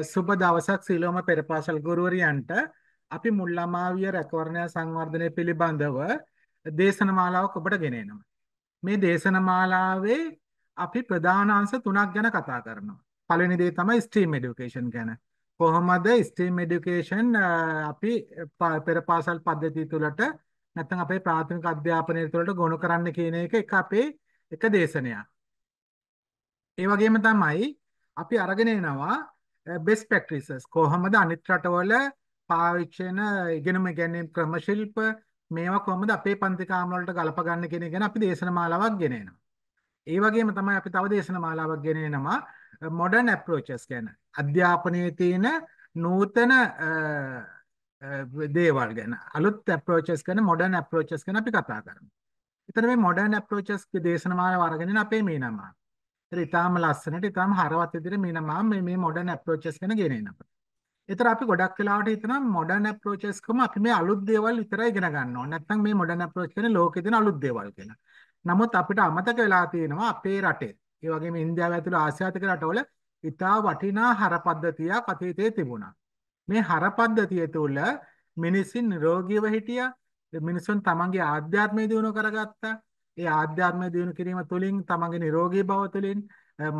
සුබ දවසක් සියලුම පෙරපාසල් ගුරුවරියන්ට අපි මුල් ළමාවිය රැකවරණය සංවර්ධනය පිළිබඳව දේශනමාලාවක් ඔබට ගෙනෙනවා. මේ දේශනමාලාවේ අපි ප්‍රධානාංශ 3ක් ගැන කතා කරනවා. පළවෙනි දේ තමයි ස්ට්‍රීම් এডুকেෂන් ගැන. කොහොමද ස්ට්‍රීම් এডুকেෂන් අපි පෙරපාසල් පද්ධතිය තුළට නැත්නම් අපේ ප්‍රාථමික අධ්‍යාපනය තුළට ගොනු කරන්න කියන එක අපේ එක දේශනයක්. ඒ වගේම තමයි අපි අරගෙන එනවා best practices කොහොමද අනිත් රටවල පාවිච්චි වෙන ඉගෙනුම ගැනීම ක්‍රම ශිල්ප මේවා කොහොමද අපේ පන්ති කාමර වලට ගලප ගන්න කියන එක ගැන අපි දේශනමාලාවක් ගෙනෙනවා. ඒ වගේම තමයි අපි තව දේශනමාලාවක් ගෙනෙනවා modern approaches ගැන. අධ්‍යාපනයේ තියෙන නූතන දේවල් ගැන. අලුත් approaches ගැන modern approaches ගැන අපි කතා කරනවා. එතන මේ modern approaches දේශනමාලාව අරගෙන අපේ මේ නම ඉතාලම ලස්සනට ඉතාලම හරවත් විදිහට මේ modern approaches ගැන ගෙනෙනවා. ඒතර අපි ගොඩක් වෙලාවට හිතනවා modern approaches කම අපි මේ අලුත් දේවල් විතරයි ඉගෙන ගන්න ඕනේ. නැත්නම් මේ modern approach කියන්නේ ලෝකේ තියෙන අලුත් දේවල් කියලා. නමුත් අපිට අමතක වෙලා තියෙනවා අපේ රටේ. ඒ වගේම ඉන්දියාව ඇතුළු ආසියාතික රටවල ඉතා වටිනා හර පද්ධතියක් අතීතයේ තිබුණා. මේ හර පද්ධතිය තුළ මිනිස්සුන් නිරෝගීව හිටියා. මිනිසුන් තමන්ගේ ආධ්‍යාත්මය දියුණු කරගත්තා. ඒ ආධ්‍යාත්මය දියුණු කිරීම තුළින් තමන්ගේ නිරෝගී බව තුළින්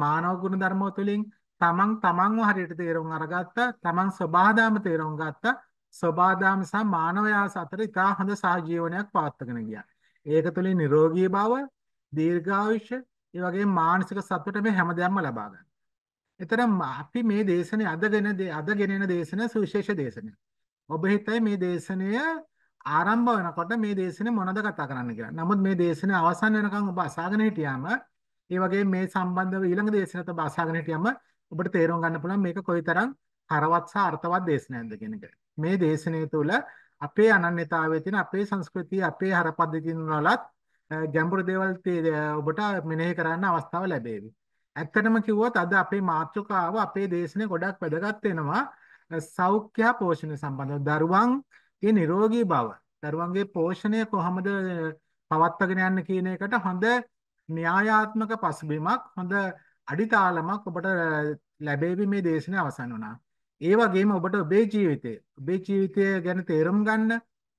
මානව ගුණ ධර්ම තුළින් තමන්ව හරියට තේරුම් අරගත්තා. තමන් සබහාදාම තේරුම් ගත්තා. සබහාදාම සහ මානවයා අතර ඉතා හොඳ සහජීවනයක් පවත්වාගෙන ගියා. ඒක තුළින් නිරෝගී බව, දීර්ඝායුෂ, ඒ වගේම මානසික සතුට මේ හැමදේම ලබා ගන්න. ඒතර අපි මේ දේශනේ අද ගෙනෙන දේශන සුවිශේෂ දේශනයක්. ඔබ හිතයි මේ දේශනය ආරම්භ වෙනකොට මේ දේශනේ මොනවද කතා කරන්න කියලා. නමුත් මේ දේශනේ අවසන් වෙනකන් ඔබ අසාගෙන හිටියාම ඒ වගේ මේ සම්බන්ධව ඊළඟ දේශනත් ඔබ අසාගෙන හිටියාම ඔබට තේරුම් ගන්න පුළුවන් මේක කොයිතරම් හරවත් සහ අර්ථවත් දේශනයක්ද කියන එක. මේ දේශනය තුළ අපේ අනන්‍යතාවයේ තියෙන අපේ සංස්කෘතිය අපේ හර පද්ධතින් වලත් ගැඹුරු දේවල් ඔබට මෙනෙහි කරන්න අවස්ථාව ලැබේවි. ඇත්තටම කිව්වොත් අද අපේ මාතෘකාව අපේ දේශනේ ගොඩක් වැදගත් වෙනවා සෞඛ්‍ය පෝෂණය සම්බන්ධව. දරුවන්ගේ නිරෝගී බව, දරුවන්ගේ පෝෂණය කොහොමද පවත්වාගෙන යන්න කියන එකට හොඳ න්‍යායාත්මක පසුබිමක්, හොඳ අඩිතාලමක් ඔබට ලැබෙවි මේ දේශනේ අවසන් වුණා. ඒ වගේම ඔබට ඔබේ ජීවිතය ගැන තේරුම් ගන්න,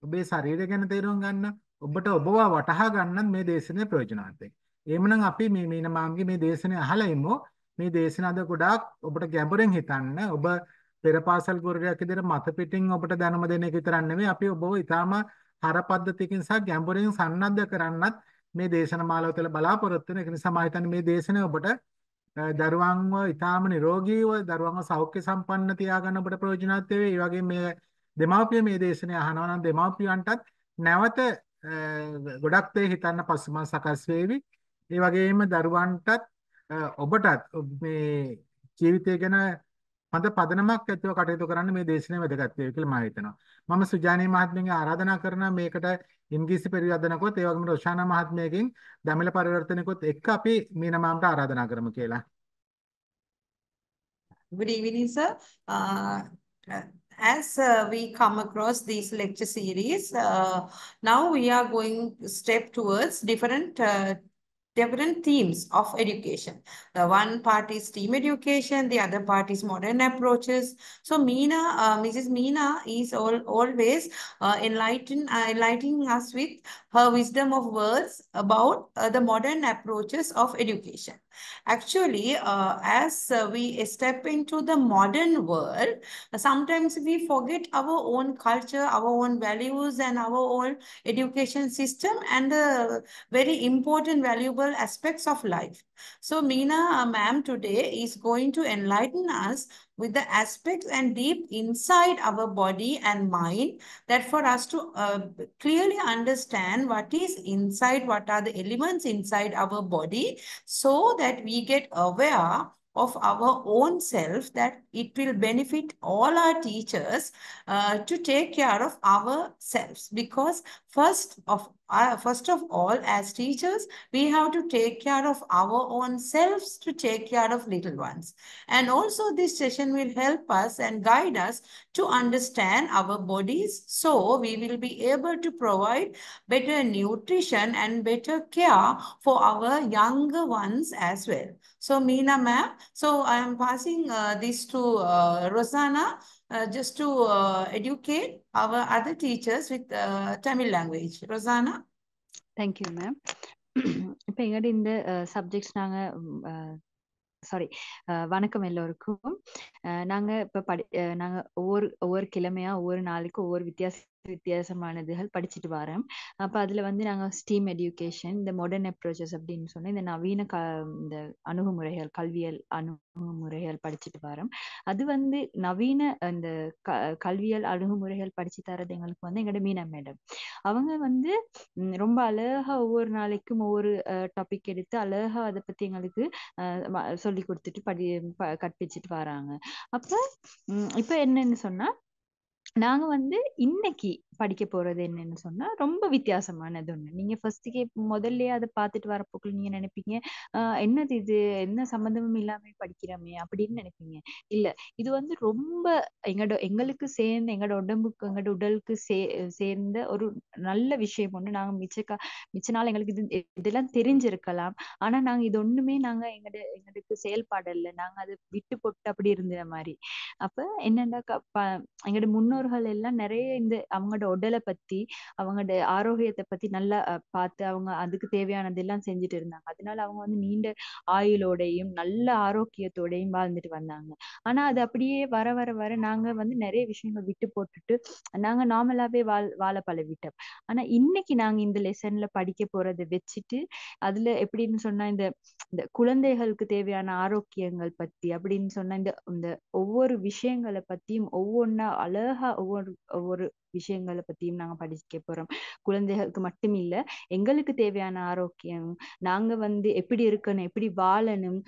ඔබේ ශරීරය ගැන තේරුම් ගන්න, ඔබට ඔබව වටහා ගන්නත් මේ දේශනේ ප්‍රයෝජනවත් වෙයි. එහෙමනම් අපි මේ මීනමාම්ගේ මේ දේශනේ අහලා ඉමු. මේ දේශන අද ගොඩාක් ඔබට ගැඹුරෙන් හිතන්න. ඔබ පෙරපාසල් ගුරුවරයෙක් විදිහට මත පිටින් ඔබට දැනුම දෙන එක විතරක් නෙවෙයි, අපි ඔබව ඊටාම හර පද්ධතියකින් සහ ගැඹුරින් සන්නද්ධ කරන්නත් මේ දේශන මාලාව තුළ බලාපොරොත්තු වෙන. ඒක නිසා මම හිතන්නේ මේ දේශනේ ඔබට දරුවන්ව ඊටාම නිරෝගීව දරුවන්ව සෞඛ්‍ය සම්පන්න තියාගන්න ඔබට ප්‍රයෝජනවත් වේ. ඒ වගේම මේ දෙමාපිය මේ දේශනේ අහනවා නම් දෙමාපියන්ටත් නැවත ගොඩක් දේ හිතන්න පසුබිම සකස් වේවි. ඒ වගේම දරුවන්ටත් ඔබටත් මේ ජීවිතය ගැන හොඳ පදනමක් ඇතුව කටයුතු කරන්න මේ දේශනේ වැදගත් වේ කියලා මම හිතනවා. මම සුජානී මහත්මියගෙන් ආරාධනා කරනවා මේකට ඉංග්‍රීසි පරිවර්තනකොත් ඒ වගේම රොෂානා මහත්මියගෙන් දමිළ පරිවර්තනකොත් එක්ක අපි මීනමාම්ට ආරාධනා කරමු කියලා. Good evening, sir. As we come across these lecture series, now we are going step towards different themes of education. The one part is STEAM education, the other part is modern approaches. So Mrs. Meena is always enlightening us with her wisdom of words about the modern approaches of education. Actually, as we step into the modern world, sometimes we forget our own culture, our own values, and our own education system, and the very important, valuable aspects of life. So Meena ma'am today is going to enlighten us with the aspects and deep inside our body and mind, that for us to clearly understand what is inside, what are the elements inside our body, so that we get aware of our own self, that it will benefit all our teachers to take care of ourselves. Because first of first of all, as teachers, we have to take care of our own selves to take care of little ones. And also, this session will help us and guide us to understand our bodies, so we will be able to provide better nutrition and better care for our younger ones as well. So, Meena ma'am, so I am passing this to Rosanna just to educate our other teachers with Tamil language. Rosanna? Thank you ma'am. இப்போ எங்கிட்ட இந்த subjects நாங்கள் sorry வணக்கம் எல்லோருக்கும். நாங்கள் இப்போ நாங்கள் ஒவ்வொரு கிழமையா ஒவ்வொரு நாளைக்கு ஒவ்வொரு வித்தியாசமானதுகள் படிச்சுட்டு வரேன். அப்போ அதில் வந்து நாங்கள் ஸ்டீம் எடியூகேஷன், இந்த மாடர்ன் அப்ரோச்சஸ் அப்படின்னு சொன்னால் இந்த நவீன இந்த அணுகுமுறைகள், கல்வியல் அணுகுமுறைகள் படிச்சுட்டு வரேன். அது வந்து நவீன இந்த கல்வியல் அணுகுமுறைகள் படிச்சு தரது எங்களுக்கு வந்து எங்களோட மீனா மேடம். அவங்க வந்து ரொம்ப அழகா ஒவ்வொரு நாளைக்கும் ஒவ்வொரு டாபிக் எடுத்து அழகா அதை பத்தி எங்களுக்கு சொல்லி கொடுத்துட்டு கற்பிச்சுட்டு வராங்க. அப்ப இப்ப என்னன்னு சொன்னா நாங்க வந்து இன்னைக்கு படிக்க போறது என்னன்னு சொன்னா ரொம்ப வித்தியாசமானது ஒண்ணு. நீங்க ஃபர்ஸ்ட்கே முதல்லயே அதை பார்த்துட்டு வரப்போக்குள்ள நீங்க நினைப்பீங்க என்னது இது, என்ன சம்மந்தமும் இல்லாம படிக்கிறோமே அப்படின்னு நினைப்பீங்க. இல்ல, இது வந்து ரொம்ப எங்களுக்கு சேர்ந்த, எங்களோட உடம்புக்கு எங்களோட உடலுக்கு சேர்ந்த ஒரு நல்ல விஷயம் ஒண்ணு. நாங்க மிச்ச நாள் எங்களுக்கு இதெல்லாம் தெரிஞ்சிருக்கலாம். ஆனா நாங்க இது ஒண்ணுமே நாங்க எங்களுக்கு செயல்பாடு இல்லை, நாங்க அதை விட்டு போட்டு அப்படி இருந்த மாதிரி. அப்ப என்னன்னா எங்களோட முன்னோர்கள் எல்லாம் நிறைய இந்த அவங்களோட உடலை பத்தி அவங்களோட ஆரோக்கியத்தை பத்தி நல்லா பார்த்து அவங்க அதுக்கு தேவையானது எல்லாம் செஞ்சுட்டு இருந்தாங்க. அதனால அவங்க வந்து நீண்ட ஆயுளோடையும் நல்ல ஆரோக்கியத்தோடையும் வாழ்ந்துட்டு வந்தாங்க. ஆனா அது அப்படியே வர வர வர நாங்க வந்து நிறைய விஷயங்கள் விட்டு போட்டுட்டு நாங்க நார்மலாவே வாழ பழகிட்டோம். ஆனா இன்னைக்கு நாங்க இந்த லெசன்ல படிக்க போறதை வச்சுட்டு அதுல எப்படின்னு சொன்னா இந்த குழந்தைகளுக்கு தேவையான ஆரோக்கியங்கள் பத்தி அப்படின்னு சொன்னா இந்த ஒவ்வொரு விஷயங்களை பத்தியும் ஒவ்வொன்னா அழகா ஒவ்வொரு விஷயங்களை பத்தியும் நாங்க படிக்க போறோம். குழந்தைகளுக்கு மட்டும் இல்ல, எங்களுக்கு தேவையான ஆரோக்கியம், நாங்க வந்து எப்படி இருக்கணும், எப்படி வாழணும்,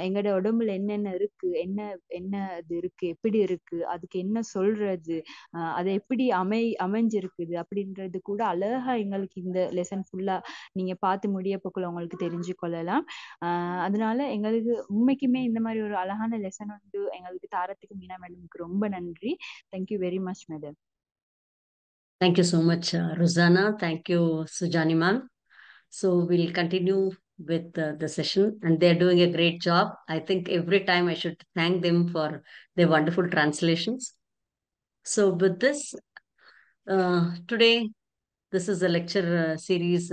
எங்களோட உடம்புல என்னென்ன இருக்கு, என்ன அது இருக்கு, எப்படி இருக்கு, அதுக்கு என்ன சொல்றது, அது எப்படி அமைஞ்சிருக்குது அப்படின்றது கூட அழகா எங்களுக்கு இந்த லெசன் ஃபுல்லா நீங்க பார்த்து முடிய போக்குள்ள உங்களுக்கு தெரிஞ்சு கொள்ளலாம். அதனால எங்களுக்கு உண்மைக்குமே இந்த மாதிரி ஒரு அழகான லெசன் வந்து எங்களுக்கு தாரத்துக்கு மீனா மேடமுக்கு ரொம்ப நன்றி. Thank you very much madam. Thank you so much, Rosanna. Thank you, Sujani ma'am. So we'll continue with the session, and they're doing a great job. I think every time I should thank them for their wonderful translations. So with this, today, this is a lecture series.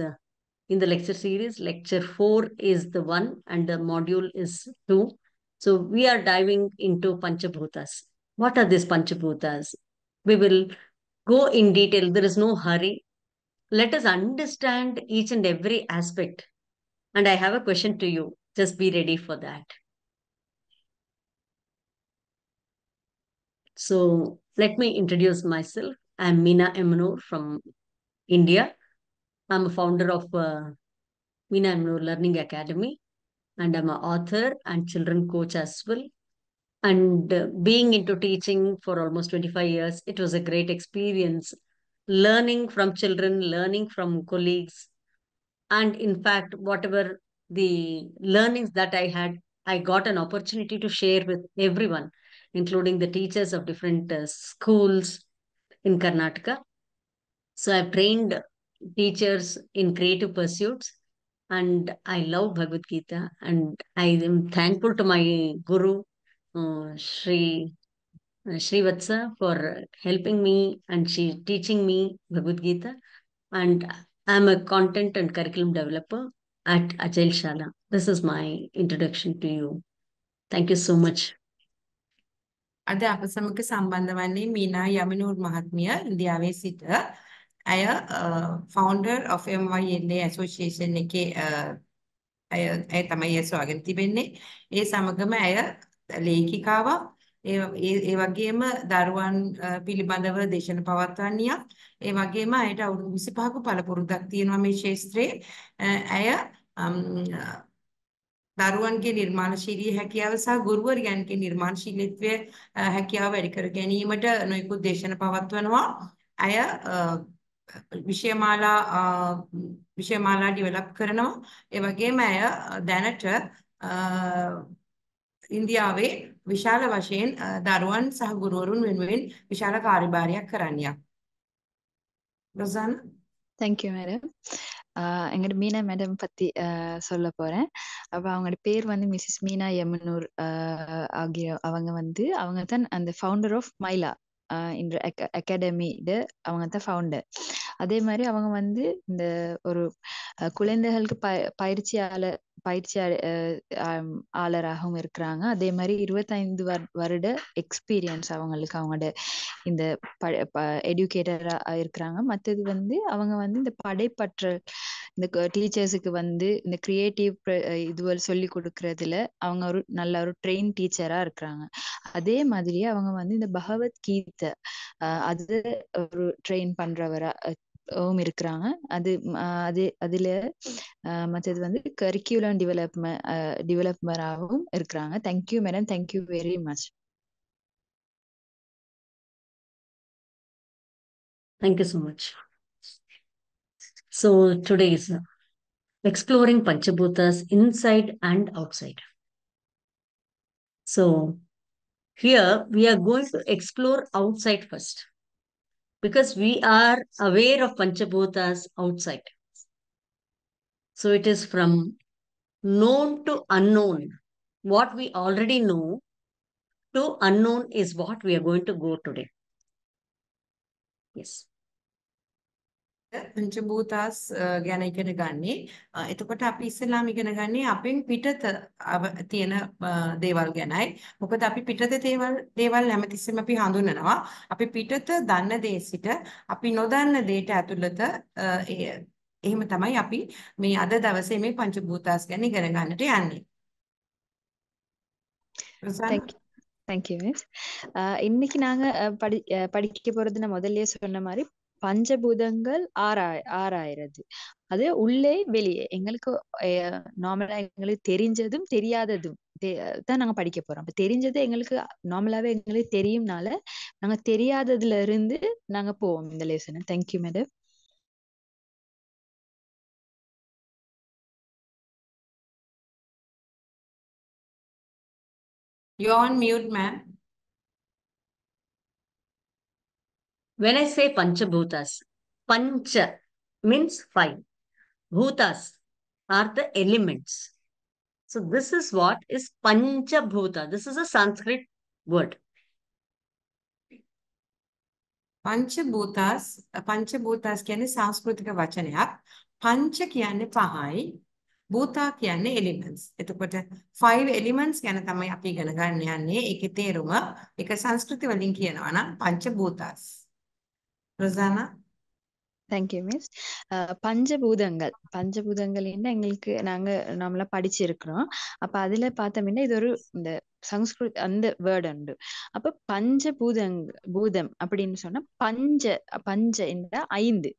In the lecture series, lecture 4 is the one and the module is 2. So we are diving into Panchabhutas. What are these Panchabhutas? We will go in detail. There is no hurry. Let us understand each and every aspect. And I have a question to you. Just be ready for that. So let me introduce myself. I'm Meena Emanur from India. I'm a founder of Meena Emanur Learning Academy, and I'm an author and children coach as well. And being into teaching for almost 25 years, it was a great experience. Learning from children, learning from colleagues, and in fact, whatever the learnings that I had, I got an opportunity to share with everyone, including the teachers of different schools in Karnataka. So I've trained teachers in creative pursuits, and I love Bhagavad Gita, and I am thankful to my guru, Srivatsa, for helping me, and she teaching me Bhagavad Gita. And I'm a content and curriculum developer at Agile Shala. This is my introduction to you. Thank you so much. අද අප සමග සම්බන්ධ වන්නේ මීනා යමිනූර් මහත්මිය ඉන්දියාවේ සිට. ඇය founder of MYLA association එකේ ඇය තමයි සොයාගෙන තිබෙන්නේ. ඒ සමගම ඇය ලේඛිකාවක්, ඒ වගේම දරුවන් පිළිබඳව දේශන පවත්වන්නියක්. ඒ වගේම ඇයට අවුරුදු 25ක පළපුරුද්දක් තියෙනවා මේ ශාස්ත්‍රයේ. ඇය දරුවන්ගේ නිර්මාණශීලී හැකියාව සහ ගුරුවරයන්ගේ නිර්මාණශීලීත්වය හැකියාව වැඩි කර ගැනීමට නොයෙකුත් දේශන පවත්වනවා. ඇය විෂයමාලා ඩිවෙලොප් කරනවා. ඒ වගේම අය දැනට ඉන්දියාවේ විශාල වශයෙන් දරුවන් සහ ගුරුවරුන් වෙනුවෙන් විශාල කාර්යභාරයක් කරන්නයක්. ரொசானா? Thank you madam. எங்களோட மீனா மேடம் பத்தி சொல்ல போறேன். அப்ப அவங்களோட பேர் வந்து மிஸ்ஸஸ் மீனா யமுனூர் ஆகிய அவங்க தான் அந்த ஃபவுண்டர் ஆஃப் மைலா இந்த அகாடமி அவங்க தான் ஃபவுண்டர். அதே மாதிரி அவங்க வந்து இந்த ஒரு குழந்தைகளுக்கு பயிற்சி ஆளராகவும் இருக்கிறாங்க. அதே மாதிரி 25 வருட எக்ஸ்பீரியன்ஸ் அவங்களுக்கு அவங்களோட இந்த எடுக்கேட்டரா இருக்கிறாங்க. மற்றது வந்து அவங்க வந்து இந்த படைப்பற்றல் இந்த டீச்சர்ஸுக்கு வந்து இந்த கிரியேட்டிவ் இதுவரை சொல்லி கொடுக்கறதுல அவங்க ஒரு நல்ல ஒரு ட்ரெயின் டீச்சரா இருக்கிறாங்க. அதே மாதிரி அவங்க வந்து இந்த பகவத்கீதை அது ஒரு ட்ரெயின் பண்றவரா இருக்கிறாங்க. அதுல மற்றது வந்து கரிக்குலம் டெவலப்மெண்டாகவும் இருக்கிறாங்க. Thank you madam. Thank you very much. Thank you so much. So today is exploring Panchabhutas inside and outside. So here we are going to explore outside first, because we are aware of Panchabhutas outside. So it is from known to unknown. What we already know to unknown is what we are going to go today. Yes. පංචභූතාස් ගැන ඉගෙන ගන්නේ. එතකොට අපි ඉස්සෙල්ලාම ඉගෙන ගන්නේ අපෙන් පිටත තියෙන දේවල් ගැනයි. මොකද අපි පිටත දේවල් හැමතිස්සෙම අපි හඳුනනවා. අපි පිටත දන්න දේ සිට අපි නොදන්න දේට ඇතුළත එහෙම තමයි අපි මේ අද දවසේ මේ පංචභූතාස් ගැන ඉගෙන ගන්නට යන්නේ. Thank you miss. இன்னைக்கு நாங்க படிக்க போறது நான் முதல்லயே சொன்ன மாதிரி பஞ்சபூதங்கள் ஆறாயிரது. அது உள்ளே வெளியே எங்களுக்கு நார்மலா எங்களுக்கு தெரிஞ்சதும் தெரியாததும் தான் நாங்க படிக்க போறோம். அப்ப தெரிஞ்சது எங்களுக்கு நார்மலாவே எங்களுக்கு தெரியும்னால நாங்க தெரியாததுல இருந்து நாங்க போவோம் இந்த lesson. Thank you madam. You're on mute, ma'am. When I say Panchabhutas, Pancha means 5. Bhutas are the elements. So this is what is Panchabhuta. This is a Sanskrit word. පංචභූතාස් කියන්නේ සංස්කෘතික වචනයක්. පංච කියන්නේ 5යි. භූතා කියන්නේ elements. එතකොට 5 elements ගැන තමයි අපි ඉගෙන ගන්න යන්නේ. ඒකේ තේරුම ඒක සංස්කෘති වලින් කියනවා නම් පංචභූතාස්. ரொசானா? Thank you miss. பஞ்சபூதங்கள் எங்களுக்கு நாங்க நம்மள படிச்சிருக்கிறோம். அப்ப அதுல பார்த்தோம்னா இது ஒரு இந்த சம்ஸ்கிருத் அந்த வேர்டு உண்டு. அப்ப பூதம் அப்படின்னு சொன்னா பஞ்ச என்ற 5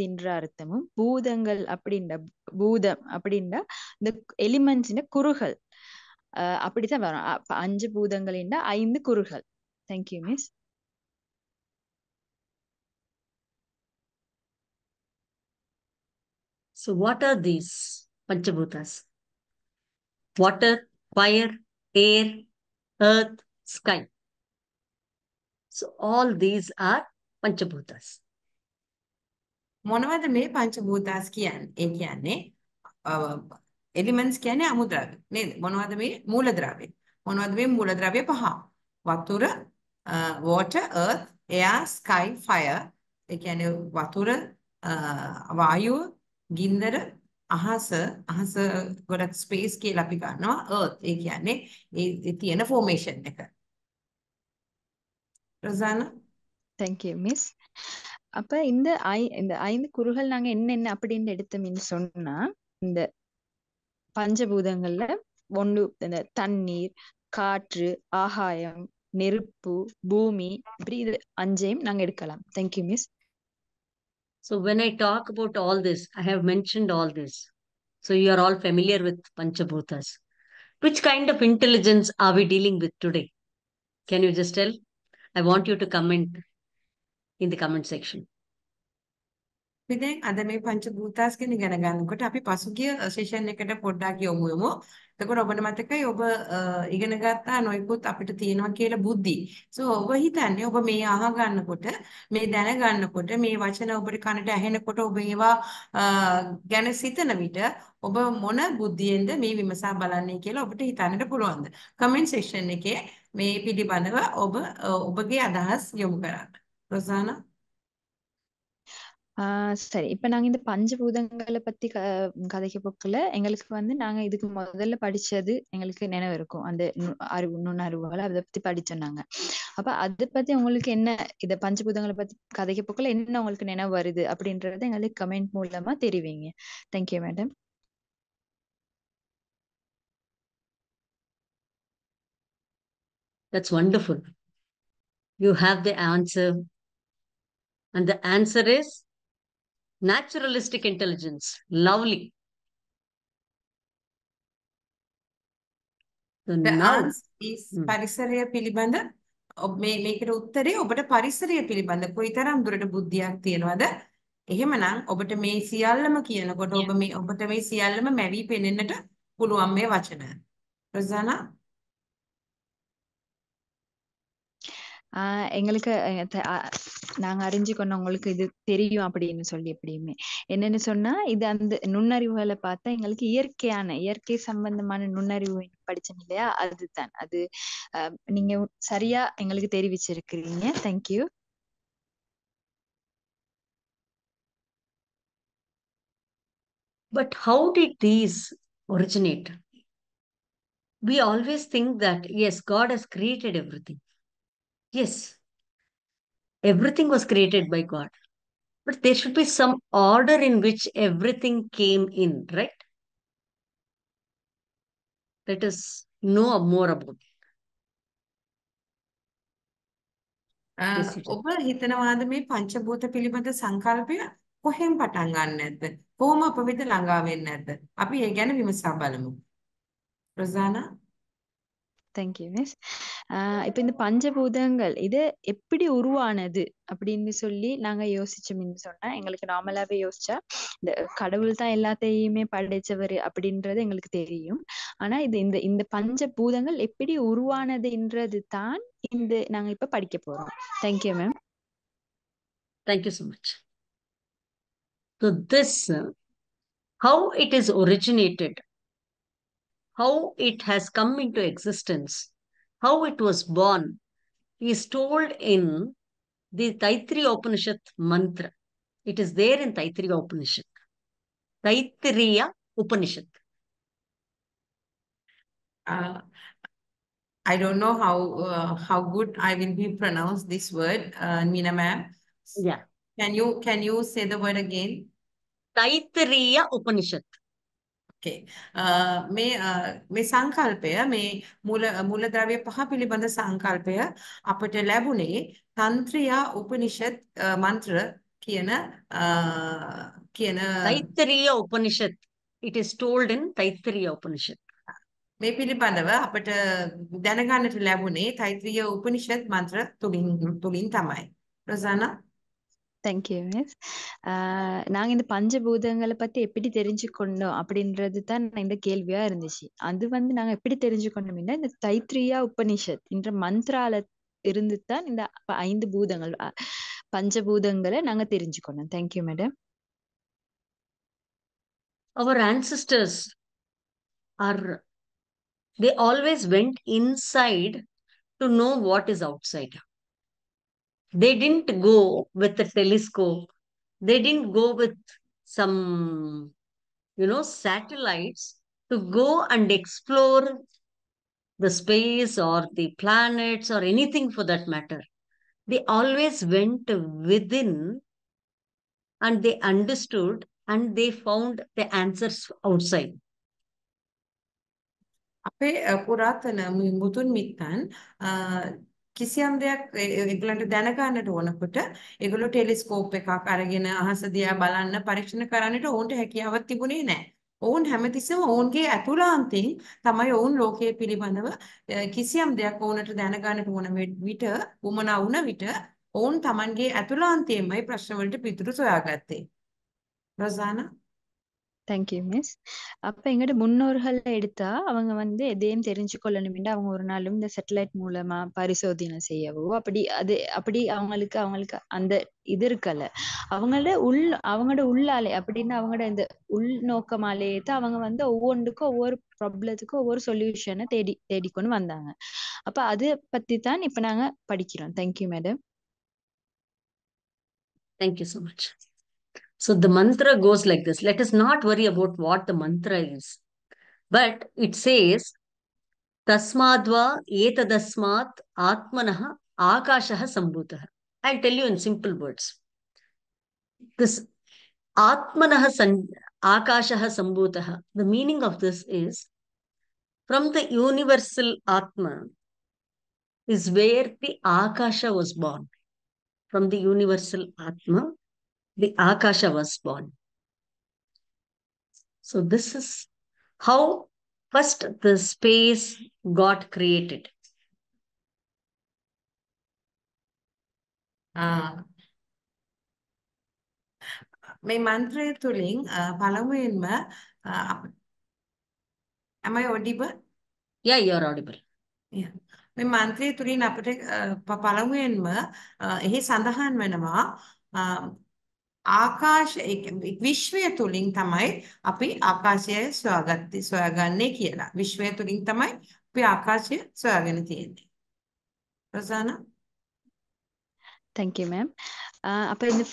என்ற அர்த்தமும், பூதங்கள் அப்படின்ற பூதம் அப்படின்ற இந்த எலிமெண்ட்ஸ் குறுகள் அப்படித்தான் வரும். 5 பூதங்கள் என்ற 5 குறுகள். Thank you miss. So what are these Panchabhutas? Water, fire, air, earth, sky. So all these are Panchabhutas. මොනවද මේ පංචභූතාස් කියන්නේ? ඒ කියන්නේ elements කියන්නේ අමුද්‍රව්‍ය නේද? මොනවද මේ මූලද්‍රව්‍ය? මොනවද මේ මූලද්‍රව්‍ය 5? වතුර, water, earth, air, sky, fire. ඒ කියන්නේ වතුර, වායුව, ගින්දර, අහස ගොඩක් ස්පේස් කියලා අපි ගන්නවා. earth ඒ කියන්නේ ඒ තියෙන formation එක. ரொசானா? Thank you miss. அப்ப இந்த 5 குறுகள் நாங்க என்ன அப்படின்னு எடுத்தோம்னு சொன்னா, இந்த பஞ்சபூதங்கள்ல ஒண்ணு இந்த தண்ணீர், காற்று, ஆகாயம், நெருப்பு, பூமி, இப்படி இது 5ஐயும் நாங்க எடுக்கலாம். Thank you miss. So when I talk about all this, I have mentioned all this. So you are all familiar with Panchabhutas. Which kind of intelligence are we dealing with today? Can you just tell? I want you to comment in the comment section. අපි දැන් අද මේ පංච භූතාස් ගැන ඉගෙන ගන්නකොට අපි පසුගිය සෙෂන් එකට පොඩ්ඩක් යමු යමු. එතකොට ඔබට මතකයි ඔබ ඉගෙන ගත්තා නොයෙකුත් අපිට තියෙනවා කියලා බුද්ධි. ඔබ හිතන්නේ ඔබ මේ අහ ගන්නකොට මේ දැන ගන්නකොට මේ වචන ඔබට කනට ඇහෙනකොට ඔබ ඒවා ගැන සිතන විට ඔබ මොන බුද්ධියෙන්ද මේ විමසා බලන්නේ කියලා ඔබට හිතන්නට පුළුවන්ද? කමෙන්ට් සෙක්ෂන් එකේ මේ පිළිබඳව ඔබගේ අදහස් යොමු කරන්න. රොසානා சரி. இப்ப நாங்க இந்த பஞ்சபூதங்கள பத்தி கதைக்க போக்குல எங்களுக்கு வந்து நாங்க இதுக்கு முதல்ல படிச்சது எங்களுக்கு நினைவு இருக்கும். அந்த நுண்ணறிவுகள் அதை பத்தி படிச்சோம் நாங்க. அப்ப அதை பத்தி உங்களுக்கு என்ன இத பஞ்சபூதங்களை பத்தி கதைக்க போக்குல என்ன உங்களுக்கு நினைவு வருது அப்படின்றத எங்களுக்கு கமெண்ட் மூலமா தெரிவிங்க. Thank you madam. That's wonderful. You have the answer. And the answer is naturalistic intelligence. Lovely. So The now, answer is පරිසරය පිළිබඳ මේකට උත්තරේ ඔබට පරිසරය පිළිබඳ කොයිතරම් දුරට බුද්ධියක් තියෙනවද? එහෙමනම් ඔබට මේ සියල්ලම කියනකොට ඔබට මේ සියල්ලම මැවි පෙනෙන්නට පුළුවන් මේ වචන. රොසානා எங்களுக்கு நாங்க அறிஞ்சுக்கணும் உங்களுக்கு இது தெரியும் அப்படின்னு சொல்லி எப்படியுமே என்னன்னு சொன்னா இது அந்த நுண்ணறிவுகளை பார்த்தா எங்களுக்கு இயற்கை சம்பந்தமான நுண்ணறிவு படிச்சோம் இல்லையா அதுதான் அது நீங்க சரியா எங்களுக்கு தெரிவிச்சிருக்கிறீங்க. Thank you. but how did these originate? We always think that, yes, God has created everything. Yes, everything was created by God. But there should be some order in which everything came in, right? Let us know more about it. ඔබ හිතනවාද මේ පංචභූත පිළිබඳ සංකල්පය කොහෙන් පටන් ගන්න නැද්ද? කොහොම අප වෙත ළඟා වෙන්නේ නැද්ද? අපි ඒ ගැන විමසා බලමු. රොසානා தேங்க்யூ மிஸ். இப்ப இந்த பஞ்சபூதங்கள் இது எப்படி உருவானது அப்படின்னு சொல்லி நாங்க யோசிச்சோம்னு சொன்னா எங்களுக்கு நார்மலாவே யோசிச்சா இந்த கடவுள் தான் எல்லாத்தையுமே படைச்சவர் அப்படின்றது எங்களுக்கு தெரியும். ஆனா இது இந்த இந்த பஞ்சபூதங்கள் எப்படி உருவானதுன்றது தான் இந்த நாங்க இப்ப படிக்க போறோம். Thank you ma'am. Thank you so much. So this, how it is originated, how it has come into existence, how it was born, is told in the Taittiriya Upanishad mantra. It is there in Taittiriya Upanishad. Taittiriya Upanishad. I don't know how good I will be pronounce this word, Meena ma'am. Yeah. Can you say the word again? Taittiriya Upanishad. Okay. මේ සංකල්පය මේ මූලද්‍රව්‍ය පහ පිළිබඳ සංකල්පය අපට ලැබුණේ තන්ත්‍රියා උපනිෂද් මන්ත්‍ර කියන Taittiriya Upanishad. It is told in Taittiriya Upanishad. මේ පිළිබඳව අපට දැනගන්නට ලැබුණේ තෛත්‍රීය උපනිෂද් මන්ත්‍ර තුලින් තමයි. රොසානා தேங்க்யூ மிஸ். நாங்க இந்த பஞ்சபூதங்களை பத்தி எப்படி தெரிஞ்சுக்கொண்டோம் அப்படின்றது தான் இந்த கேள்வியா இருந்துச்சு. அது வந்து நாங்க எப்படி தெரிஞ்சுக்கொண்டோம்னா இந்த தைத்திரியா உபனிஷத் என்ற மந்த்ரால இருந்து தான் இந்த 5 பூதங்கள் பஞ்சபூதங்களை நாங்க தெரிஞ்சுக்கொண்டோம். Thank you madam. Our ancestors they always went inside to know what is outside. They didn't go with a telescope. They didn't go with some, satellites to go and explore the space or the planets or anything for that matter. They always went within and they understood and they found the answers outside. අපේ පුරාතන මුතුන් මිත්තන් කිසියම් දෙයක් ඒගොල්ලන්ට දැනගන්නට ඕනකොට ඒගොල්ලෝ ටෙලිස්කෝප් එකක් අරගෙන අහස දිහා බලන්න පරීක්ෂණ කරන්නට ඕන්ට හැකියාවක් තිබුණේ නැහැ. ඔවුන් හැමතිස්සෙම ඔවුන්ගේ ඇතුළාන්තයෙන් තමයි ඔවුන් ලෝකයේ පිළිබඳව කිසියම් දෙයක් ඔවුන්ට දැනගන්නට ඕන විට උමනා වුණ විට ඔවුන් Tamanගේ ඇතුළාන්තයෙන්මයි ප්‍රශ්න වලට පිටුරු සොයාගත්තේ. Rosanna? Thank you miss. அப்ப எங்கட முன்னோர்கள் எடுத்தா அவங்க வந்து எதையும் தெரிஞ்சு கொள்ளணும் அவங்க ஒரு நாளும் இந்த சேட்டலைட் மூலமா பரிசோதனை செய்யவோ அப்படி அவங்களுக்கு அந்த இது இருக்கல. அவங்களோட உள்ளாலே அப்படின்னு அவங்களோட இந்த உள்நோக்கமாலேயே தான் அவங்க வந்து ஒவ்வொன்றுக்கும் ஒவ்வொரு ப்ராப்ளத்துக்கும் ஒவ்வொரு சொல்யூஷனை தேடிக்கொண்டு வந்தாங்க. அப்ப அது பத்தி தான் இப்ப நாங்க படிக்கிறோம். Thank you madam. Thank you so much. So the mantra goes like this. Let us not worry about what the mantra is. But it says, Tasmadva etadasmat atmanah akashah sambhutah. I'll tell you in simple words. This atmanah akashah sambhutah. The meaning of this is, from the universal Atma is where the Akasha was born. From the universal Atma, the Akasha was born. So this is how first the space got created. මේ මන්ත්‍රය තුලින් පළමුවෙන්ම am I audible? Yeah, you're audible. Yeah. මේ මන්ත්‍රය තුලින් අපිට පළමුවෙන්ම එහි සඳහන් වෙනවා ආකාශ විශ්වය තුලින් තමයි අපි ආකාශය සොයාගන්නේ කියලා. විශ්වය තුලින් තමයි අපි ආකාශය සොයාගෙන තියෙන්නේ. Rosanna? Thank you ma'am. அப்ப இந்த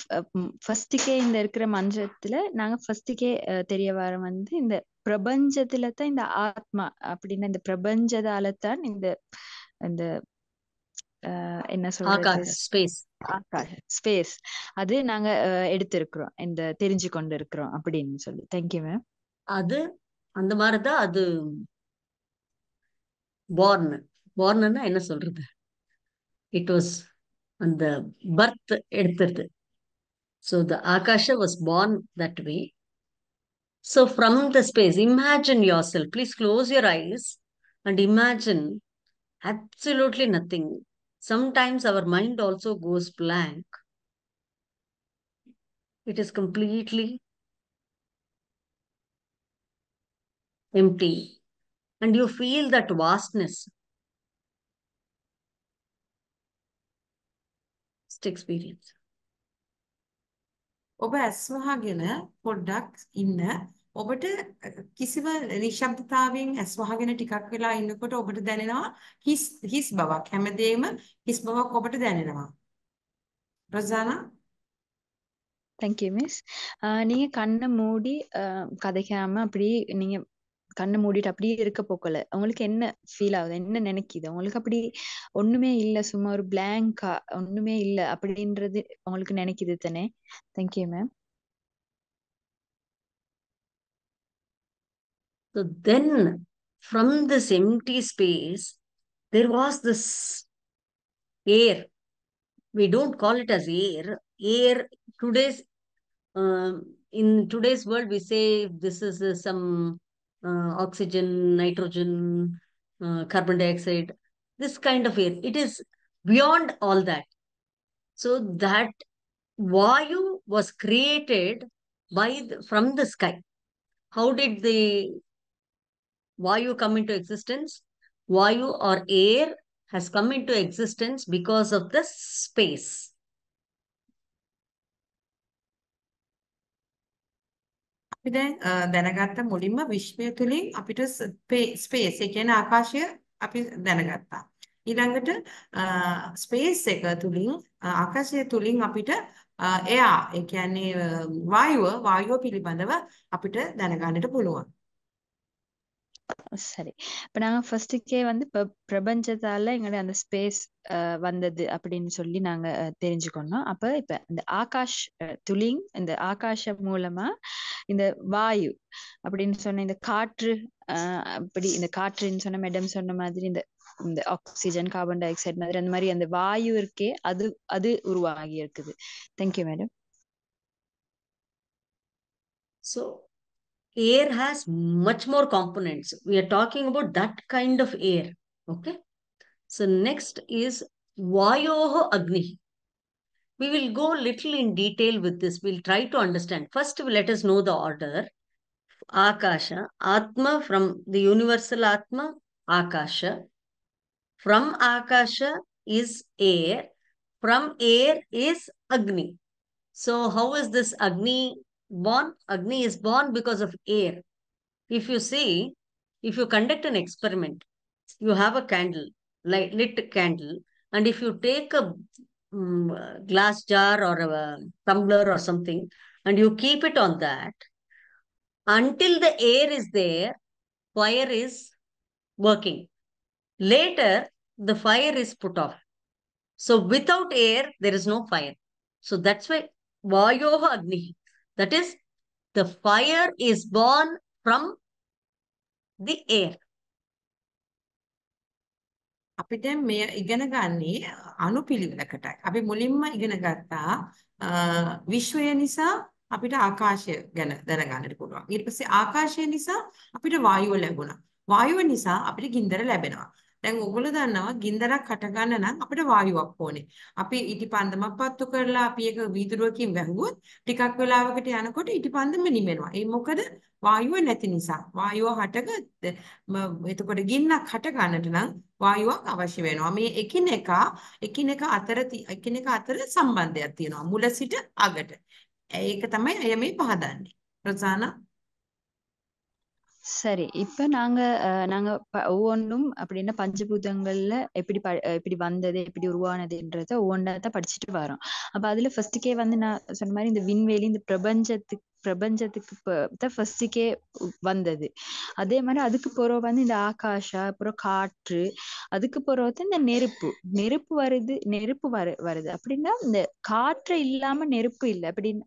ஃபர்ஸ்டுக்கே இந்த இருக்கிற மந்திரத்துல நாங்க ஃபர்ஸ்டுக்கே தெரிய வர வந்து இந்த பிரபஞ்சத்துல தான் இந்த ஆத்மா அப்படின்னா இந்த பிரபஞ்சதால தான் இந்த இந்த என்ன சொல்றது ஸ்பேஸ் அது நாங்க எடுத்திருக்கிறோம் இந்த தெரிஞ்சு கொண்டு இருக்கிறோம் அப்படின்னு சொல்லி. Thank you ma'am. அது அந்த மாதிரிதான் அது born என்ன சொல்றது, இட் வாஸ் அந்த birth எடுத்துருது. So the Akasha was born that way. So from the space, imagine yourself, please close your eyes and imagine absolutely nothing. Sometimes our mind also goes blank. It is completely empty and you feel that vastness. Just experience. ඔබ ඇස් වහගෙන පොඩ්ඩක් ඉන්න. ඔබට කිසිම නිශ්ශබ්දතාවයෙන් ඇස් වහගෙන ටිකක් වෙලා ඉන්නකොට ඔබට දැනෙනවා හිස් බවක්. හැමදේම හිස් බවක් ඔබට දැනෙනවා. Rosanna? Thank you miss. நீங்க கண்ணை மூடி கதைக்காம அப்படி நீங்க கண்ணை மூடிட்டு அப்படியே இருக்க போக்கல உங்களுக்கு என்ன ஃபீல் ஆகுது, என்ன நினைக்குது? உங்களுக்கு அப்படி ஒண்ணுமே இல்ல, சும்மா ஒரு பிளாங்கா ஒண்ணுமே இல்ல அப்படின்றது உங்களுக்கு நினைக்குது தானே? Thank you ma'am. So then from this empty space there was this air. We don't call it as air in today's world we say this is some oxygen, nitrogen, carbon dioxide, this kind of air. It is beyond all that. So that Vayu was created from the sky. How did the Vayu come into existence? Vayu or air has come into existence because of the space. අපි දැන් දැනගත්ත මුලින්ම විශ්වය තුලින් අපිට space ඒ කියන්නේ ආකාශය අපි දැනගත්තා. ඊළඟට ස්පේස් එක තුලින් ආකාශය තුලින් අපිට එයා ඒ කියන්නේ වායුව පිළිබඳව අපිට දැනගන්නට පුළුවන්. சரி, இப்ப நாங்க ஃபர்ஸ்டுக்கே வந்து பிரபஞ்சத்தால எங்களோட அந்த ஸ்பேஸ் வந்தது அப்படின்னு சொல்லி நாங்க தெரிஞ்சுக்கணும். அப்ப இப்ப இந்த ஆகாஷ் துளிங் இந்த ஆகாஷம் மூலமா இந்த வாயு அப்படின்னு சொன்ன இந்த காற்று அப்படி இந்த காற்றுன்னு சொன்ன மேடம் சொன்ன மாதிரி இந்த இந்த ஆக்சிஜன், கார்பன் டை ஆக்சைடு மாதிரி அந்த மாதிரி அந்த வாயு இருக்கே அது உருவாகி இருக்குது. Thank you madam. So air has much more components. We are talking about that kind of air. Okay. So next is Vayoho Agni. We will go little in detail with this. We'll try to understand. First, let us know the order. Akasha, Atma from the universal Atma, Akasha. From Akasha is air. From air is Agni. So how is this Agni born? Agni is born because of air. If you see, if you conduct an experiment, you have a candle, lit candle, and if you take a glass jar or a tumbler or something, and you keep it on that, until the air is there, fire is working. Later, the fire is put off. So without air, there is no fire. So that's why Vayoha Agni. That is, the fire is born from the air. අපි දැන් මේ ඉගෙන ගන්නේ අනුපිළිවෙලකටයි. අපි මුලින්ම ඉගෙන ගත්තා විශ්වය නිසා අපිට ආකාශය ගැන දැනගන්නට පුළුවන්. ඊට පස්සේ ආකාශය නිසා අපිට වායුව ලැබුණා. වායුව නිසා අපිට ගින්දර ලැබෙනවා. දැන් ඔයගොල්ලෝ දන්නවා ගින්දරක් හට ගන්න නම් අපිට වායුවක් ඕනේ. අපි ඉටිපන්දමක් පත්තු කරලා අපි ඒක වීදුරුවකින් වැහුවොත් ටිකක් වෙලාවකට යනකොට ඉටිපන්දම නිවෙනවා. ඒ මොකද වායුව නැති නිසා. වායුව එතකොට ගින්නක් හට ගන්නට නම් වායුවක් අවශ්‍ය වෙනවා. මේ එකිනෙක අතර සම්බන්ධයක් තියෙනවා. මුල සිට අගට. ඒක තමයි අය මේ පහදන්නේ. රොසානා சரி இப்ப நாங்க ஒவ்வொன்றும் அப்படின்னா பஞ்சபூதங்கள்ல எப்படி வந்தது எப்படி உருவானதுன்றத ஒவ்வொன்றா தான் படிச்சுட்டு வரோம். அப்ப அதுல ஃபர்ஸ்டுக்கே வந்து நான் சொன்ன மாதிரி இந்த விண்வெளி இந்த பிரபஞ்சத்துக்கு தான் ஃபர்ஸ்டுக்கே வந்தது. அதே மாதிரி அதுக்கு பிறகு வந்து இந்த ஆகாஷா அப்புறம் காற்று அதுக்கு பிறகு இந்த நெருப்பு வருது அப்படின்னா இந்த காற்று இல்லாம நெருப்பு இல்லை அப்படின்னு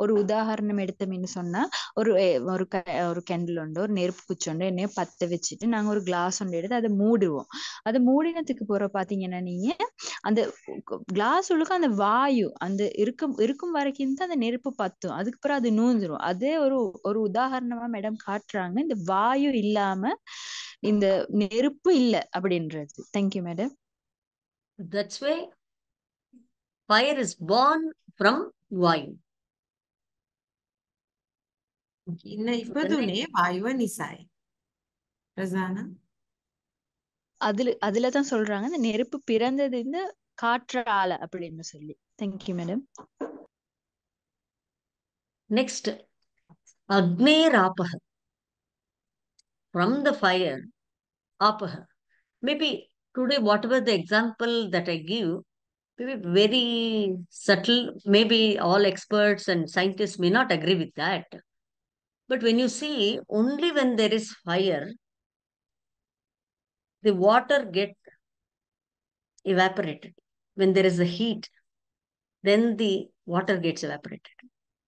ஒரு உதாரணம் எடுத்தோம்னு சொன்னா ஒரு கேண்டில் உண்டு ஒரு நெருப்பு குச்சி உண்டு என்னைய பத்த வச்சுட்டு நாங்க ஒரு கிளாஸ் ஒன்று எடுத்து அதை மூடுவோம். அதை மூடினத்துக்கு போற பாத்தீங்கன்னா நீங்க அந்த கிளாஸ் உள்ளுக்கு அந்த வாயு அந்த இருக்கும் வரைக்கும் தான் அந்த நெருப்பு பத்தும். அதுக்கு பிறகு அது நூந்துரும். அதே ஒரு உதாரணமா மேடம் காட்டுறாங்க இந்த வாயு இல்லாம இந்த நெருப்பு இல்ல அப்படின்றது. Thank you madam. That's why fire is born from vayu. ඉන්න ඉපදුනේ වායුව නිසායි. රොසානා அதுலதான் சொல்றாங்க இந்த நெருப்பு பிறந்தது இந்த காற்றால அப்படின்னு சொல்லி. Thank you madam. Next, Agner-apaha. From the fire, apaha. Maybe today, whatever the example that I give, maybe very subtle, maybe all experts and scientists may not agree with that. But when you see, only when there is fire, the water gets evaporated. When there is a heat, then the water gets evaporated.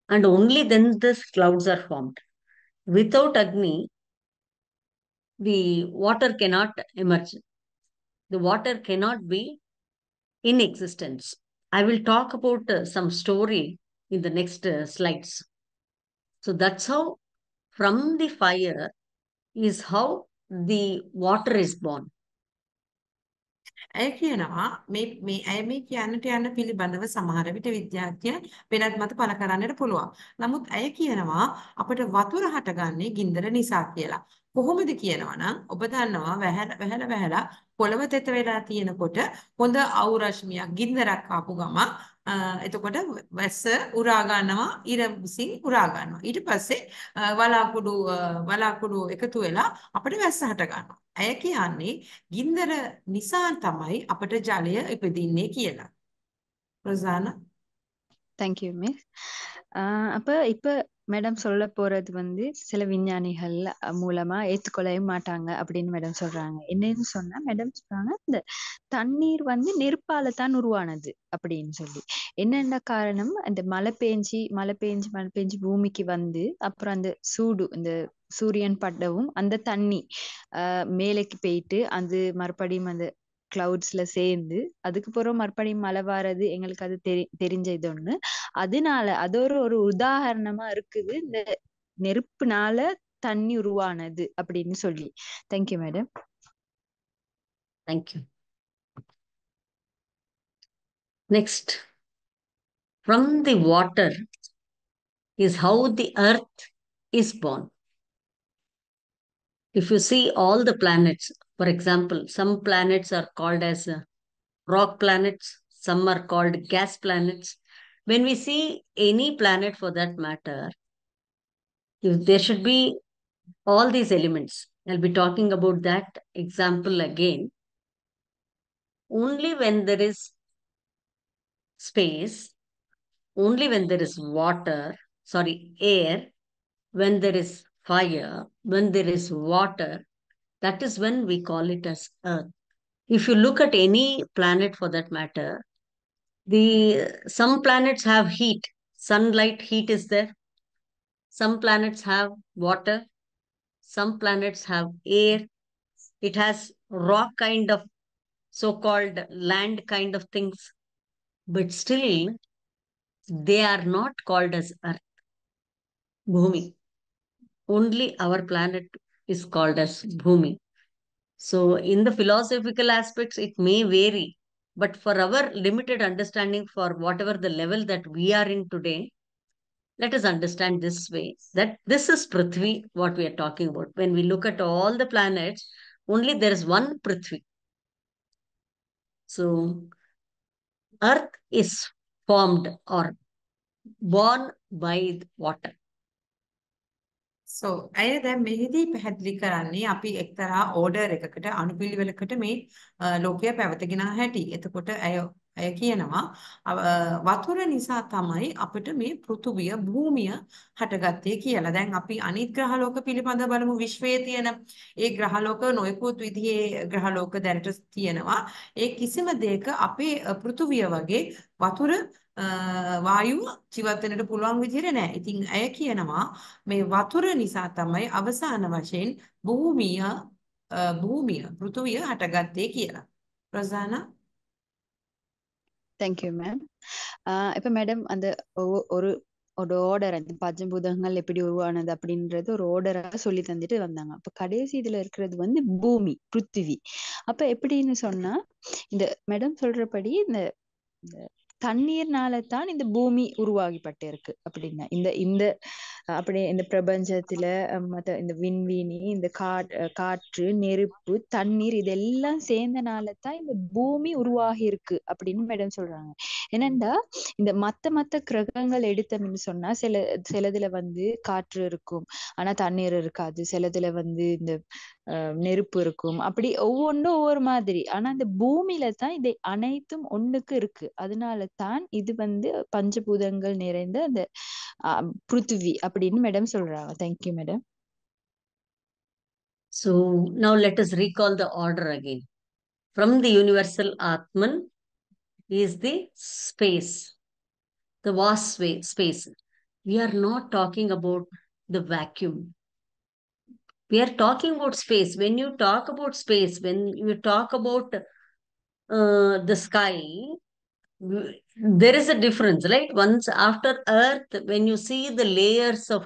And only then the clouds are formed. Without Agni, the water cannot emerge. The water cannot be in existence. I will talk about some story in the next slides. So that's how from the fire is how the water is born. ඇය කියනවා මේ ඇය මේ කියන්නට යන පිළිබඳව සමහර විට විද්‍යාඥයන් වෙනත් මත පළ කරන්නට පුළුවන්. නමුත් ඇය කියනවා අපිට වතුර හටගන්නේ ගින්දර නිසා කියලා. කොහොමද කියනවා නම් ඔබ දන්නවා වැහැලා පොළව තෙත වෙලා තියෙනකොට හොඳ අවු රශ්මියක් ගින්දරක් ආපු ගම එතකොට වැස්ස උරා ගන්නවා ඉර විසින් උරා ගන්නවා. ඊට පස්සේ වලාකුඩු එකතු වෙලා අපිට වැස්ස හට ගන්නවා. ඇය කියන්නේ ගින්දර නිසා තමයි අපිට ජලය ඉපදින්නේ කියලා. රොසානා தேங்க்யூ மிஸ். அப்ப இப்ப மேடம் சொல்ல போறது வந்து சில விஞ்ஞானிகள் மூலமா ஏத்துக்கொள்ளவே மாட்டாங்க அப்படின்னு மேடம் சொல்றாங்க. என்னன்னு சொன்னா மேடம் சொல்றாங்க இந்த தண்ணீர் வந்து நெருப்பால தான் உருவானது அப்படின்னு சொல்லி. என்னென்ன காரணம் அந்த மழை பெஞ்சு பூமிக்கு வந்து அப்புறம் அந்த சூடு இந்த சூரியன் பட்டவும் அந்த தண்ணி மேலைக்கு போயிட்டு அது மறுபடியும் அந்த கிளவுட்ஸ்ல சேர்ந்து அதுக்கப்புறம் மறுபடியும் மழை வாரது எங்களுக்கு அது தெரிஞ்ச இது ஒண்ணு. அதனால அது ஒரு உதாரணமா இருக்குது இந்த நெருப்புனால தண்ணி உருவானது அப்படின்னு சொல்லி. Thank you madam. Thank you. Next, from the water is how the earth is born. If you see all the planets, for example, some planets are called as rock planets, some are called gas planets. When we see any planet for that matter, there should be all these elements. I'll be talking about that example again. Only when there is space, only when there is air, when there is fire, when there is water, that is when we call it as Earth. If you look at any planet for that matter, some planets have heat, sunlight heat is there. Some planets have water, some planets have air. It has rock kind of so-called land kind of things, but still they are not called as Earth, Bhumi. Only our planet is called as Bhumi. So in the philosophical aspects, it may vary, but for our limited understanding, for whatever the level that we are in today, let us understand this way, that this is Prithvi, what we are talking about. When we look at all the planets, only there is one Prithvi. So Earth is formed or born by water. So අය දැන් මෙහිදී පැහැදිලි කරන්නේ අපි එක්තරා order එකකට අනුපිළිවෙලකට මේ ලෝකය පැවතගෙන හැටි. එතකොට අය කියනවා වතුර නිසා තමයි අපිට මේ පෘථුවිය භූමිය හටගත්තේ කියලා. දැන් අපි අනිත් ග්‍රහලෝක පිළිබඳ බලමු. විශ්වයේ තියෙන ඒ ග්‍රහලෝක නොයෙකුත් විදිහේ ග්‍රහලෝක දැනට තියෙනවා. ඒ කිසිම දෙයක අපේ පෘථුවිය වගේ වතුර වායුව ජීවත් වෙන්නට පුළුවන් විදිහට නෑ. ඉතින් අය කියනවා මේ වතුර නිසා තමයි අවසාන වශයෙන් භූමිය පෘථුවිය හටගත්තේ කියලා. රොසානා. Thank you, ma'am. இப்ப மேடம் அந்த ஒரு ஒரு ஆர்டர் அந்த பஞ்சபூதங்கள் எப்படி உருவானது அப்படின்றது ஒரு ஆர்டரா சொல்லி தந்துட்டு வந்தாங்க. அப்ப கடைசி இதுல இருக்கிறது வந்து பூமி, பிருத்திவி. அப்ப எப்படின்னு சொன்னா இந்த மேடம் சொல்றபடி இந்த தண்ணீர்னால தான் இந்த பூமி உருவாகிப்பட்டு இருக்கு அப்படின்னா இந்த அப்படியே இந்த பிரபஞ்சத்துல மத்த இந்த விண்வீணி இந்த காற்று நெருப்பு தண்ணீர் இதெல்லாம் சேர்ந்தனால தான் இந்த பூமி உருவாகி இருக்கு அப்படின்னு மேடம் சொல்றாங்க. என்னண்டா இந்த மத்த கிரகங்கள் எடுத்தோம்னு சொன்னா சிலதுல வந்து காற்று இருக்கும் ஆனா தண்ணீர் இருக்காது, சிலதுல வந்து இந்த நெருப்பு இருக்கும், அப்படி ஒவ்வொன்றும் ஒவ்வொரு மாதிரி. ஆனா இந்த பூமியில தான் இது அனைத்தும் ஒண்ணுக்கு இருக்கு. அதனால தான் இது வந்து பஞ்சபூதங்கள் நிறைந்த அந்த பிருத்திவி அப்படின்னு மேடம் சொல்றாங்க. Thank you madam. So now let us recall the order again. From the universal Atman is the space, the vast space. We are not talking about the vacuum. We are talking about space. When you talk about space, when you talk about the sky, there is a difference, right? Once after Earth, when you see the layers of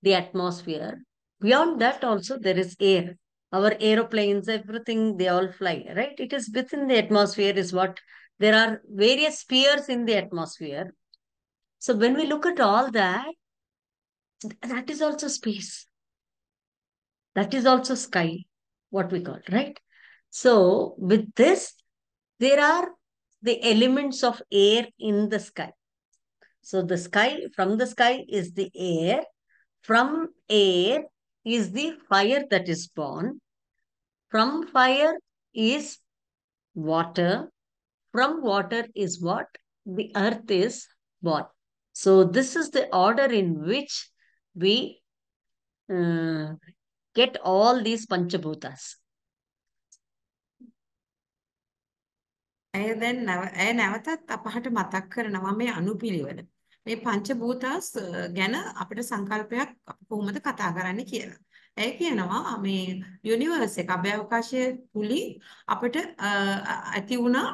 the atmosphere, beyond that also there is air. Our aeroplanes, everything, they all fly, right? It is within the atmosphere is what, there are various spheres in the atmosphere. So when we look at all that, that is also space. That is also sky, what we call, right? So with this, there are the elements of air in the sky. So the sky, from the sky is the air. From air is the fire that is born. From fire is water. From water is what? The earth is born. So this is the order in which we get all these Panchabhutas. අය නැවතත් අපහට මතක් කරනවා මේ අනුපිළිවෙල. මේ පංචභූතස් ගැන අපිට සංකල්පයක් අපි කොහොමද කතා කරන්නේ කියලා. ඇය කියනවා මේ යුනිවර්ස් එක අභ්‍යවකාශය තුලින් අපිට ඇති වුණා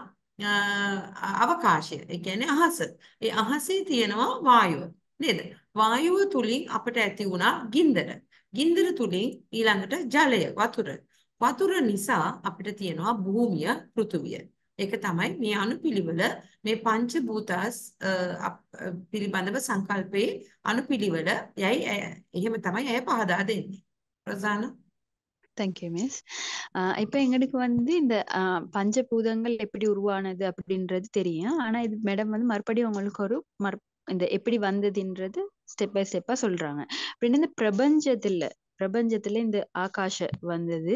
අවකාශය. ඒ කියන්නේ අහස. ඒ අහසේ තියෙනවා වායුව. නේද? වායුව තුලින් අපිට ඇති වුණා ගින්දර. ගින්දර තුලින් ඊළඟට ජලය, වතුර. වතුර නිසා අපිට තියෙනවා භූමිය, පෘථුවිය. ඒක තමයි මේ අනුපිළිවෙල මේ පංච භූතාස් පිළිබඳව සංකල්පයේ අනුපිළිවෙල යයි එහෙම තමයි අය පහදා දෙන්නේ. රොසානා. Thank you miss. இப்போ எங்களுக்கு வந்து இந்த பஞ்சபூதங்கள் எப்படி உருவானது அப்படின்றது தெரியும். ஆனா இது மேடம் வந்து மறுபடியும் உங்களுக்கு ஒரு இந்த எப்படி வந்ததுன்றது ஸ்டெப் பை ஸ்டெப்பா சொல்றாங்க. அப்படின்னு இந்த பிரபஞ்சத்துல இந்த ஆகாஷ வந்தது,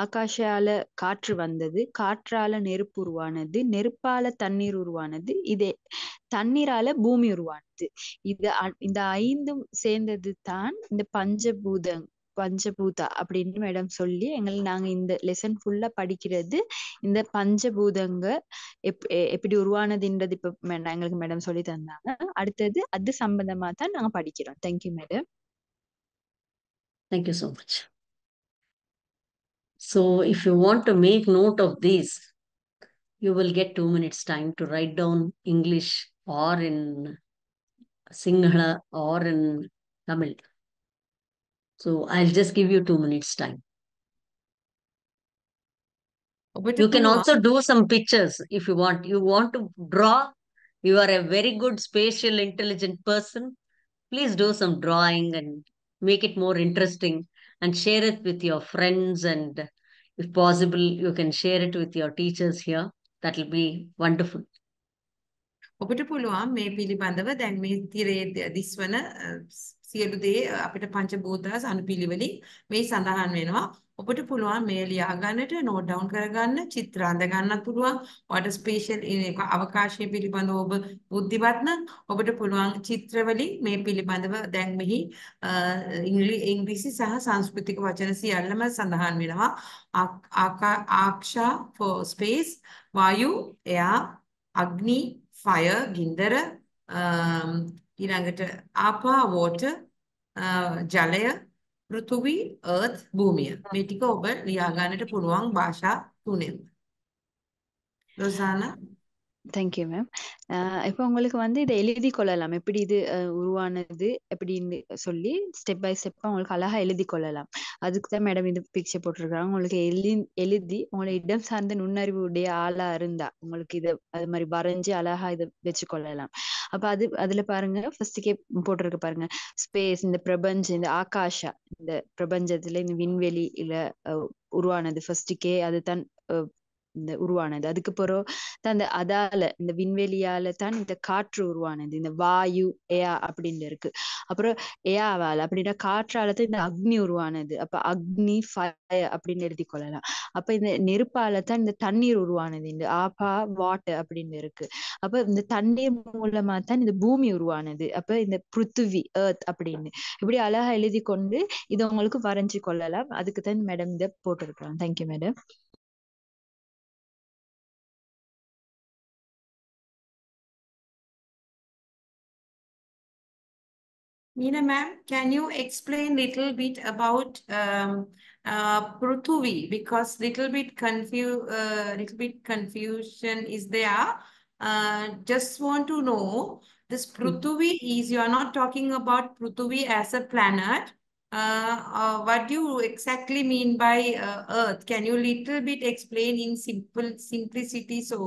ஆகாஷால காற்று வந்தது, காற்றால நெருப்பு உருவானது, நெருப்பால தண்ணீர் உருவானது, இதே தண்ணீரால பூமி உருவானது. இந்த 5ம் சேர்ந்தது தான் இந்த பஞ்சபூதா அப்படின்னு மேடம் சொல்லி நாங்க இந்த லெசன் ஃபுல்லா படிக்கிறது இந்த பஞ்சபூதங்க எப்படி உருவானதுன்றது இப்ப எங்களுக்கு மேடம் சொல்லி தந்தாங்க. அடுத்தது அது சம்பந்தமா தான் நாங்க படிக்கிறோம். Thank you madam. Thank you so much. So if you want to make note of these, you will get 2 minutes time to write down English or in Sinhala or in Tamil. So I'll just give you 2 minutes time. You can also do some pictures if you want. You want to draw. You are a very good spatial intelligent person. Please do some drawing and make it more interesting and share it with your friends, and if possible you can share it with your teachers here. That will be wonderful. ඔබට පුළුවන් මේ පිළිබඳව දැන් මේ තිරේ දිස්වන සියලු දේ අපිට පංචභූතස් අනුපිළිවෙලින් මේ සඳහන් වෙනවා. ඔබට පුළුවන් මේ ලියා ගන්නට නෝට් ඩවුන් කරගන්න, චිත්‍ර අඳ ගන්නත් පුළුවන්. ඔයාලට ස්පේෂල් අවකාශය පිළිබඳව ඔබ බුද්ධිවත් නම් ඔබට පුළුවන් චිත්‍ර වලින් මේ පිළිබඳව දැන් මෙහි ඉංග්‍රීසි සහ සංස්කෘතික වචන සියල්ලම සඳහන් වෙනවා. ආක්ෂා for space, වායු air, අග්නි fire, ගින්දර, ඊළඟට ආපා water, ජලය, පෘථුවි earth, භූමිය. මේ ටික ඔබ ලියා ගන්නට පුළුවන් භාෂා තුනෙන්. රොසානා. Thank you ma'am. இப்போ உங்களுக்கு வந்து இதை எழுதி கொள்ளலாம், எப்படி இது உருவானது அப்படின்னு சொல்லி ஸ்டெப் பை ஸ்டெப்பா உங்களுக்கு அழகா எழுதி கொள்ளலாம். அதுக்கு தான் மேடம் இது பிக்சர் போட்டிருக்காங்க. உங்களுக்கு எழுதி உங்களை இடம் சார்ந்த நுண்ணறிவு உடைய ஆளா இருந்தா உங்களுக்கு இதை அது மாதிரி வரைஞ்சி அழகா இதை வச்சு கொள்ளலாம். அப்ப அதுல பாருங்க ஃபர்ஸ்டுக்கே போட்டிருக்கு பாருங்க, ஸ்பேஸ், இந்த பிரபஞ்சம், இந்த ஆகாஷா, இந்த பிரபஞ்சத்துல இந்த விண்வெளி இல்ல உருவானது ஃபர்ஸ்டுக்கே அதுதான் இந்த உருவானது. அதுக்கு பிறகு தான் இந்த விண்வெளியால தான் இந்த காற்று உருவானது, இந்த வாயு ஏயா அப்படின்னு இருக்கு. அப்புறம் ஏயாவால அப்படின்னா காற்றால தான் இந்த அக்னி உருவானது. அப்ப அக்னி ஃபயர் அப்படின்னு எழுதி கொள்ளலாம். அப்ப இந்த நெருப்பால தான் இந்த தண்ணீர் உருவானது, இந்த ஆபா வாட்டர் அப்படின்னு இருக்கு. அப்ப இந்த தண்ணீர் மூலமா தான் இந்த பூமி உருவானது. அப்ப இந்த பிருத்திவி எர்த் அப்படின்னு இப்படி அழகா எழுதி கொண்டு இதை உங்களுக்கு வரைஞ்சு கொள்ளலாம். அதுக்கு தான் மேடம் இதை போட்டிருக்கலாம். Thank you madam. Meena ma'am, can you explain little bit about Prithvi, because little bit confusion is there. Just want to know, this Prithvi is, you are not talking about Prithvi as a planet. What do you exactly mean by Earth? Can you little bit explain in simplicity so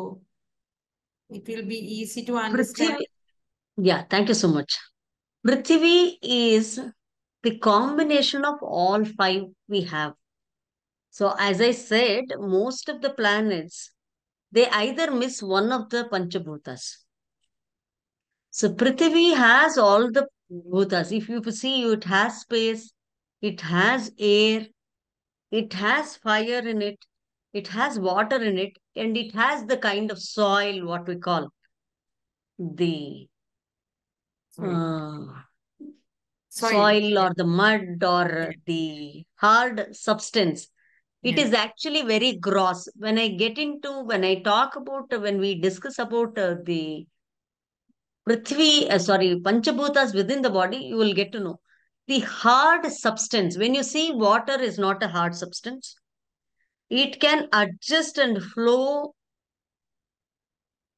it will be easy to understand? Yeah, thank you so much. Prithvi is the combination of all 5 we have. So as I said, most of the planets, they either miss one of the Panchabhutas. So Prithvi has all the bhutas. If you see, it has space, it has air, it has fire in it, it has water in it, and it has the kind of soil, what we call the soil or the mud or the hard substance. It is actually very gross. When I discuss about the Prithvi, Panchabhutas within the body, you will get to know the hard substance. When you see, water is not a hard substance. It can adjust and flow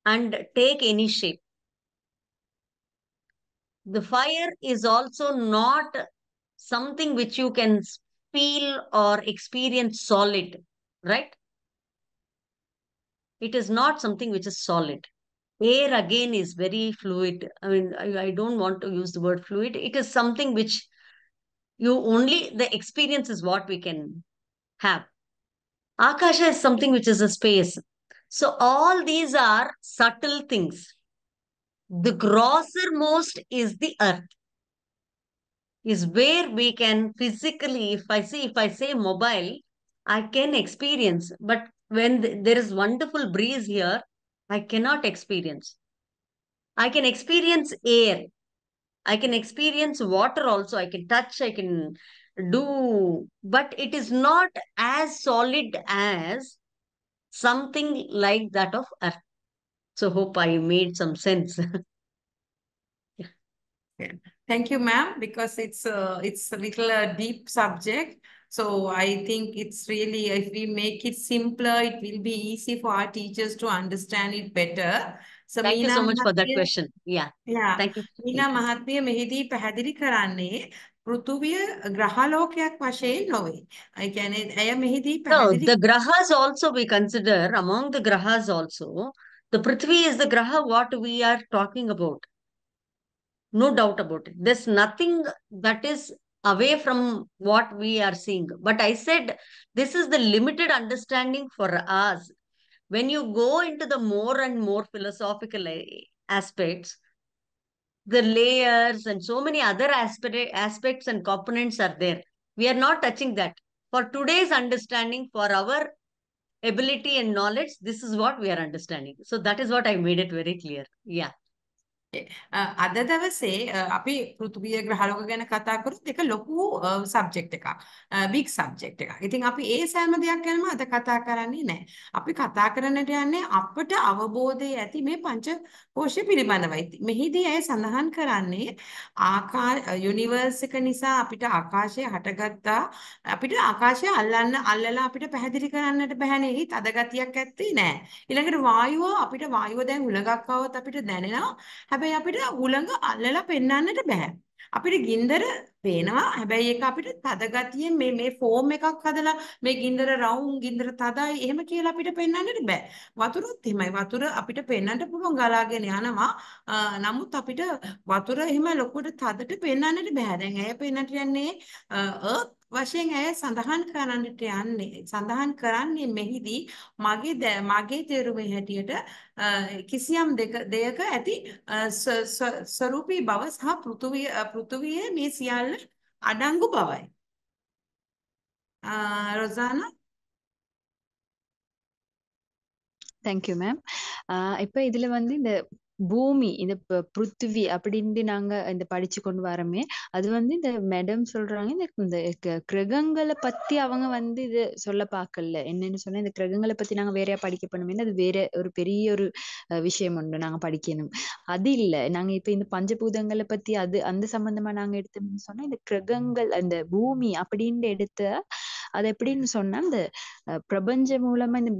and take any shape. The fire is also not something which you can feel or experience solid, right? It is not something which is solid. Air again is very fluid. I mean, I don't want to use the word fluid. It is something which you only, the experience is what we can have. Akasha is something which is a space. So all these are subtle things. The grosser most is the earth, is where we can physically, if I say mobile, I can experience. But when there is wonderful breeze here, I cannot experience. I can experience air. I can experience water also. I can touch, I can do, but it is not as solid as something like that of earth. So hope I made some sense. Yeah. Thank you, ma'am, because it's a little deep subject. So I think it's really, if we make it simpler, it will be easy for our teachers to understand it better. So Thank you Meena so much for that Mahathir, question. Yeah, yeah, thank you. Meena Mahathir මෙහිදී පැහැදිලි කරන්නේ පෘථුවිය ග්‍රහලෝකයක් වශයෙන් නොවේ. ඒ කියන්නේ ඇය මෙහිදී No, පැහැදිලි the grahas also we consider, among the grahas also, the Prithvi is the graha what we are talking about. No doubt about it. There's nothing that is away from what we are seeing. But I said, this is the limited understanding for us. When you go into the more and more philosophical aspects, the layers and so many other aspects and components are there. We are not touching that. For today's understanding, for our ability and knowledge, this is what we are understanding. So that is what I made it very clear. Yeah. අද දවසේ අපි පෘථිවිය ග්‍රහලෝක ගැන කතා කරොත් ඒක ලොකු subject එකක්. බිග් සබ්ජෙක්ට් එකක්. ඉතින් අපි ඒ සෑම දෙයක් ගැනම අද කතා කරන්නේ නැහැ. අපි කතා කරන්නට යන්නේ අපට අවබෝධය ඇති මේ පංච කෝෂය පිළිබඳවයි. මෙහිදී ඇය සඳහන් කරන්නේ යුනිවර්ස් එක නිසා අපිට ආකාශය හටගත්තා. අපිට ආකාශය අල්ලලා අපිට පැහැදිලි කරන්නට බැහැනේ. ඒ තද ගතියක් ඇත්තේ නැහැ. ඊළඟට වායුව අපිට වායුව දැන් හුලඟක් આવොත් අපිට දැනෙනවා. හැබැයි අපිට හුළඟ අල්ලලා පෙන්වන්නට බෑ. අපිට ගින්දර පේනවා. හැබැයි ඒක අපිට තද ගතියෙන් මේ ෆෝම් එකක් හදලා මේ ගින්දර රවුම් ගින්දර තදයි එහෙම කියලා අපිට පෙන්වන්නට බෑ. වතුරත් එහෙමයි. වතුර අපිට පෙන්වන්නට පුළුවන් ගලාගෙන යනවා. නමුත් අපිට වතුර එහෙම ලොකුට තදට පෙන්වන්නට බෑ. දැන් ඇය පෙන්වන්නට යන්නේ earth වශයෙන් ඇය සඳහන් කරන්නේ මෙහිදී මගේ තේරුමේ හැටියට කිසියම් දෙයක ඇති ස්වරූපී බව සහ පෘථුවියේ මේ සියල්ල අඩංගු බවයි. රොසානා. Thank you ma'am. இப்போ இதுல வந்து இந்த பூமி இந்த பிருத்திவி அப்படின்னு நாங்க இந்த படிச்சு கொண்டு வரமே அது வந்து இந்த மேடம் சொல்றாங்க இந்த கிரகங்களை பத்தி அவங்க வந்து இது சொல்ல பார்க்கல. என்னன்னு சொன்னா இந்த கிரகங்களை பத்தி நாங்க வேறையா படிக்க பண்ணுமே அது வேற ஒரு பெரிய ஒரு விஷயம் உண்டு நாங்க படிக்கணும். அது இல்ல நாங்க இப்ப இந்த பஞ்சபூதங்களை பத்தி அது அந்த சம்பந்தமா நாங்க எடுத்தோம்னு சொன்னா இந்த கிரகங்கள் அந்த பூமி அப்படின்னு எடுத்த அது எப்படின்னு சொன்னா இந்த பிரபஞ்சம் மூலமா இந்த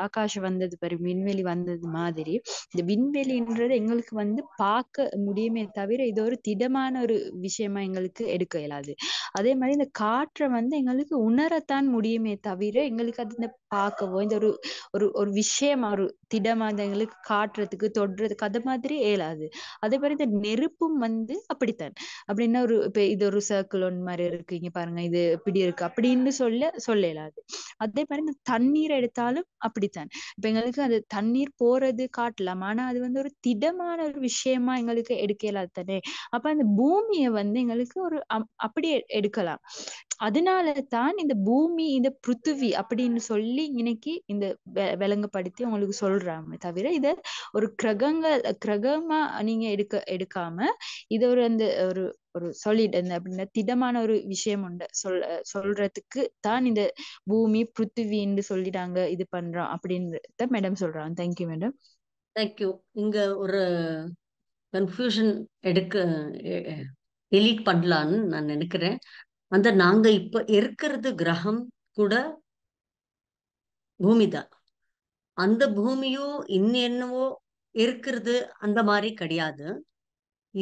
ஆகாஷ் வந்தது பாரு விண்வெளி வந்தது மாதிரி இந்த விண்வெளின்றது எங்களுக்கு வந்து பார்க்க முடியுமே தவிர இது ஒரு திடமான ஒரு விஷயமா எங்களுக்கு எடுக்க இயலாது. அதே மாதிரி இந்த காற்றை வந்து எங்களுக்கு உணரத்தான் முடியுமே தவிர எங்களுக்கு அது இந்த பார்க்கவோ இந்த ஒரு விஷயமா ஒரு திடமா எங்களுக்கு காட்டுறதுக்கு தொடுறதுக்கு அது மாதிரி இயலாது. அதே மாதிரி இந்த நெருப்பும் வந்து அப்படித்தான். அப்படின்னா இப்ப இது ஒரு சர்க்கிள் ஒன் மாதிரி இருக்கு இங்க பாருங்க இது இப்படி இருக்கு அப்படின்னு சொல்ல இயலாது. அதே மாதிரி இந்த தண்ணீர் எடுத்தாலும் அப்படித்தான். இப்ப எங்களுக்கு அது தண்ணீர் போறது காட்டலாம் ஆனா அது வந்து ஒரு திடமான ஒரு விஷயமா எங்களுக்கு எடுக்க இயலாது தானே. அப்ப அந்த பூமியை வந்து எங்களுக்கு ஒரு அப்படி எடுக்கலாம். அதனாலதான் இந்த பூமி இந்த பிருத்திவி அப்படின்னு சொல்லி இன்னைக்கு இந்த விளங்கப்படுத்தி உங்களுக்கு சொல்றாங்க தவிர இத ஒரு கிரகமா நீங்க எடுக்காம இது ஒரு அந்த ஒரு சாலிட் அப்படின்னா திடமான ஒரு விஷயம் உண்டு சொல்றதுக்கு தான் இந்த பூமி பிருத்திவின்னு சொல்லிட்டாங்க இது பண்றோம் அப்படின்றத மேடம் சொல்றாங்க. Thank you madam. தேங்க்யூ. இங்க ஒரு கன்ஃபியூஷன் டெலீட் பண்ணலான்னு நான் நினைக்கிறேன். அந்த நாங்க இப்ப இருக்கிறது கிரகம் கூட பூமிதான். அந்த பூமியும் என்னவோ இருக்கிறது அந்த மாதிரி கிடையாது.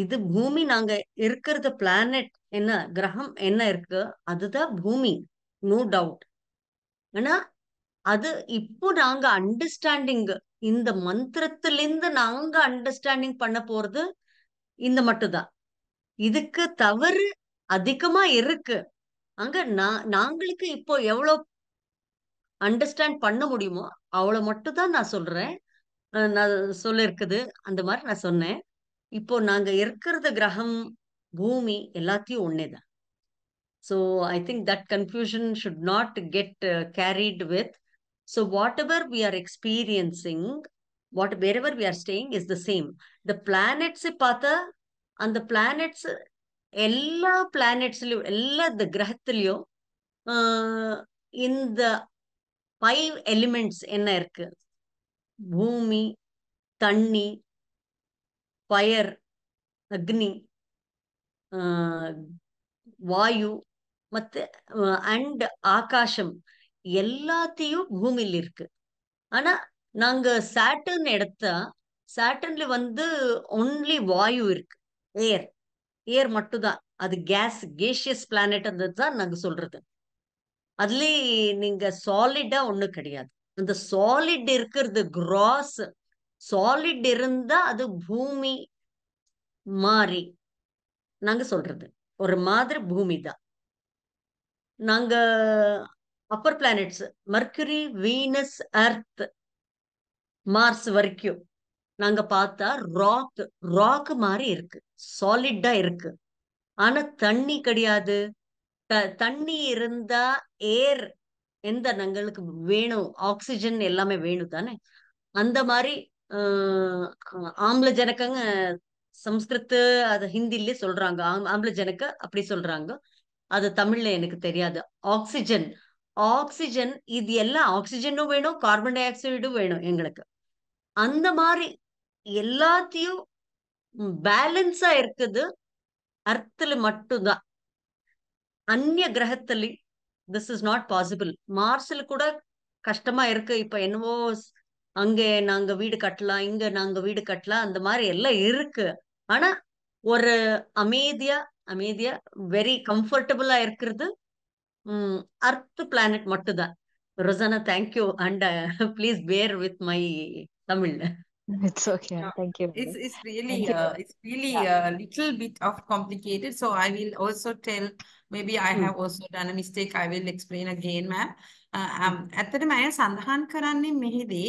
இது பூமி நாங்க இருக்கிறது பிளானட் என்ன கிரகம் என்ன இருக்கு அதுதான் பூமி. No doubt. ஆனா அது இப்போ நாங்க அண்டர்ஸ்டாண்டிங், இந்த மந்திரத்திலிருந்து நாங்க அண்டர்ஸ்டாண்டிங் பண்ண போறது இந்த மட்டும்தான். இதுக்கு தவறு அதிகமா இருக்கு. அங்க நாங்களுக்கு இப்போ எவ்வளவு அண்டர்ஸ்டாண்ட் பண்ண முடியுமோ அவ்வளவு மட்டும் தான் நான் சொல்றேன். நான் சொல்லிருக்குது அந்த மாதிரி நான் சொன்னேன். இப்போ நாங்க இருக்கிறது கிரகம், பூமி எல்லாத்தையும் ஒன்னேதான். So I think that confusion should not get carried with. So whatever we are experiencing, wherever we are staying is the same. The planets பார்த்தா அந்த planets எல்லா பிளானட்ஸ்லயும் எல்லா இந்த கிரகத்திலயும் இந்த 5 எலிமெண்ட்ஸ் என்ன இருக்கு? பூமி, தண்ணி, ஃபயர், அக்னி, வாயு ಮತ್ತೆ அண்ட் ஆகாசம் எல்லாத்தையும் பூமியில இருக்கு. ஆனா நாங்க சாட்டர்ன் எடுத்தா சாட்டர்ன்ல ஒன்லி வாயு இருக்கு, ஏர். ஏர் மட்டும்தான். அது கேஷியஸ் பிளானட் தான் நாங்க சொல்றது. அதுலயே நீங்க சாலிடா ஒண்ணும் கிடையாது. அந்த சாலிட் இருக்கிறது கிராஸ். சாலிட் இருந்தா அது பூமி மாறி நாங்க சொல்றது ஒரு மாதிரி பூமி தான். நாங்க upper planets Mercury, Venus, earth, Mars வரைக்கும் நாங்க பார்த்தா ராக் மாதிரி இருக்கு, சாலிட்டா இருக்கு. ஆனா தண்ணி கிடையாது. தண்ணி இருந்தா ஏர் எந்த நங்களுக்கு வேணும், ஆக்சிஜன் எல்லாமே வேணும் தானே. அந்த மாதிரி ஆம்லஜனக்கங்க சம்ஸ்கிருத் அது ஹிந்திலே சொல்றாங்க. ஆம்லஜனக்க அப்படி சொல்றாங்க. அது தமிழ்ல எனக்கு தெரியாது. ஆக்சிஜன் ஆக்சிஜன் இது எல்லாம் ஆக்சிஜனும் வேணும், கார்பன் டை ஆக்சைடும் வேணும் எங்களுக்கு. அந்த மாதிரி எல்லாத்தையும் பேலன்ஸா இருக்குது அர்த்ல மட்டும்தான். அந்நிய கிரகத்துல திஸ் இஸ் நாட் பாசிபிள். மார்ஸ்ல கூட கஷ்டமா இருக்கு. இப்ப என்னவோ அங்க நாங்க வீடு கட்டலாம், இங்க நாங்க வீடு கட்டலாம், அந்த மாதிரி எல்லாம் இருக்கு. ஆனா ஒரு அமைதியா வெரி கம்ஃபர்டபுளா இருக்கிறது அர்த் பிளானட் மட்டும்தான். Rosana, thank you and please bear with my Tamil. It's okay. Thank you. It's really Thank you. it's really a little bit of complicated. So I will also tell, maybe I have also done a mistake. I will explain again, ma'am. ඇත්තටම අය සඳහන් කරන්නේ මෙහිදී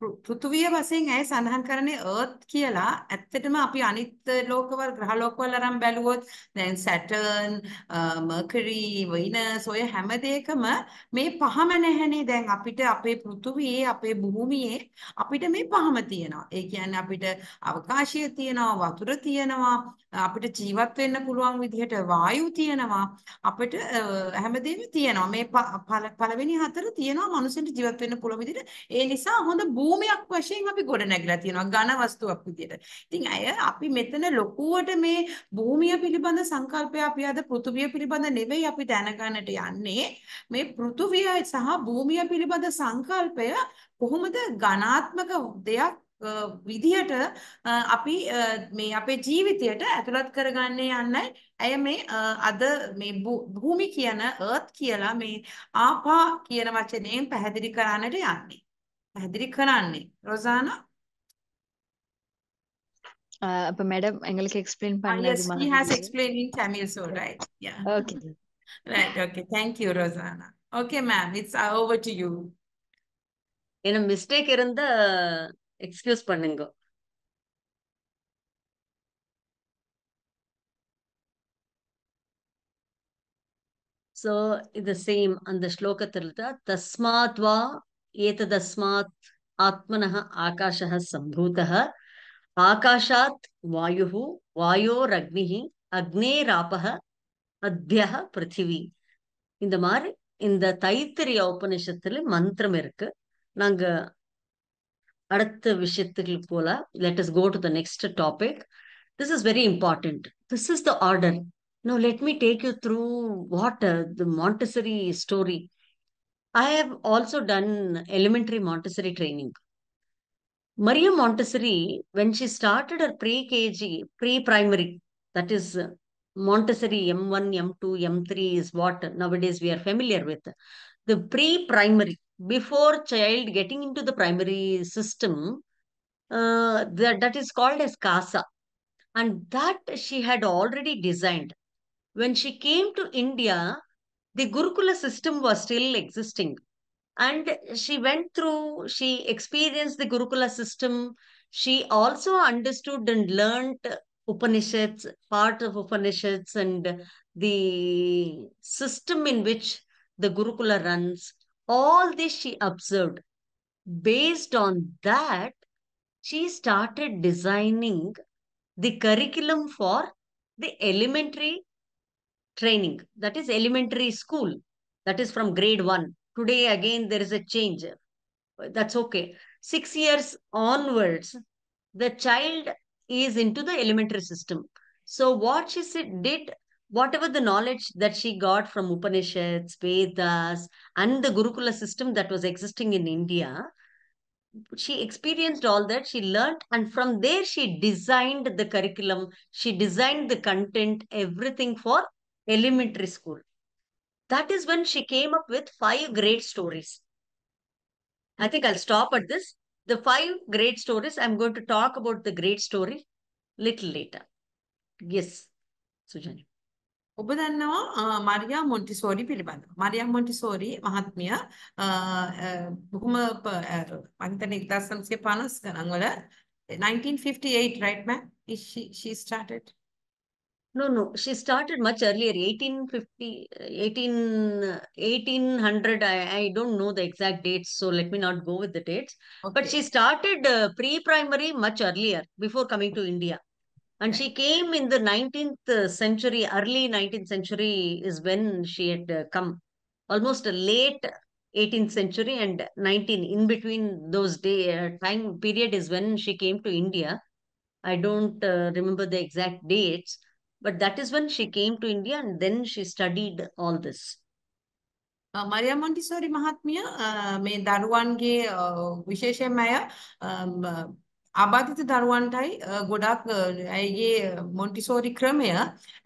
පෘථුවිය වශයෙන් ඇය සඳහන් කරන්නේ earth කියලා. ඇත්තටම අපි අනිත් ලෝකවල ග්‍රහ ලෝකවල අරන් බැලුවොත් දැන් Saturn, Mercury, Venus ඔය හැම දෙයකම මේ පහම නැහැනේ. දැන් අපිට අපේ පෘථුවියේ අපේ භූමියේ අපිට මේ පහම තියෙනවා. ඒ කියන්නේ අපිට අවකාශය තියෙනවා, වතුර තියෙනවා, අපිට ජීවත් වෙන්න පුළුවන් විදිහට වායු තියෙනවා, අපිට හැමදේම තියෙනවා. මේ පළවෙනි හතර තියෙනවා මනුස්සෙන්ට ජීවත් වෙන්න පුළුවන් විදිහට. ඒ නිසා හොඳ භූමියක් වශයෙන් අපි ගොඩ නැගලා තියෙනවා ඝන වස්තුවක් විදියට. ඉතින් අය අපි මෙතන ලොකුවට මේ භූමිය පිළිබඳ සංකල්පය අපි අද පෘථුවිය පිළිබඳ නෙවෙයි අපි දැනගන්නට යන්නේ. මේ පෘථුවිය සහ භූමිය පිළිබඳ සංකල්පය කොහොමද ඝනාත්මක දෙයක් විදියට අපි මේ අපේ ජීවිතයට ඇතුළත් කරගන්නේ යන්නයි අය මේ අද මේ භූමි කියන earth කියලා මේ ආපා කියන වචනයෙන් පැහැදිලි කරන්නට යන්නේ. පැහැදිලි කරන්නේ. ரொசானா? அப்ப மேடம் எங்களுக்கு எக்ஸ்பிளைன் பண்ணது Yes, he has explained in Tamil, so right. Yeah. Okay. Right. Okay. Thank you, Rosanna. Okay, ma'am. It's over to you. என்ன மிஸ்டேக் இருந்தா எக்ஸ்கியூஸ் பண்ணுங்க. So இது சேம் அந்த ஸ்லோகத்தில் தான் தஸ்மாத்வா ஏததஸ்மாத் ஆத்மனः ஆகாஷः சம்பூதः ஆகாஷாத் வாயுः வாயோரக்னிः அக்னேராபः அத்யः பிருத்திவி. இந்த மாதிரி இந்த தைத்திரிய உபநிஷத்துல மந்திரம் இருக்கு. நாங்க அடுத்த விஷயத்துக்கு போல let us go to the next topic. This is very important. This is the order. Now let me take you through what the Montessori story. I have also done elementary Montessori training. Maria Montessori, when she started her pre-KG, pre-primary, that is Montessori M1, M2, M3 is what nowadays we are familiar with. the pre-primary, before child getting into the primary system, that is called as CASA. And that she had already designed. When she came to India, the Gurukula system was still existing. And she experienced the Gurukula system. She also understood and learned Upanishads, part of Upanishads, and the system in which the Gurukula runs. All this she observed. Based on that, she started designing the curriculum for the elementary training, that is elementary school, that is from grade 1. Today again there is a change, that's okay. 6 years onwards the child is into the elementary system. So what did, whatever the knowledge that she got from Upanishads, Vedas, and the Gurukula system that was existing in India, she experienced all that, she learned, and from there she designed the curriculum, she designed the content, everything for elementary school. That is when she came up with 5 great stories. I think I'll stop at this. The 5 great stories, I'm going to talk about the great story little later. Yes, Sujani. ඔබ දන්නවා මරියා Montessori පිළිබඳව. මරියා Montessori මහත්මිය බොහොම මම හිතන්නේ 1950 ගණන් වල 1958 right ma'am she started. No, she started much earlier, 1800. I don't know the exact dates, so let me not go with the dates. Okay. But she started pre-primary much earlier, before coming to India. And she came in the 19th century, early 19th century is when she had come. Almost a late 18th century and 19, in between those time period is when she came to India. I don't remember the exact dates, but that is when she came to India and then she studied all this. Maria Montessori මහත්මිය මේ දරුවන්ගේ විශේෂයෙන්ම අය ආබාධිත දරුවන්ටයි ගොඩක් ඇයගේ Montessori ක්‍රමය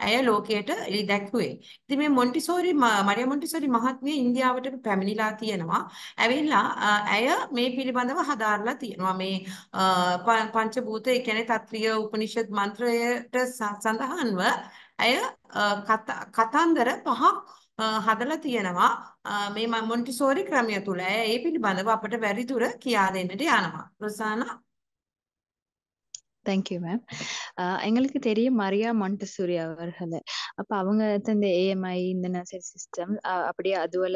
ඇය ලෝකයට එළි දැක්ුවේ. ඉතින් මේ මොන්ටිසෝරි මරියා මොන්ටිසෝරි මහත්මිය ඉන්දියාවට පැමිණිලා තියෙනවා. ඇවිල්ලා ඇය මේ පිළිබඳව හදාarලා තියෙනවා. මේ පංචභූත ඒ කියන්නේ තත්ත්‍රීය උපනිෂද් මන්ත්‍රයට සඳහන්ව ඇය කතාන්දර 5ක් හදලා තියෙනවා මේ මොන්ටිසෝරි ක්‍රමය තුල. ඒ පිළිබඳව අපිට වැඩිදුර කියා දෙන්නට යනවා. රොසානා. Thank you ma'am. எங்களுக்கு தெரியும் மரியா மாண்டசூரி அவர்கள். அப்ப அவங்க இந்த ஏஎம்ஐ இந்த நர்சரி சிஸ்டம் அப்படியே அதுவல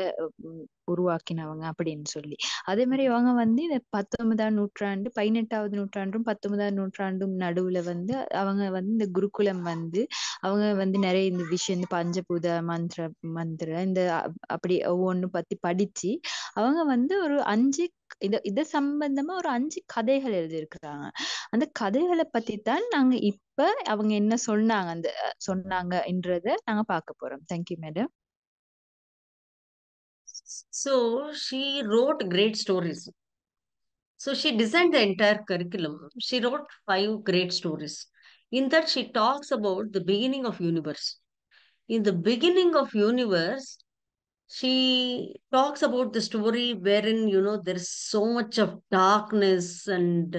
உருவாக்கினவங்க அப்படின்னு சொல்லி. அதே மாதிரி அவங்க இந்த 19ஆம் நூற்றாண்டு 18வது நூற்றாண்டும் 19ஆம் நூற்றாண்டும் நடுவுல அவங்க இந்த குருகுலம் அவங்க நிறைய இந்த விஷயம் இந்த பஞ்சபூத மந்திர இந்த அப்படி ஒவ்வொன்னு பத்தி படிச்சு அவங்க ஒரு 5 இத சம்பந்தமா ஒரு 5 கதைகள் எழுதியிருக்கிறாங்க. அந்த கதைகளை பத்தி தான் நாங்க இப்ப அவங்க என்ன சொன்னாங்கன்றத நாங்க பார்க்க போறோம். Thank you madam. So she wrote great stories. So she designed the entire curriculum. She wrote 5 great stories. In that she talks about the beginning of universe. In the beginning of universe, she talks about the story wherein, there is so much of darkness, and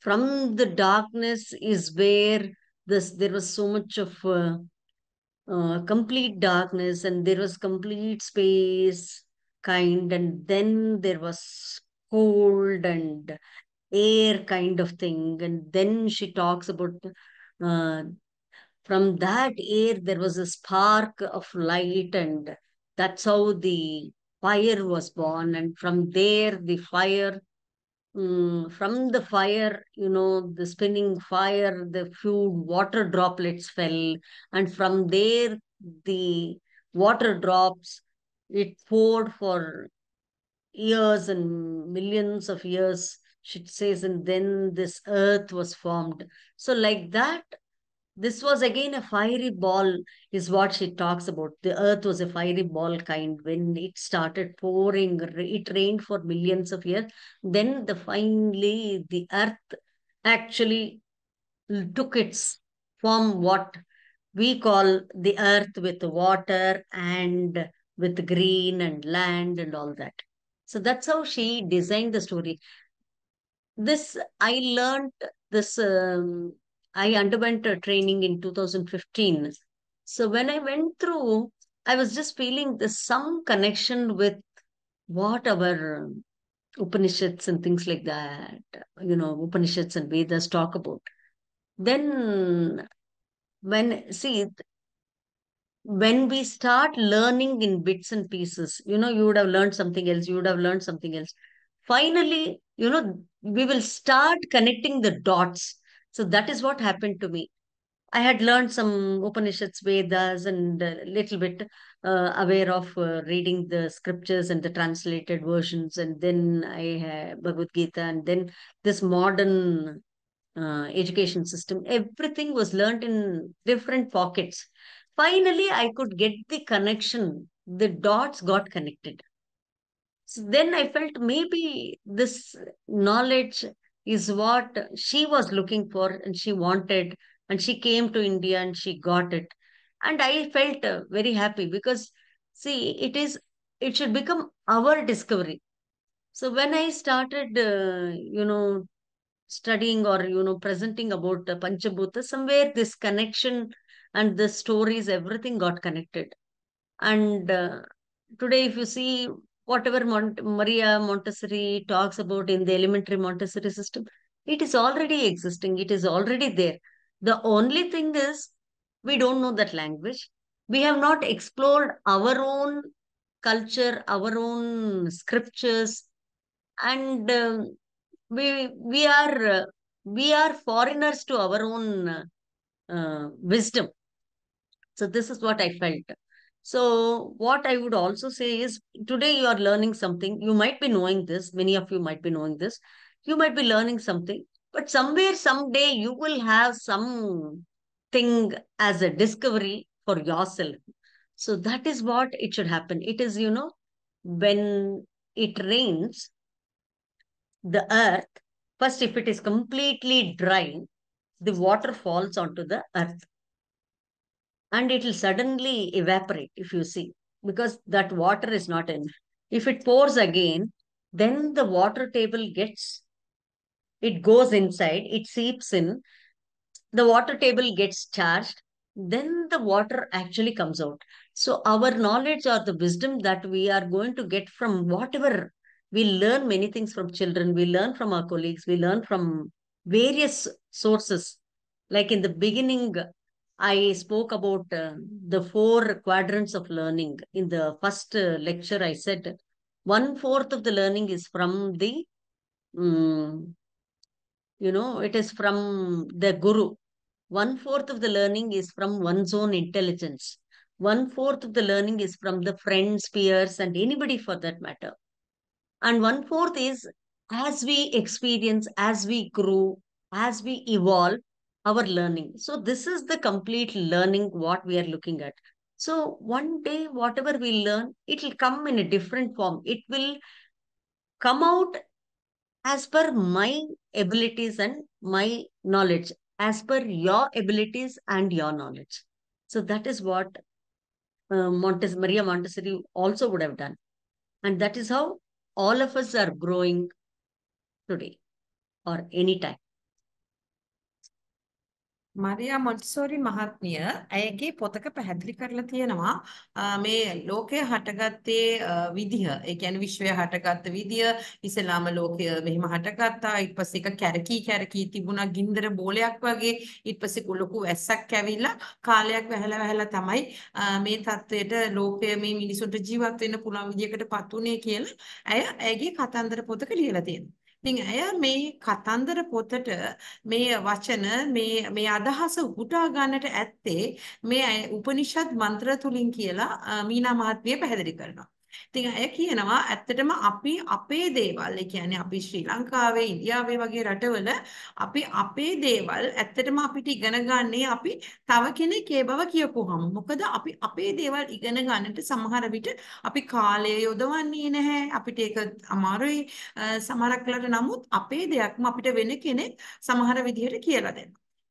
from the darkness is where there was so much of complete darkness, and there was complete space and then there was cold and air kind of thing, and then she talks about from that air there was a spark of light, and that's how the fire was born. And from there the fire, from the fire, the spinning fire, the few water droplets fell, and from there the water drops, it poured for years and millions of years, she says, and then this earth was formed. So like that, this was again a fiery ball, is what she talks about. The earth was a fiery ball kind. When it started pouring, it rained for millions of years. Then finally the earth actually took its form, what we call the earth, with water and with green and land and all that. So that's how she designed the story. This, I learned this, I underwent a training in 2015. So when I went through, I was just feeling there's some connection with what our Upanishads and things like that, Upanishads and Vedas talk about. Then, when we start learning in bits and pieces, you would have learned something else, you would have learned something else. Finally, we will start connecting the dots. So that is what happened to me. I had learned some Upanishads, Vedas, and a little bit aware of reading the scriptures and the translated versions. And then I had Bhagavad Gita, and then this modern education system. Everything was learned in different pockets. Finally, I could get the connection. The dots got connected. So then I felt maybe this knowledge is what she was looking for and she wanted, and she came to India and she got it. And I felt very happy because, see, it should become our discovery. So when I started, studying or, presenting about Panchabhuta, somewhere this connection and the stories, everything got connected. And today, if you see whatever Maria Montessori talks about in the elementary Montessori system, it is already existing. It is already there. The only thing is we don't know that language. We have not explored our own culture, our own scriptures, and we are foreigners to our own wisdom. So this is what I felt. So what I would also say is, today you are learning something. You might be knowing this. Many of you might be knowing this. You might be learning something, but somewhere, someday, you will have something as a discovery for yourself. So that is what it should happen. It is, when it rains, the earth, first, if it is completely dry, the water falls onto the earth and it will suddenly evaporate, if you see, because that water is not in. If it pours again, then the water table it goes inside, it seeps in, the water table gets charged, then the water actually comes out. So our knowledge or the wisdom that we are going to get from whatever, we learn many things from children, we learn from our colleagues, we learn from various sources. Like in the beginning, I spoke about the 4 quadrants of learning. In the first lecture, I said 1/4 of the learning is from the, it is from the guru. 1/4 of the learning is from one's own intelligence. 1/4 of the learning is from the friends, peers, and anybody for that matter. And 1/4 is as we experience, as we grow, as we evolve our learning. So this is the complete learning what we are looking at. So one day, whatever we learn, it will come in a different form. It will come out as per my abilities and my knowledge, as per your abilities and your knowledge. So that is what Maria Montessori also would have done. And that is how all of us are growing today or anytime. Maria Montessori මහත්මිය ඇයගේ පොතක පැහැදිලි කරලා තියෙනවා මේ ලෝකය හටගත්තේ විදිහ. ඒ කියන්නේ විශ්වය හටගත්ත විදිය, ඉස්ලාම ලෝකය මෙහෙම හටගත්තා. ඊට පස්සේ ඒක කැරකී තිබුණා ගින්දර බෝලයක් වගේ. ඊට පස්සේ ලොකු වැස්සක් ඇවිල්ලා කාලයක් වැහැලා තමයි මේ තත්වයට ලෝකය මේ මිනිසුන්ට ජීවත් වෙන්න පුළුවන් විදියකට පත් උනේ කියලා ඇයගේ කතන්දර පොතක ලියලා තියෙනවා. ඉතින් ඇය මේ කතන්දර පොතට මේ වචන මේ අදහස උපුටා ගන්නට ඇත්තේ මේ උපනිෂද් මන්ත්‍ර තුලින් කියලා මීනා මහත්මිය පැහැදිලි කරනවා. ඉතින් අය කියනවා ඇත්තටම අපි අපේ දේවල්, ඒ කියන්නේ අපි ශ්‍රී ලංකාවේ, ඉන්දියාවේ වගේ රටවල අපි අපේ දේවල් ඇත්තටම අපිට ඉගෙන ගන්නේ අපි තව කෙනෙක් ඒ බව කියපුවහම. මොකද අපි අපේ දේවල් ඉගෙන ගන්නට සමහර විට අපි කාලය යොදවන්නේ නැහැ. අපිට ඒක අමාරුයි සමහරක් වෙලාවට. නමුත් අපේ දෙයක්ම අපිට වෙන කෙනෙක් සමහර විදිහට කියලා දෙනවා.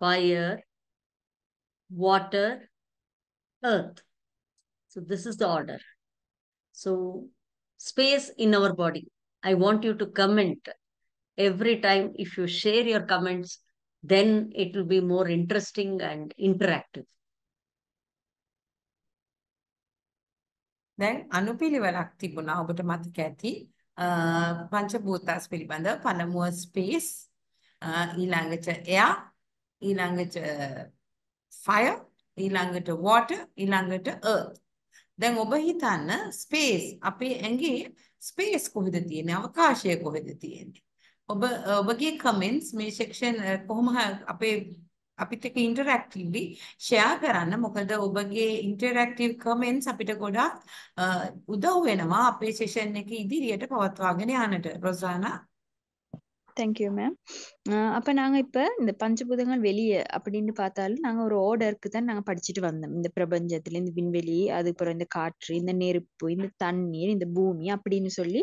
fire, water, earth. So this is the order. So space in our body. I want you to comment every time. If you share your comments, then it will be more interesting and interactive. දැන් අනුපිළිවෙලක් තිබුණා ඔබට මතක ඇති පංචභූතස් පිළිබඳ පළමුව space ඊළඟට එයා ඊළඟට ෆයර් ඊළඟට වෝටර් ඊළඟට earth දැන් ඔබ හිතන්න ස්පේස් අපේ ඇඟේ ස්පේස් කොහෙද තියෙන්නේ අවකාශය කොහෙද තියෙන්නේ ඔබගේ කමෙන්ට්ස් මේ සෙක්ෂන් කොහොම අපේ අපිට ඉන්ටරැක්ටිව්ලි ෂෙයා කරන්න මොකද ඔබගේ ඉන්ටරැක්ටිව් කමෙන්ට්ස් අපිට ගොඩක් උදව් වෙනවා අපේ සෙෂන් එක ඉදිරියට පවත්වාගෙන යන්නට රොසානා தேங்க்யூ மேம் அப்போ நாங்கள் இப்போ இந்த பஞ்சபூதங்கள் வெளியே அப்படின்னு பார்த்தாலும் நாங்கள் ஒரு ஆர்டருக்கு தான் நாங்கள் படிச்சுட்டு வந்தோம் இந்த பிரபஞ்சத்தில் இந்த விண்வெளி அதுக்கப்புறம் இந்த காற்று இந்த நெருப்பு இந்த தண்ணீர் இந்த பூமி அப்படின்னு சொல்லி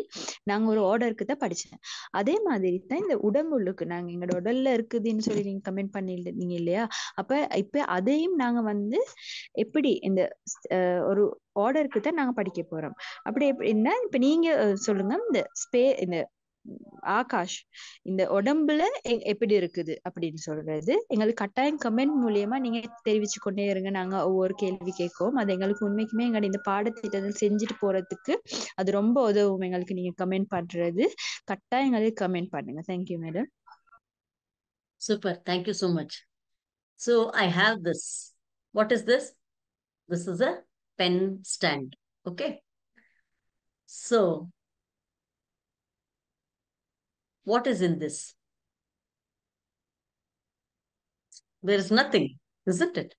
நாங்கள் ஒரு ஆர்டருக்கு தான் படித்தேன் அதே மாதிரி தான் இந்த உடம்புள்ளுக்கு நாங்கள் எங்களோட உடல்ல இருக்குதுன்னு சொல்லி நீங்கள் கமெண்ட் பண்ணியிருந்தீங்க இல்லையா அப்போ இப்போ அதையும் நாங்கள் வந்து எப்படி இந்த ஒரு ஆர்டருக்கு தான் நாங்கள் படிக்க போகிறோம் அப்படி எப்படின்னா இப்போ நீங்கள் சொல்லுங்க இந்த ஆகாஷ் இந்த உடம்புல எப்படி இருக்குது அப்படின்னு சொல்றது எங்களுக்கு கட்டாயம் கமெண்ட் மூலியமா நீங்க தெரிவிச்சு கொண்டே இருங்க நாங்க ஒவ்வொரு கேள்வி கேட்கும் அது எங்களுக்கு உண்மைக்குமே எங்க இந்த பாடத்திட்டத்தில் செஞ்சுட்டு போறதுக்கு அது ரொம்ப உதவும் எங்களுக்கு நீங்க கமெண்ட் பண்றது கட்டாயம் எங்களுக்கு கமெண்ட் பண்ணுங்க thank you madam Super, thank you so much. So I have this. What is this? This is a pen stand. Okay. So what is in this? There is nothing, isn't it?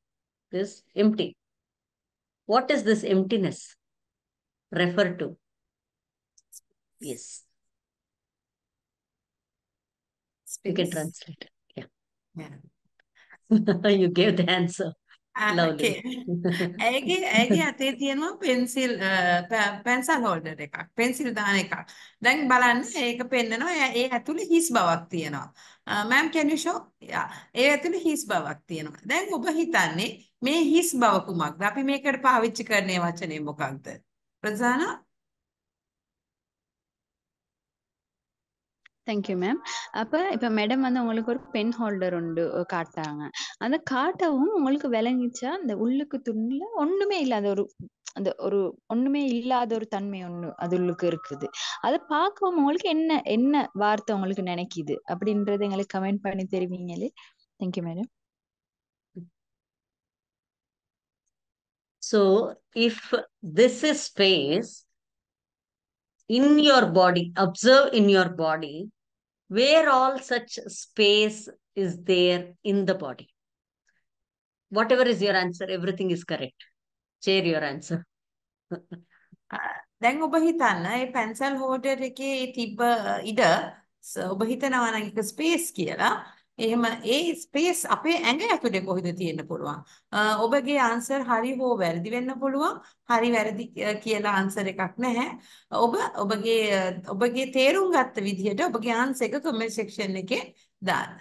This empty. What is this emptiness refer to? Yes. Space. You can translate. Yeah. Yeah. You gave the answer. Lovely. ඇගේ අතේ තියෙනවා pencil pencil holder එකක් pencil දාන එකක් දැන් බලන්න ඒක පෙන්නනවා ඒ ඇතුලේ හිස් බවක් තියෙනවා මෑම් can you show ඒ ඇතුලේ හිස් බවක් තියෙනවා දැන් ඔබ හිතන්නේ මේ හිස් බව කුමක්ද අපි මේකට පාවිච්චි කරන්නේ වචනේ මොකක්ද ප්‍රසානා தேங்க்யூ மேம் அப்போ இப்போ மேடம் வந்து உங்களுக்கு ஒரு பென் ஹோல்டர் உண்டு காட்டாங்க அந்த காட்டவும் உங்களுக்கு விளங்கிச்சா அந்த உள்ளுக்கு துணில ஒண்ணுமே இல்லாத ஒரு ஒண்ணுமே இல்லாத ஒரு தன்மை ஒண்ணு அது உள்ளுக்கு இருக்குது அதை பார்க்கவும் உங்களுக்கு என்ன என்ன வார்த்தை உங்களுக்கு நினைக்குது அப்படின்றது எங்களுக்கு கமெண்ட் பண்ணி தெரிவிங்களே thank you madam So if this is space in your body, observe in your body where all such space is there in the body. Whatever is your answer, everything is correct. Share your answer. දැන් ඔබ හිතන්න මේ pencil holder එකේ තිබ්බ ඉඩ ඔබ හිතනවා නම් ඒක ස්පේස් කියලා එහෙම ඒ ස්පේස් අපේ ඇඟ ඇතුලේ කොහෙද තියෙන්න පුළුවන් ඔබගේ ආන්සර් හරි හෝ වැරදි වෙන්න පුළුවන් හරි වැරදි කියලා ආන්සර් එකක් නැහැ ඔබගේ තේරුම් ගත්ත විදිහට ඔබගේ ආන්සර් එක කමෙන්ට් සෙක්ෂන් එකේ දාන්න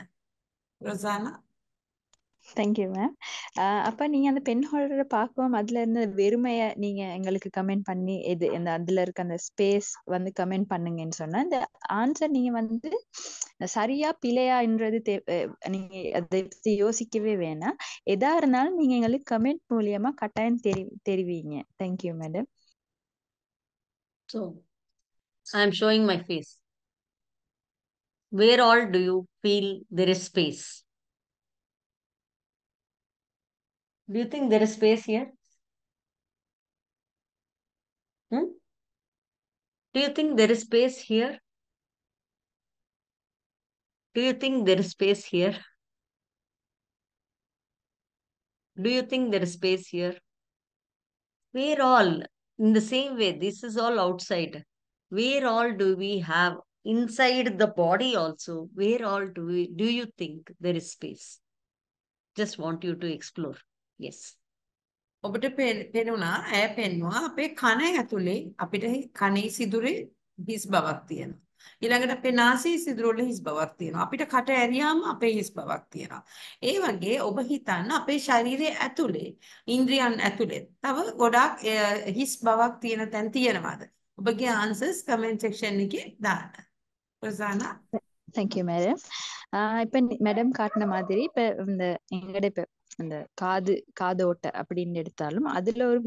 රොසානා தேங்க்யூ மேம் அப்ப நீங்க அந்த பென் ஹோல்டரை பார்க்கவும் அதுல இருந்த வெறுமைய நீங்க எங்களுக்கு கமெண்ட் பண்ணி இது இந்த அதுல இருக்க அந்த ஸ்பேஸ் வந்து கமெண்ட் பண்ணுங்கன்னு சொன்னா இந்த ஆன்சர் நீங்க வந்து சரியா பிழையான்றது நீங்க அதை பத்தி யோசிக்கவே வேணாம் எதா இருந்தாலும் நீங்க எங்களுக்கு கமெண்ட் மூலியமா கட்டாயம் தெரிவிங்க thank you madam So I am showing my face. Where all do you feel there is space? Do you think there is space here? Do you think there is space here? Do you think there is space here? Do you think there is space here? Where all? In the same way, this is all outside. Where all do we have inside the body also? Where all do you think there is space? Just want you to explore. Yes. ඔබට පේනවා ඇය පෙන්නවා අපේ කන ඇතුලේ අපිට කනේ සිදුරේ හිස් බවක් තියෙනවා. ඊළඟට අපේ නාසයේ සිදුරවල හිස් බවක් තියෙනවා. අපිට කට ඇරියාම අපේ හිස් බවක් තියෙනවා. ඒ වගේ ඔබ හිතන්න අපේ ශරීරයේ ඇතුලේ ඉන්ද්‍රියන් ඇතුලේ තව ගොඩාක් හිස් බවක් තියෙන තැන් තියෙනවාද? ඔබගේ ආන්සර්ස් කමෙන්ට් செக்ஷன் එකේ දාන්න. රොසානා. Thank you madam. இப்ப மேடம் காட்டின மாதிரி இப்ப இந்த எங்கட இப்ப இந்த காதோட்டை அப்படின்னு எடுத்தாலும் அதுல ஒரு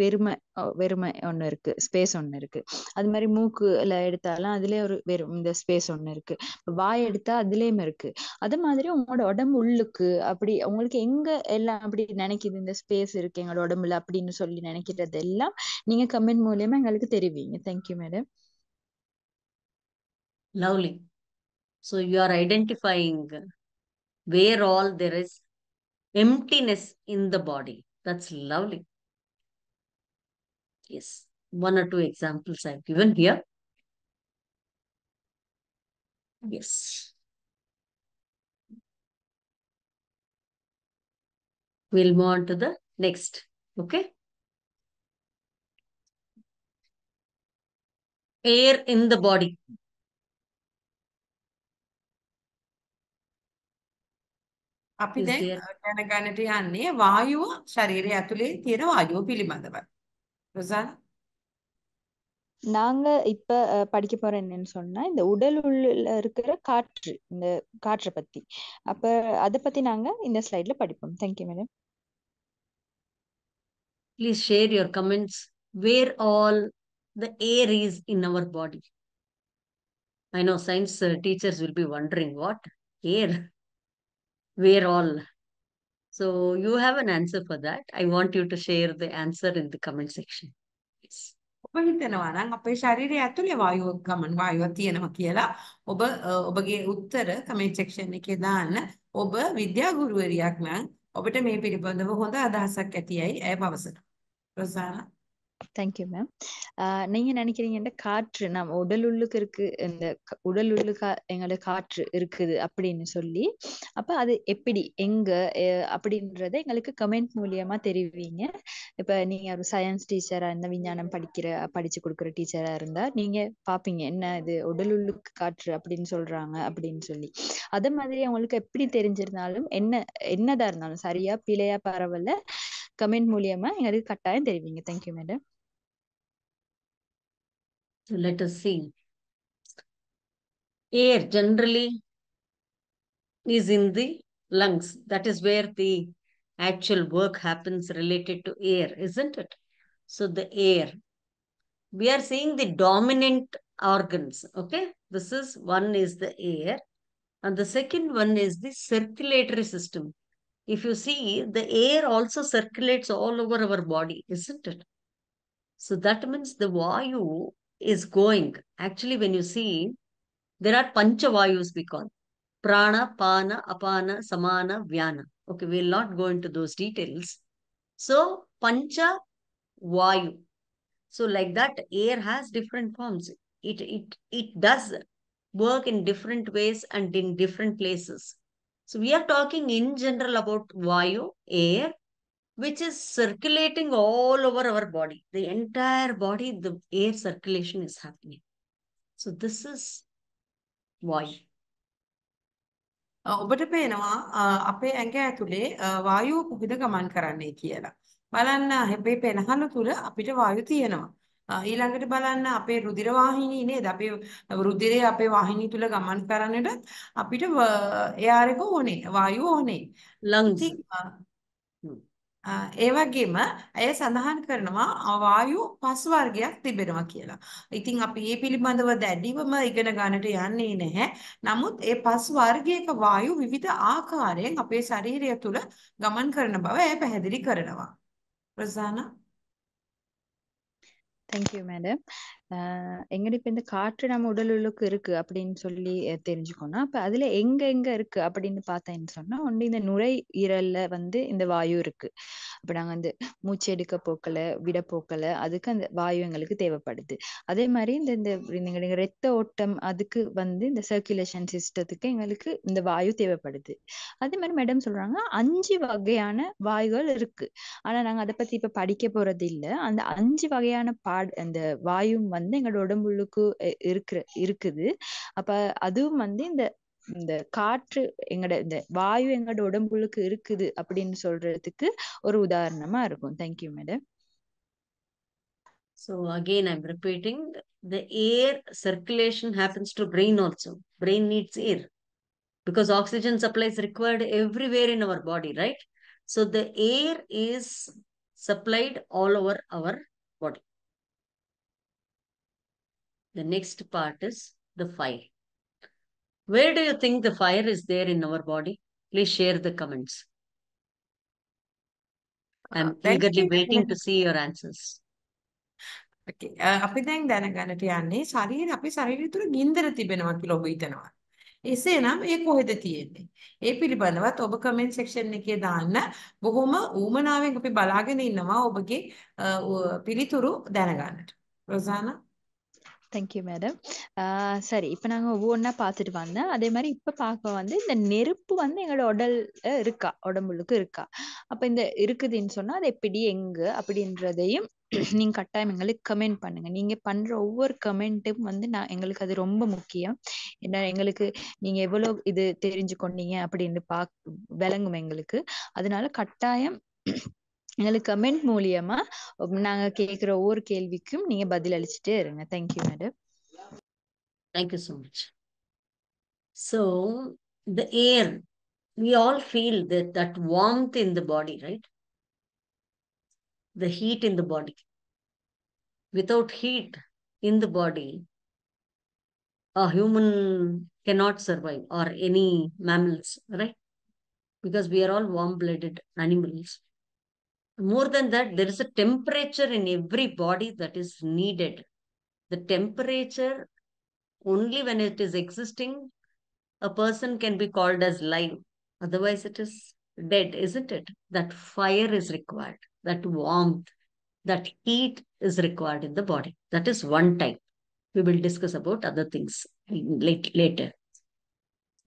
வெறுமை ஒண்ணு இருக்கு, ஸ்பேஸ் ஒண்ணு இருக்கு. அது மாதிரி மூக்குல எடுத்தாலும் அதுலயே ஒரு இந்த ஸ்பேஸ் ஒண்ணு இருக்கு. வாய் எடுத்தா அதுலயும் இருக்கு. அது மாதிரி உங்களோட உடம்பு உள்ளுக்கு அப்படி உங்களுக்கு எங்க எல்லாம் அப்படி நினைக்குது இந்த ஸ்பேஸ் இருக்கு எங்களோட உடம்புல அப்படின்னு சொல்லி நினைக்கிறது எல்லாம் நீங்க கமெண்ட் மூலியமா எங்களுக்கு தெரிவிங்க. Thank you madam. Lovely. So you are identifying where all there is emptiness in the body. That's lovely. Yes. One or two examples I've given here. Yes. We'll move on to the next. Okay. Air in the body. අපි Is දැන් there? දැනගන්නට යන්නේ වායුව ශරීරය ඇතුලේ තියෙන වායුව පිළිබඳව. රොසානා. நாங்க இப்ப படிக்க போற என்னன்னு சொன்னா இந்த உடல் உள்ள இருக்கிற காற்று, இந்த காற்றை பத்தி. அப்ப அதை பத்தி நாங்க இந்த ஸ்லைட்ல படிப்போம். Thank you madam. Please share your comments where all the air is in our body. I know science teachers will be wondering what air, where all. So you have an answer for that. I want you to share the answer in the comment section. Yes. ඔබ හිතනවා නම් අපේ ශරීරය ඇතුලේ වායුවක් තියෙනවා කියලා ඔබගේ උත්තර කමෙන්ට් සෙක්ෂන් එකේ දාන්න. ඔබ විද්‍යා ගුරුවරියක් නම් ඔබට මේ පිළිබඳව හොඳ අදහසක් ඇතියයි ඇය පවසනවා. රොසානා. Thank you ma'am. நீங்க நினைக்கிறீங்கன்னா காற்று நம்ம உடல் உள்ளுக்கு இருக்கு, இந்த உடல் உள்ளுக்கு எங்களோட காற்று இருக்குது அப்படின்னு சொல்லி, அப்ப அது எப்படி எங்க அப்படின்றத எங்களுக்கு கமெண்ட் மூலியமா தெரிவிங்க. இப்ப நீங்க ஒரு சயின்ஸ் டீச்சரா இருந்தா, விஞ்ஞானம் படிச்சு கொடுக்குற டீச்சரா இருந்தா நீங்க பாப்பீங்க என்ன இது உடல் உள்ளுக்கு காற்று அப்படின்னு சொல்றாங்க அப்படின்னு சொல்லி. அதே மாதிரி அவங்களுக்கு எப்படி தெரிஞ்சிருந்தாலும் என்னதா இருந்தாலும் சரியா பிழையா பரவல கமெண்ட் மூலியமா எங்களுக்கு கட்டாயம் தெரிவிங்க. Thank you madam. So let us see. Air generally is in the lungs. That is where the actual work happens related to air, isn't it? So the air. We are seeing the dominant organs. Okay. This is one is the air. And the second one is the circulatory system. If you see, the air also circulates all over our body, isn't it? So that means the vayu is going. Actually, when you see, there are pancha vayus we call. Prana, Pana, Apana, Samana, Vyana. Okay, we'll not go into those details. So, pancha vayu. So like that, air has different forms. It does work in different ways and in different places. So we are talking in general about vayu, air, which is circulating all over our body. The entire body, the air circulation is happening. So this is vayu. ඔබට පේනවා අපේ ඇඟ ඇතුලේ වායුව කොහෙද ගමන් කරන්නේ කියලා. බලන්න අපේ පෙනහළ තුල අපිට වායු තියෙනවා. ඊළඟට බලන්න අපේ රුධිර වාහිනී නේද? අපේ රුධිරය අපේ වාහිනී තුල ගමන් කරන්නට අපිට එයාර එක ඕනේ, වායුව ඕනේ. Lungs. ඒ වගේම අය සඳහන් කරනවා වායු පස් වර්ගයක් තිබෙනවා කියලා. ඉතින් අපි මේ පිළිබඳව දැඩිවම ඉගෙන ගන්නට යන්නේ නැහැ. නමුත් ඒ පස් වර්ගයක වායු විවිධ ආකාරයෙන් අපේ ශරීරය තුල ගමන් කරන බව එය පැහැදිලි කරනවා. රොසානා. Thank you madam. எங்கட இப்ப இந்த காற்று நம்ம உடல் உள்ளுக்கு இருக்கு அப்படின்னு சொல்லி தெரிஞ்சுக்கணும். அப்ப அதுல எங்க இருக்கு அப்படின்னு பார்த்தேன்னு சொன்னா ஒண்ணு இந்த நுரையீரல்ல இந்த வாயு இருக்கு. அப்ப நாங்க அந்த மூச்சு எடுக்க போக்கல விட போக்கல அதுக்கு அந்த வாயு எங்களுக்கு தேவைப்படுது. அதே மாதிரி இந்த ரத்த ஓட்டம் அதுக்கு இந்த சர்க்குலேஷன் சிஸ்டத்துக்கு எங்களுக்கு இந்த வாயு தேவைப்படுது. அதே மாதிரி மேடம் சொல்றாங்க 5 வகையான வாயுகள் இருக்கு. ஆனா நாங்க அதை பத்தி இப்ப படிக்க போறது இல்ல. அந்த 5 வகையான அந்த வாயும் வந்து எங்களோட உடம்புக்கு இருக்குது. அப்ப அதுவும் வந்து இந்த காற்று இந்த வாயு எங்களோட உடம்புக்கு இருக்குது அப்படின்னு சொல்றதுக்கு ஒரு உதாரணமா இருக்கும். Thank you madam. So again, I'm repeating, the air circulation happens to brain also. Brain needs air because oxygen supply is required everywhere in our body, right? So the air is supplied all over our body. The next part is the fire. Where do you think the fire is there in our body? Please share the comments. I'm eagerly waiting to see your answers. Okay. අපි දැන් දැනගන්නට යන්නේ අපේ ශරීරය තුළ ගින්දර තිබෙනවා කියලා ඔබ හිතනවා. එසේනම් ඒ කොහෙද තියෙන්නේ? ඒ පිළිබඳවත් ඔබ කමෙන්ට් සෙක්ෂන් එකේ දාන්න. බොහොම ඌමනාවෙන් අපි බලාගෙන ඉන්නවා ඔබගේ පිළිතුරු දැනගන්නට. රොසානා. Thank you madam. சரி, இப்போ நாங்கள் ஒவ்வொன்றா பார்த்துட்டு வந்தேன். அதே மாதிரி இப்போ பார்க்க வந்து இந்த நெருப்பு வந்து எங்களோட உடம்புக்கு இருக்கா. அப்போ இந்த இருக்குதுன்னு சொன்னால் அது எப்படி எங்கே அப்படின்றதையும் நீங்க கட்டாயம் எங்களுக்கு கமெண்ட் பண்ணுங்க. நீங்க பண்ற ஒவ்வொரு கமெண்ட்டும் வந்து எங்களுக்கு அது ரொம்ப முக்கியம். ஏன்னா எங்களுக்கு நீங்க எவ்வளவு இது தெரிஞ்சுக்கொண்டீங்க அப்படின்னு விளங்கும் எங்களுக்கு. அதனால கட்டாயம் எங்களுக்கு கமெண்ட் மூலியமா நாங்க கேட்கிற ஒவ்வொரு கேள்விக்கும் நீங்க பதில் அளிச்சுட்டே இருங்க. Thank you madam. Thank you so much. So the air, we all feel that warmth in the body, right? The heat in the body. Without heat in the body, a human cannot survive, or any mammals, right? Because we are all warm-blooded animals. More than that, there is a temperature in every body that is needed. The temperature, only when it is existing, a person can be called as live. Otherwise, it is dead, isn't it? That fire is required, that warmth, that heat is required in the body. That is one type. We will discuss about other things later.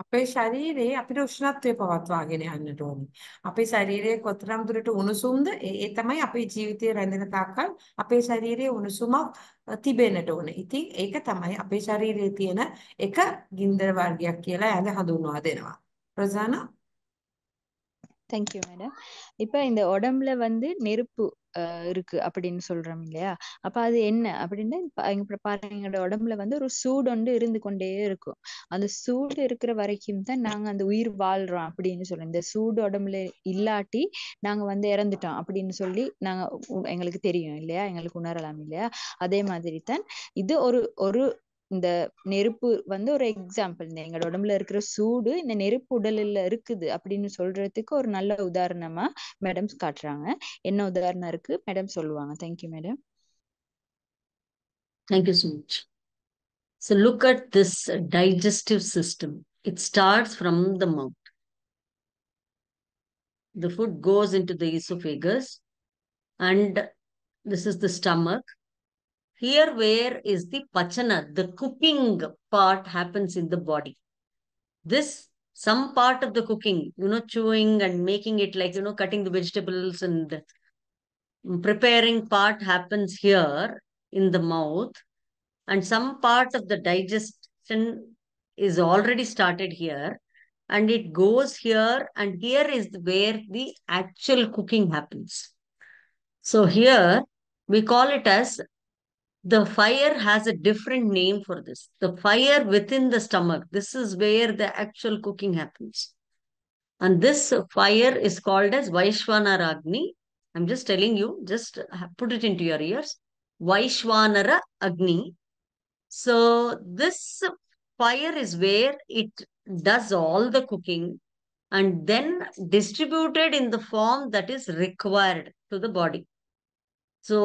අපේ ශරීරයේ අපිට උෂ්ණත්වය පවත්වාගෙන යන්නට ඕනේ. අපේ ශරීරයේ කොතරම් දුරට උණුසුම්ද ඒ තමයි අපේ ජීවිතයේ රැඳෙන තාක්කල් අපේ ශරීරයේ උණුසුමක් තිබෙන්නට ඕනේ. ඉතින් ඒක තමයි අපේ ශරීරයේ තියෙන එක ගින්දර වර්ගයක් කියලා ඇඟ හඳුන්වා දෙනවා. රොසානා. Thank you madam. இப்போ இந்த உடம்புல வந்து நெருப்பு இருக்கு அப்படின்னு சொல்றோம் இல்லையா? அப்ப அது என்ன அப்படின்னா பாருங்க, எங்களோட உடம்புல வந்து ஒரு சூடு ஒன்று இருந்து கொண்டே இருக்கும். அந்த சூடு இருக்கிற வரைக்கும் தான் நாங்க அந்த உயிர் வாழ்றோம் அப்படின்னு சொல்றோம். இந்த சூடு உடம்புல இல்லாட்டி நாங்க வந்து இறந்துட்டோம் அப்படின்னு சொல்லி எங்களுக்கு தெரியும் இல்லையா? எங்களுக்கு உணரலாம் இல்லையா? அதே மாதிரி தான் இது ஒரு இந்த நெருப்பு வந்து ஒரு எக்ஸாம்பிள். எங்களோட உடம்புல இருக்கிற சூடு இந்த நெருப்பு உடல்ல இருக்குது அப்படின்னு சொல்றதுக்கு ஒரு நல்ல உதாரணமா மேடம் காட்டுறாங்க. என்ன உதாரணம் இருக்கு மேடம் சொல்லுவாங்க. Thank you madam. Thank you so much. So look at this digestive system. It starts from the mouth. The food goes into the esophagus, and this is the stomach. Here where is the pachana, the cooking part happens in the body. Some part of the cooking, chewing and making it like, cutting the vegetables and preparing part happens here in the mouth. And some part of the digestion is already started here. And it goes here, and here is where the actual cooking happens. So here we call it as, the fire has a different name for this. The fire within the stomach. This is where the actual cooking happens. And this fire is called as Vaishwanara Agni. I'm just telling you, just put it into your ears. Vaishwanara Agni. So this fire is where it does all the cooking and then distributed in the form that is required to the body. So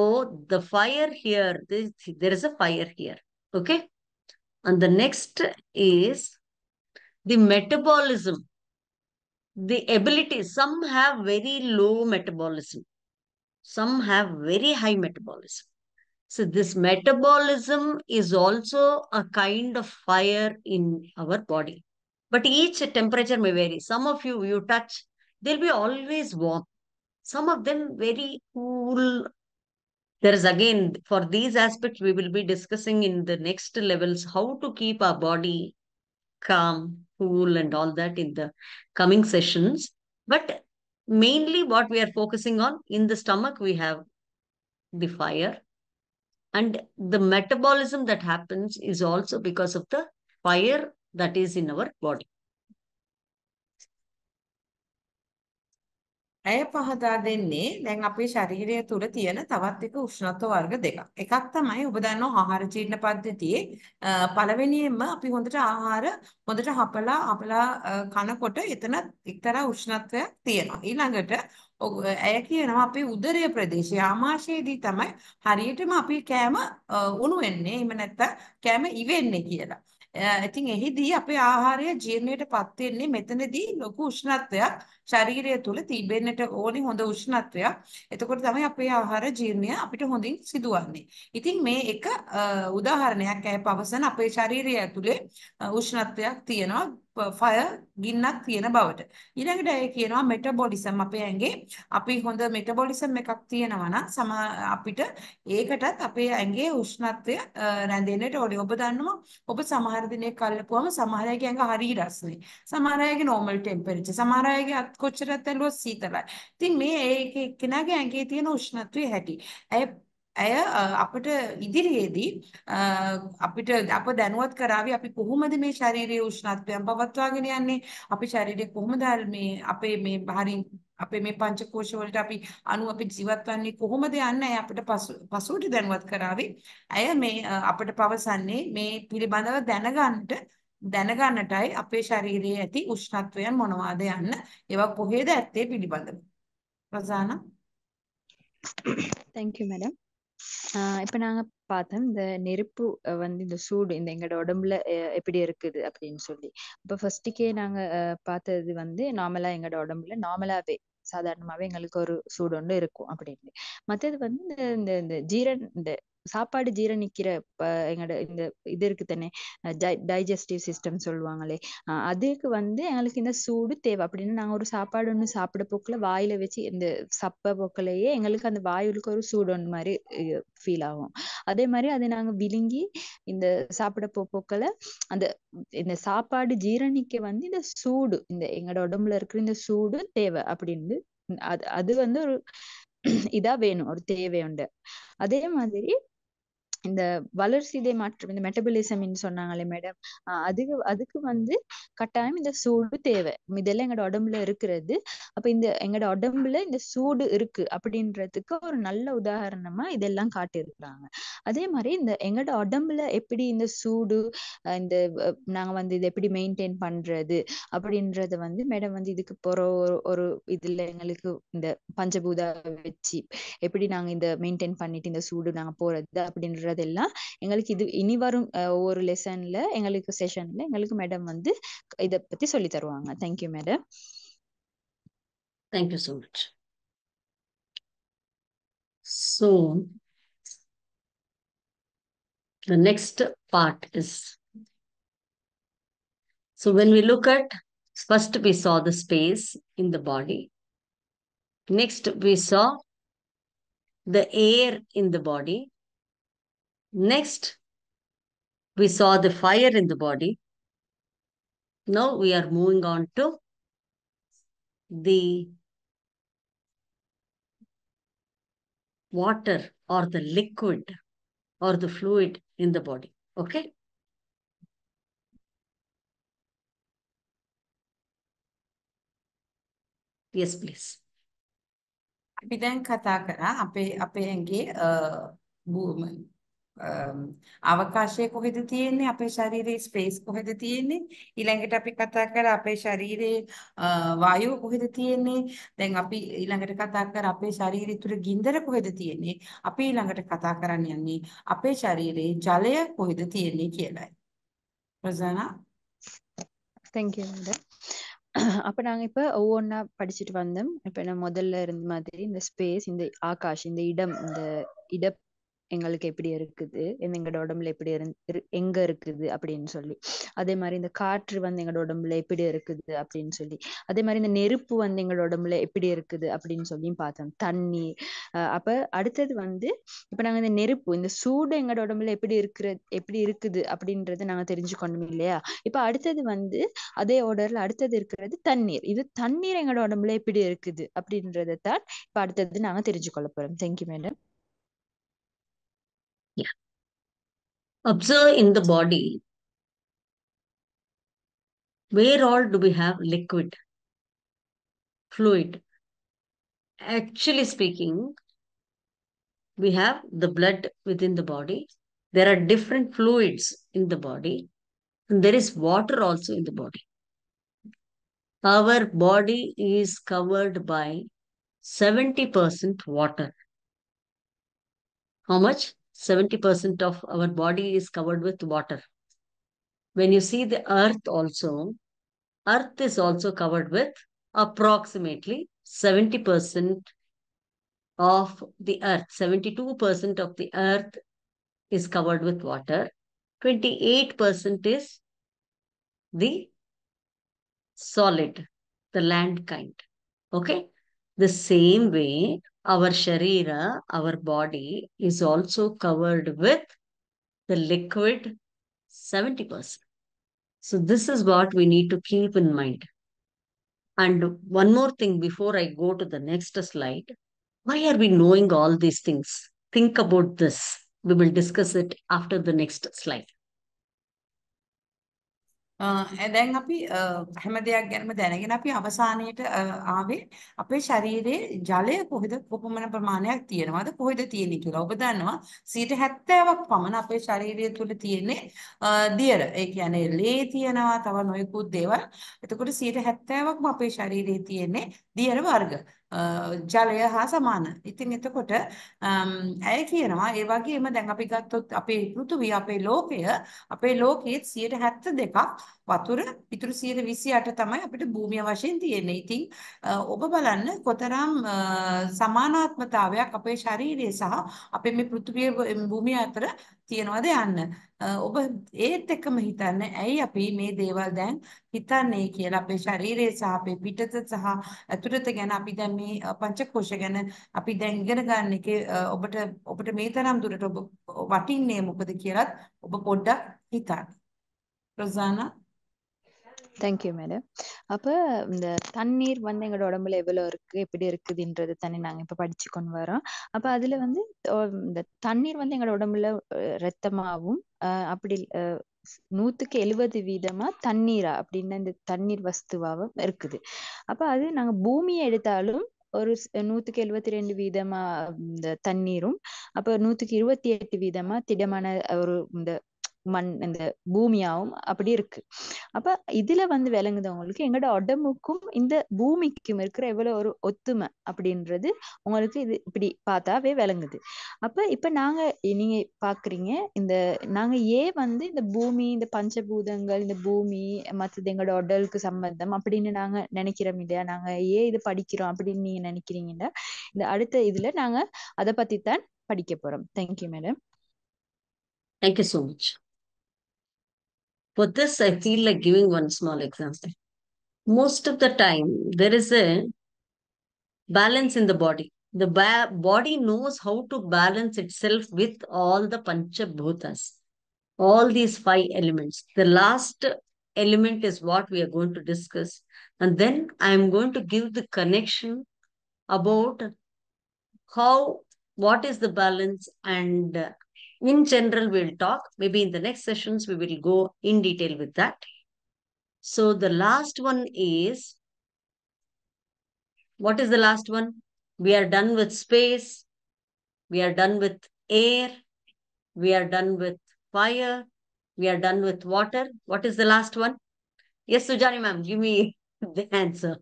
the fire here, there is a fire here. Okay. And the next is the metabolism. The ability. Some have very low metabolism. Some have very high metabolism. So this metabolism is also a kind of fire in our body. But each temperature may vary. Some of you touch, they'll be always warm. Some of them very cool there is again, for these aspects, we will be discussing in the next levels how to keep our body calm, cool, and all that in the coming sessions. But mainly, what we are focusing on in the stomach, we have the fire, and the metabolism that happens is also because of the fire that is in our body. ඇය පහදා දෙන්නේ දැන් අපේ ශරීරය තුල තියෙන තවත් එක උෂ්ණත්ව වර්ග දෙකක්. එකක් තමයි ඔබ දන්නවා ආහාර ජීර්ණ පද්ධතියේ පළවෙනියෙන්ම අපි හොඳට ආහාර හොඳට හපලා කනකොට එතන එක්තරා උෂ්ණත්වයක් තියෙනවා. ඊළඟට ඇය කියනවා අපේ උදරය ප්‍රදේශය ආමාශයේදී තමයි හරියටම අපි කෑම උණු වෙන්නේ. එහෙම නැත්නම් කෑම ඉවෙන්නේ කියලා. ඉතින් එහිදී අපේ ආහාරය ජීර්ණයටපත් වෙන්නේ මෙතනදී ලොකු උෂ්ණත්වයක් ශරීරය තුල තිබෙන්නට ඕනි හොඳ උෂ්ණත්වයක්. එතකොට තමයි අපේ ආහාර ජීර්ණය අපිට හොඳින් සිදුවන්නේ. ඉතින් මේ එක උදාහරණයක් අය පවසන අපේ ශරීරය ඇතුලේ උෂ්ණත්වයක් තියෙනවා ෆයර් ගින්නක් තියෙන බවට. ඊළඟට අය කියනවා මෙටබොලිසම් අපේ ඇඟේ අපි හොඳ මෙටබොලිසම් එකක් තියෙනවා නම් අපිට ඒකටත් අපේ ඇඟේ උෂ්ණත්වය රැඳෙන්නට ඕනේ. ඔබ දන්නවා ඔබ සමහර දිනයක් කල්පුවම සමහර අයගේ ඇඟ හරි රස්නේ. සමහර අයගේ normal temperature. සමහර අයගේ අත් කොච්චරක් ඇල්ලුවත් සීතලයි. ඉතින් මේ ඒක එක්කෙනාගේ ඇඟේ තියෙන උෂ්ණත්වයේ හැටි. ඇය අපිට ඉදිරියේදී අපිට අප දැනුවත් කරાવી අපි කොහොමද මේ ශාරීරික උෂ්ණත්වයන් පවත්වාගෙන යන්නේ අපි ශරීරය කොහොමද මේ අපේ මේ බාහිරින් අපේ මේ පංචකෝෂ වලට අපි අණු අපි ජීවත් වන්නේ කොහොමද යන්නේ අපිට පසුවට දැනුවත් කරાવી ඇය මේ අපිට පවසන්නේ මේ පිළිබඳව දැනගන්නටයි අපේ ශරීරයේ ඇති උෂ්ණත්වයන් මොනවාද යන්න ඒවා කොහේද ඇත්තේ පිළිබඳව රොසානා Thank you, madam. இப்போ நாங்க பார்த்தோம் இந்த நெருப்பு வந்து இந்த சூடு இந்த எங்களோட உடம்புல எப்படி இருக்குது அப்படின்னு சொல்லி இப்போ ஃபர்ஸ்ட்டுக்கே நாங்க பார்த்தது வந்து நார்மலா எங்களோட உடம்புல நார்மலாவே சாதாரணமாவே எங்களுக்கு ஒரு சூடு ஒன்று இருக்கும் அப்படின்னு மற்றது வந்து இந்த இந்த சாப்பாடு ஜீரணிக்கிற எங்களோட இந்த இது இருக்கு தானே டைஜஸ்டிவ் சிஸ்டம் சொல்லுவாங்களே அதுக்கு வந்து எங்களுக்கு இந்த சூடு தேவை அப்படின்னு நாங்க ஒரு சாப்பாடு ஒண்ணு சாப்பிட போக்குல வாயில வச்சு இந்த சப்ப போக்குலயே எங்களுக்கு அந்த வாயுக்கு ஒரு சூடு ஒன்று மாதிரி ஃபீல் ஆகும் அதே மாதிரி அதை நாங்க விழுங்கி இந்த சாப்பிட போக்குல அந்த இந்த சாப்பாடு ஜீரணிக்க வந்து இந்த சூடு இந்த எங்களோட உடம்புல இருக்கிற இந்த சூடு தேவை அப்படின்னு அது வந்து ஒரு இதா வேணும் ஒரு தேவை உண்டு அதே மாதிரி இந்த வளர்சிதை மாற்றம் இந்த மெட்டபாலிசம்னு சொன்னாங்களே மேடம் அதுக்கு வந்து கட்டாயம் இந்த சூடு தேவை இதெல்லாம் எங்களோட உடம்புல இருக்கிறது அப்ப இந்த எங்களோட உடம்புல இந்த சூடு இருக்கு அப்படின்றதுக்கு ஒரு நல்ல உதாரணமா இதெல்லாம் காட்டியிருக்கிறாங்க அதே மாதிரி இந்த எங்களோட உடம்புல எப்படி இந்த சூடு இந்த நாங்க வந்து இதை எப்படி மெயின்டைன் பண்றது அப்படின்றத வந்து மேடம் வந்து இதுக்கு போற ஒரு இதுல எங்களுக்கு இந்த பஞ்சபூதா வச்சு எப்படி நாங்க இந்த மெயின்டைன் பண்ணிட்டு இந்த சூடு நாங்க போறது அப்படின்ற எல்லாம் எங்களுக்கு இது இனி வரும் ஒவ்வொரு லெசன்ல எங்களுக்கு செஷன்ல எங்களுக்கு மேடம் வந்து இத பத்தி சொல்லி தருவாங்க thank you madam Thank you so much. So the next part is, so when we look at, first we saw the space in the body, next we saw the air in the body, next, we saw the fire in the body. Now we are moving on to the water or the liquid or the fluid in the body. Okay? Yes, please. අපි දැන් කතා කරා අපේ ඇඟේ අවකාශය කොහෙද තියෙන්නේ අපේ ශරීරයේ ස්පේස් කොහෙද තියෙන්නේ ඊළඟට අපි කතා කරා අපේ ශරීරයේ වායුව කොහෙද තියෙන්නේ දැන් අපි ඊළඟට කතා කරා අපේ ශරීරය තුල ගින්දර කොහෙද තියෙන්නේ අපි ඊළඟට කතා කරන්න යන්නේ අපේ ශරීරයේ ජලය කොහෙද තියෙන්නේ කියලායි රොසානා Thank you madam அப்ப நாங்க இப்ப ஒவ்வொன்னா படிச்சுட்டு வந்தோம் இப்ப நான் முதல்ல இருந்த மாதிரி இந்த ஸ்பேஸ் இந்த ஆகாஷ் இந்த இடம் இந்த எங்களுக்கு எப்படி இருக்குது, எங்களோட உடம்புல எப்படி எங்க இருக்குது அப்படின்னு சொல்லி. அதே மாதிரி இந்த காற்று வந்து எங்களோட உடம்புல எப்படி இருக்குது அப்படின்னு சொல்லி, அதே மாதிரி இந்த நெருப்பு வந்து எங்களோட உடம்புல எப்படி இருக்குது அப்படின்னு சொல்லி பார்த்தோம். தண்ணி அப்ப அடுத்தது வந்து இப்ப நாங்க இந்த நெருப்பு, இந்த சூடு எங்களோட உடம்புல எப்படி இருக்குது அப்படின்றத நாங்க தெரிஞ்சுக்கணும் இல்லையா? இப்ப அடுத்தது வந்து அதே ஆர்டர்ல அடுத்தது இருக்கிறது தண்ணீர். இது தண்ணீர் எங்களோட உடம்புல எப்படி இருக்குது அப்படின்றத தான் இப்ப அடுத்தது நாங்க தெரிஞ்சுக்கொள்ள போறோம். Thank you madam. Yeah. Observe in the body, where all do we have liquid, fluid? Actually speaking, we have the blood within the body. There are different fluids in the body, and there is water also in the body. Our body is covered by 70% water. How much? 70% of our body is covered with water. When you see the earth also, earth is also covered with approximately 70% of the earth. 72% of the earth is covered with water. 28% is the solid, the land kind. Okay? The same way, our sharira, our body is also covered with the liquid 70%. So this is what we need to keep in mind. And one more thing before I go to the next slide. Why are we knowing all these things? Think about this. We will discuss it after the next slide. දැන් අපි හැම දෙයක් ගැනම දැනගෙන අපි අවසානයේට ආවේ අපේ ශරීරයේ ජලය කොපමණ ප්‍රමාණයක් තියෙනවද කොහෙද තියෙන්නේ කියලා. ඔබ දන්නවා 70%ක් පමණ අපේ ශරීරය තුල තියෙන්නේ දියර. ඒ කියන්නේ ලේ තියෙනවා, තව නොයෙකුත් දේවල්. එතකොට 70%ක්ම අපේ ශරීරයේ තියෙන්නේ දියර වර්ග. ජලය හා සමාන. ඉතින් එතකොට ඇය කියනවා ඒ වගේම දැන් අපි ගත්තොත් අපේ පෘථුවිය, අපේ ලෝකයේ 72ක් වතුර, ඉතුරු 128 තමයි අපිට භූමිය වශයෙන් තියෙන්නේ. ඉතින් ඔබ බලන්න කොතරම් සමානාත්මතාවයක් අපේ ශරීරය සහ අපේ මේ පෘථුවිය භූමිය අතර තියෙනවද යන්න. ඔබ ඒත් එක්කම හිතන්න ඇයි අපි මේ දේවල් දැන් හිතන්නේ කියලා. අපේ ශරීරය සහ අපේ පිටත සහ ඇතුළත ගැන අපි දැන් මේ පංචකෝෂ ගැන අපි දැන් ඉගෙන ගන්න එකේ ඔබට මේ තරම් දුරට ඔබ වටින්නේ මොකද කියලාත් ඔබ පොඩ්ඩක් හිතන්න. ரொசானா. Thank you madam. அப்ப இந்த தண்ணீர் வந்து எங்களோட உடம்புல எவ்வளவு இருக்கு, எப்படி இருக்குதுன்றது தண்ணி நாங்க இப்ப படிச்சு கொண்டு வரோம். அப்ப அதுல வந்து இந்த தண்ணீர் வந்து எங்களோட உடம்புல ரத்தமாவும் அப்படி 170% தண்ணீரா அப்படின்னு இந்த தண்ணீர் வஸ்துவாவும் இருக்குது. அப்ப அது நாங்க பூமியை எடுத்தாலும் ஒரு 172% இந்த தண்ணீரும், அப்ப 128% திடமான ஒரு இந்த மண், இந்த பூமியாவும் அப்படி இருக்கு. அப்ப இதுல வந்து விளங்குதவங்களுக்கு எங்களோட உடம்புக்கும் இந்த பூமிக்கும் இருக்கிற எவ்வளவு ஒரு ஒத்துமை அப்படின்றது உங்களுக்கு இது இப்படி பார்த்தாவே விளங்குது. அப்ப இப்ப நீங்க பாக்குறீங்க நாங்க ஏன் வந்து இந்த பூமி, இந்த பஞ்சபூதங்கள், இந்த பூமி மற்றது எங்களோட உடலுக்கு சம்பந்தம் அப்படின்னு நாங்க நினைக்கிறோம் இல்லையா? நாங்க ஏன் இது படிக்கிறோம் அப்படின்னு நீங்க நினைக்கிறீங்கன்னா இந்த அடுத்த இதுல நாங்க அதை பத்தி தான் படிக்க போறோம். Thank you madam. Thank you so much. For this, I feel like giving one small example. Most of the time, there is a balance in the body. The body knows how to balance itself with all the Panchabhutas, all these 5 elements. The last element is what we are going to discuss. And then I am going to give the connection about what is the balance, and in general, we'll talk. Maybe in the next sessions, we will go in detail with that. So the last one is, what is the last one? We are done with space. We are done with air. We are done with fire. We are done with water. What is the last one? Yes, Sujani ma'am, give me the answer.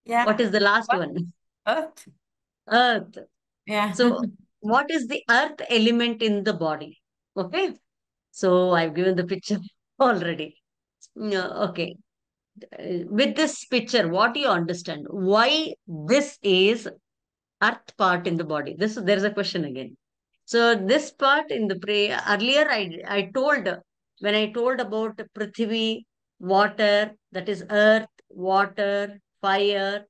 Yeah. What is the last one? Earth. Earth. Yeah. So what is the earth element in the body? Okay. So I've given the picture already. Okay. With this picture, what do you understand? Why this is earth part in the body? There is a question again. So this part in the prayer, earlier I told, when I told about Prithvi, water, that is earth, water, fire,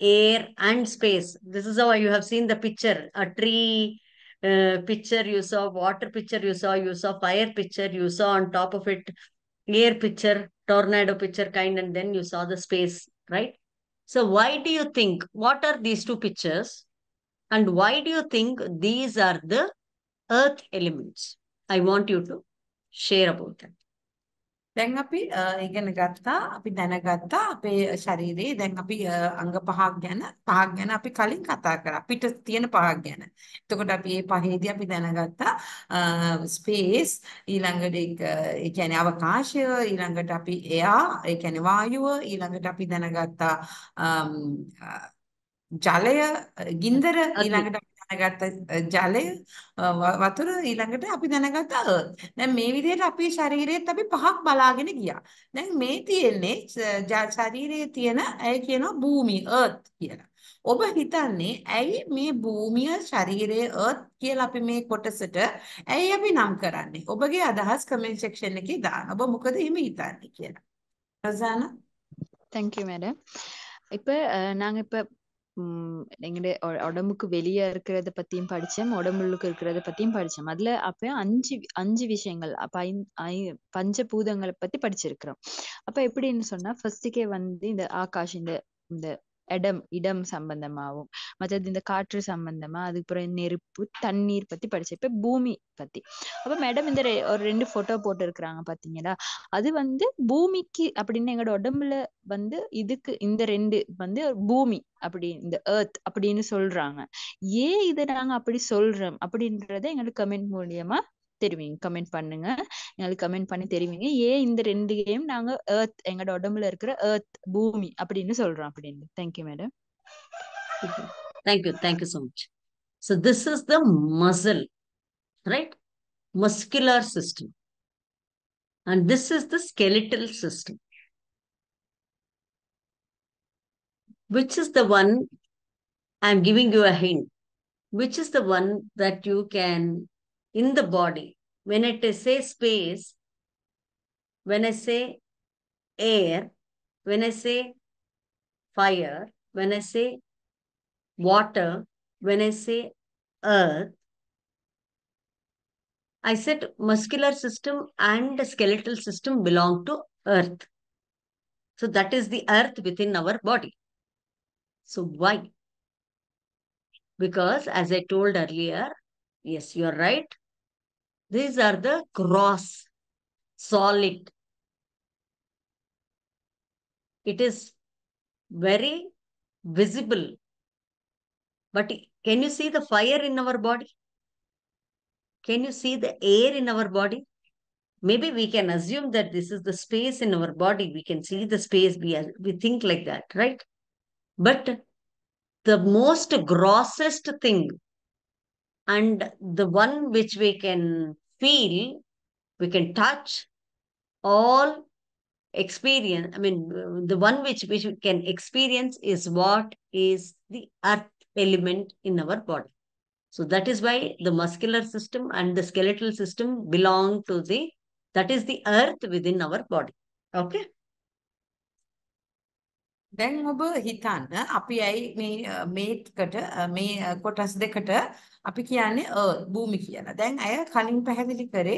air and space. This is how you have seen the picture. A tree picture you saw, water picture you saw fire picture, you saw on top of it air picture, tornado picture kind, and then you saw the space, right? So why do you think, what are these two pictures? And why do you think these are the earth elements? I want you to share about that. දැන් අපි ඉගෙන ගත්තා අපි දැනගත්තා අපේ ශරීරයේ දැන් අපි අංග පහක් ගැන අපි කලින් කතා කරා අපිට තියෙන පහක් ගැන. එතකොට අපි මේ පහේදී අපි දැනගත්තා ස්පේස් ඊළඟට ඒ කියන්නේ අවකාශය ඊළඟට අපි එයා ඒ කියන්නේ වායුව ඊළඟට අපි දැනගත්තා ජලය ගින්දර ඊළඟට අපි දැනගත්ත ජලය වතුර ඊළඟට අපි දැනගත්ත earth. දැන් මේ විදිහට අපේ ශරීරයේත් අපි පහක් බලාගෙන ගියා. දැන් මේ තියෙන්නේ ශරීරයේ තියෙන ඇය කියනවා භූමිය earth කියලා. ඔබ හිතන්නේ ඇයි මේ භූමිය ශරීරයේ earth කියලා අපි මේ කොටසට ඇයි අපි නම් කරන්නේ? ඔබගේ අදහස් comment section එකේ දාන්න. ඔබ මොකද එහෙම හිතන්නේ කියලා. රසාන தேங்க்யூ மேடம். இப்போ நாங்க இப்போ எங்களுடைய உடம்புக்கு வெளியே இருக்கிறத பத்தியும் படிச்சோம், உடம்புக்கு இருக்கிறத பத்தியும் படிச்சோம். அதுல அப்ப அஞ்சு விஷயங்கள் அப்ப பஞ்சபூதங்களை பத்தி படிச்சிருக்கிறோம். அப்ப எப்படின்னு சொன்னா ஃபர்ஸ்டுக்கே வந்து இந்த ஆகாஷ் இந்த இடம் சம்பந்தமாவும், மற்றது இந்த காற்று சம்பந்தமா, அதுக்கப்புறம் நெருப்பு தண்ணீர் பத்தி படிச்சேன். இப்ப பூமி பத்தி அப்ப மேடம் இந்த ஒரு 2 போட்டோ போட்டு இருக்கிறாங்க பாத்தீங்களா, அது வந்து பூமிக்கு அப்படின்னு எங்களோட உடம்புல வந்து இதுக்கு இந்த 2 வந்து பூமி அப்படி இந்த earth அப்படின்னு சொல்றாங்க. ஏன் இதை நாங்க அப்படி சொல்றோம் அப்படின்றத எங்களுக்கு கமெண்ட் மூலியமா தெரிவிங்க, கமெண்ட் பண்ணுங்க, எங்களுக்கு கமெண்ட் பண்ணி தெரிவிங்க ஏன் இந்த 2 கேம் நாங்க earth எங்களோட உடம்புல இருக்கிற earth பூமி அப்படின்னு சொல்றோம் அப்படின்னு. Thank you madam. Thank you so much. So this is the muscle, right? Muscular system, and this is the skeletal system. Which is the one, I'm giving you a hint, which is the one that you can, in the body, when I say space, when I say air, when I say fire, when I say water, when I say earth, I said muscular system and the skeletal system belong to earth. So that is the earth within our body. So why? Because as I told earlier, yes, you're right. These are the gross, solid. It is very visible. But can you see the fire in our body? Can you see the air in our body? Maybe we can assume that this is the space in our body. We can see the space. We think like that, right? But the most grossest thing and the one which we can feel, we can touch, all experience, I mean, the one which we can experience is what is the earth element in our body. So that is why the muscular system and the skeletal system belong to that is the earth within our body. Okay? දැන් ඔබ හිතන්න අපි ඇයි මේ කොටස් දෙකට අපි කියන්නේ භූමි කියලා. දැන් අය කලින් පැහැදිලි කරේ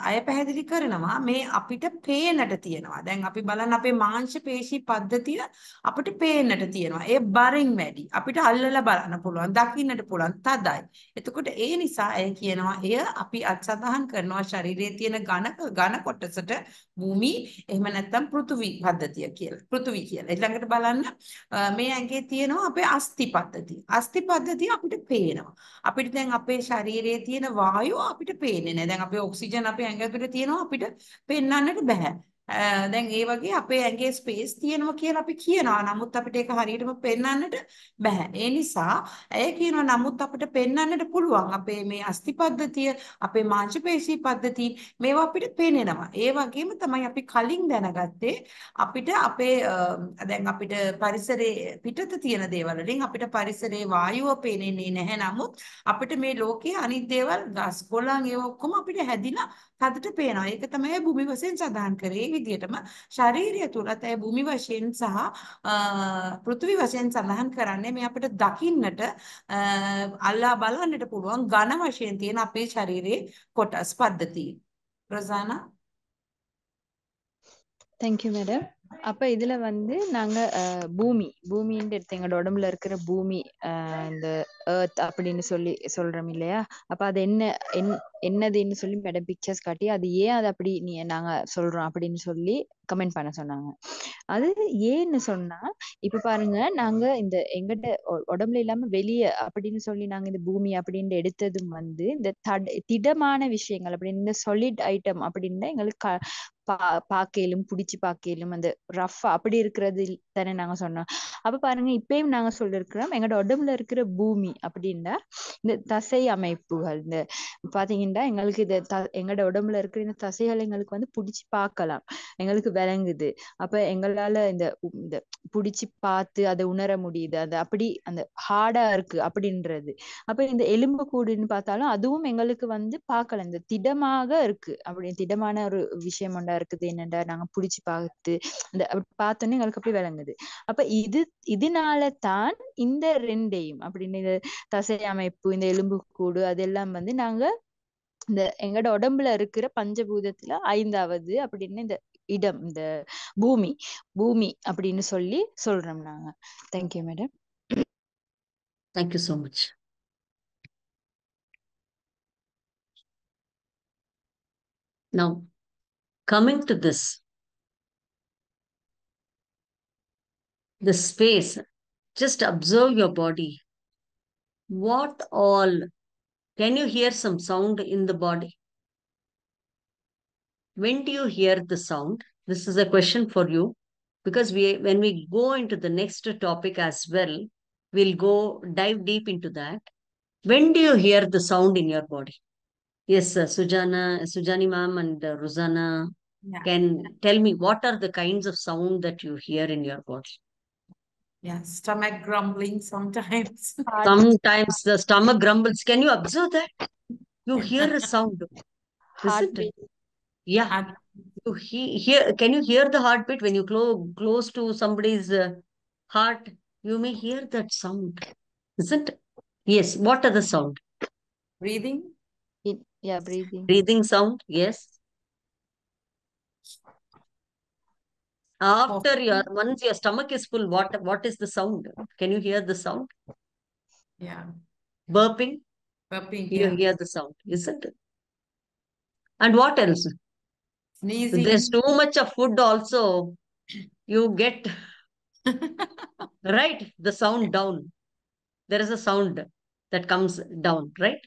අය පැහැදිලි කරනවා මේ අපිට පේන්නට තියෙනවා. දැන් අපි බලන්න අපේ මාංශ පේශී පද්ධතිය අපිට පේන්නට තියෙනවා. ඒ බරින් වැඩි. අපිට අල්ලලා බලන්න පුළුවන්, දකින්නට පුළුවන්, තදයි. එතකොට ඒ නිසා අය කියනවා එය අපි අත්සදාහන් කරනවා ශරීරයේ තියෙන ඝන කොටසට භූමි එහෙම නැත්නම් පෘථිවි පද්ධතිය කියලා. පෘථිවි කියලා. ඊළඟට බලන්න මේ ඇඟේ තියෙනවා අපේ අස්ථි පද්ධතිය. අස්ථි පද්ධතිය අපිට පේනවා. අපිට දැන් අපේ ශරීරයේ තියෙන වායුව අපිට පේන්නේ නැහැ. දැන් අපේ ඔක්සිජන් අපේ ඇඟ ඇතුලේ තියෙනවා අපිට පෙන්වන්නට බෑ. දැන් ඒ වගේ අපේ ඇඟේ ස්පේස් තියෙනවා කියලා අපි කියනවා. නමුත් අපිට ඒක හරියටම පෙන්වන්නට බෑ. ඒ නිසා ඇය කියනවා නමුත් අපිට පෙන්වන්නට පුළුවන්. අපේ මේ අස්ථි පද්ධතිය, අපේ මාංශ පේශී පද්ධතිය මේවා අපිට පේනෙනවා. ඒ වගේම තමයි අපි කලින් දැනගත්තේ අපිට අපේ දැන් අපිට පරිසරයේ පිටත තියෙන දේවල් වලින් අපිට පරිසරයේ වායුව පේන්නේ නැහැ. නමුත් අපිට මේ ලෝකයේ අනිත් දේවල් ගස් කොළන් ඒවා ඔක්කොම අපිට හැදිලා හදට පේනවා. ඒක තමයි භූමි වශයෙන් සඳහන් කරේ. ඒ විදිහටම ශාරීරිය තුලත් ඒ භූමි වශයෙන් සහ පෘථිවි වශයෙන් සඳහන් කරන්නේ මේ අපිට දකින්නට අල්ලා බලන්නට පුළුවන් ඝන වශයෙන් තියෙන අපේ ශරීරයේ කොටස් පද්ධතිය. රොසානා. Thank you madam. அப்ப இதுல வந்து நாங்க பூமின்னு எடுத்து எங்களோட உடம்புல இருக்கிற பூமி இந்த எர்த் அப்படின்னு சொல்லி சொல்றோம் இல்லையா? அப்ப அது என்னதுன்னு சொல்லி மேடம் பிக்சர்ஸ் காட்டி அது ஏன் அது அப்படி நாங்க சொல்றோம் அப்படின்னு சொல்லி கமெண்ட் பண்ண சொன்னாங்க. அது ஏன்னு சொன்னா இப்ப பாருங்க, நாங்க இந்த எங்கிட்ட உடம்புல இல்லாம வெளியே அப்படின்னு சொல்லி நாங்க இந்த பூமி அப்படின்னு எடுத்ததும் வந்து இந்த திடமான விஷயங்கள் அப்படின்னு இந்த சாலிட் ஐட்டம் அப்படின்னு எங்களுக்கு பாக்கையிலும் புடிச்சு பாக்கையிலும் அந்த ரஃபா அப்படி இருக்கிறது தானே நாங்க சொன்னோம். அப்ப பாருங்க, இப்பயும் நாங்க சொல்லிருக்கிறோம் எங்களோட உடம்புல இருக்கிற பூமி அப்படின்னா இந்த தசை அமைப்புகள், இந்த பாத்தீங்கன்னா எங்களுக்கு இது எங்களோட உடம்புல இருக்கிற இந்த தசைகள் எங்களுக்கு வந்து புடிச்சு பார்க்கலாம், எங்களுக்கு விளங்குது. அப்ப எங்களால இந்த புடிச்சு பார்த்து அதை உணர முடியுது. அது அப்படி அந்த ஹார்டா இருக்கு அப்படின்றது. அப்ப இந்த எலும்பு கூடுன்னு பார்த்தாலும் அதுவும் எங்களுக்கு வந்து பார்க்கலாம், இந்த திடமாக இருக்கு அப்படி திடமான ஒரு விஷயம் ஒன்றா இருக்குது. என்னண்டா நாங்க புடிச்சு பார்த்து இந்த பார்த்தோன்னே எங்களுக்கு அப்படி விளங்குது. அப்ப இதனால தான் இந்த ரெண்டையும் அப்படின்னு இந்த தசை அமைப்பு, இந்த எலும்பு கூடு அதெல்லாம் வந்து நாங்க இந்த எங்களோட உடம்புல இருக்கிற பஞ்சபூதத்துல 5வது அப்படின்னு இந்த இடம், இந்த பூமி அப்படின்னு சொல்லி சொல்றோம் நாங்க. Thank you madam. Thank you so much. Now, coming to this, the space, just observe your body. What all, can you hear some sound in the body? When do you hear the sound? This is a question for you, because when we go into the next topic as well, we'll go dive deep into that. When do you hear the sound in your body? Yes, Sujani ma'am and Rosanna can tell me what are the kinds of sound that you hear in your body? Yeah, stomach grumbling sometimes. Sometimes the stomach grumbles. Can you observe that? You hear a sound. Heartbeat. Yeah. You hear. Can you hear the heartbeat when you close to somebody's heart? You may hear that sound, isn't it? Yes. What are the sound? Breathing. Yeah, breathing. Breathing sound. Yes. After once your stomach is full, what is the sound? Can you hear the sound? Yeah. Burping. You hear the sound, isn't it? And what else? Sneezing. If there's too much of food also, you get right, the sound down. There is a sound that comes down, right?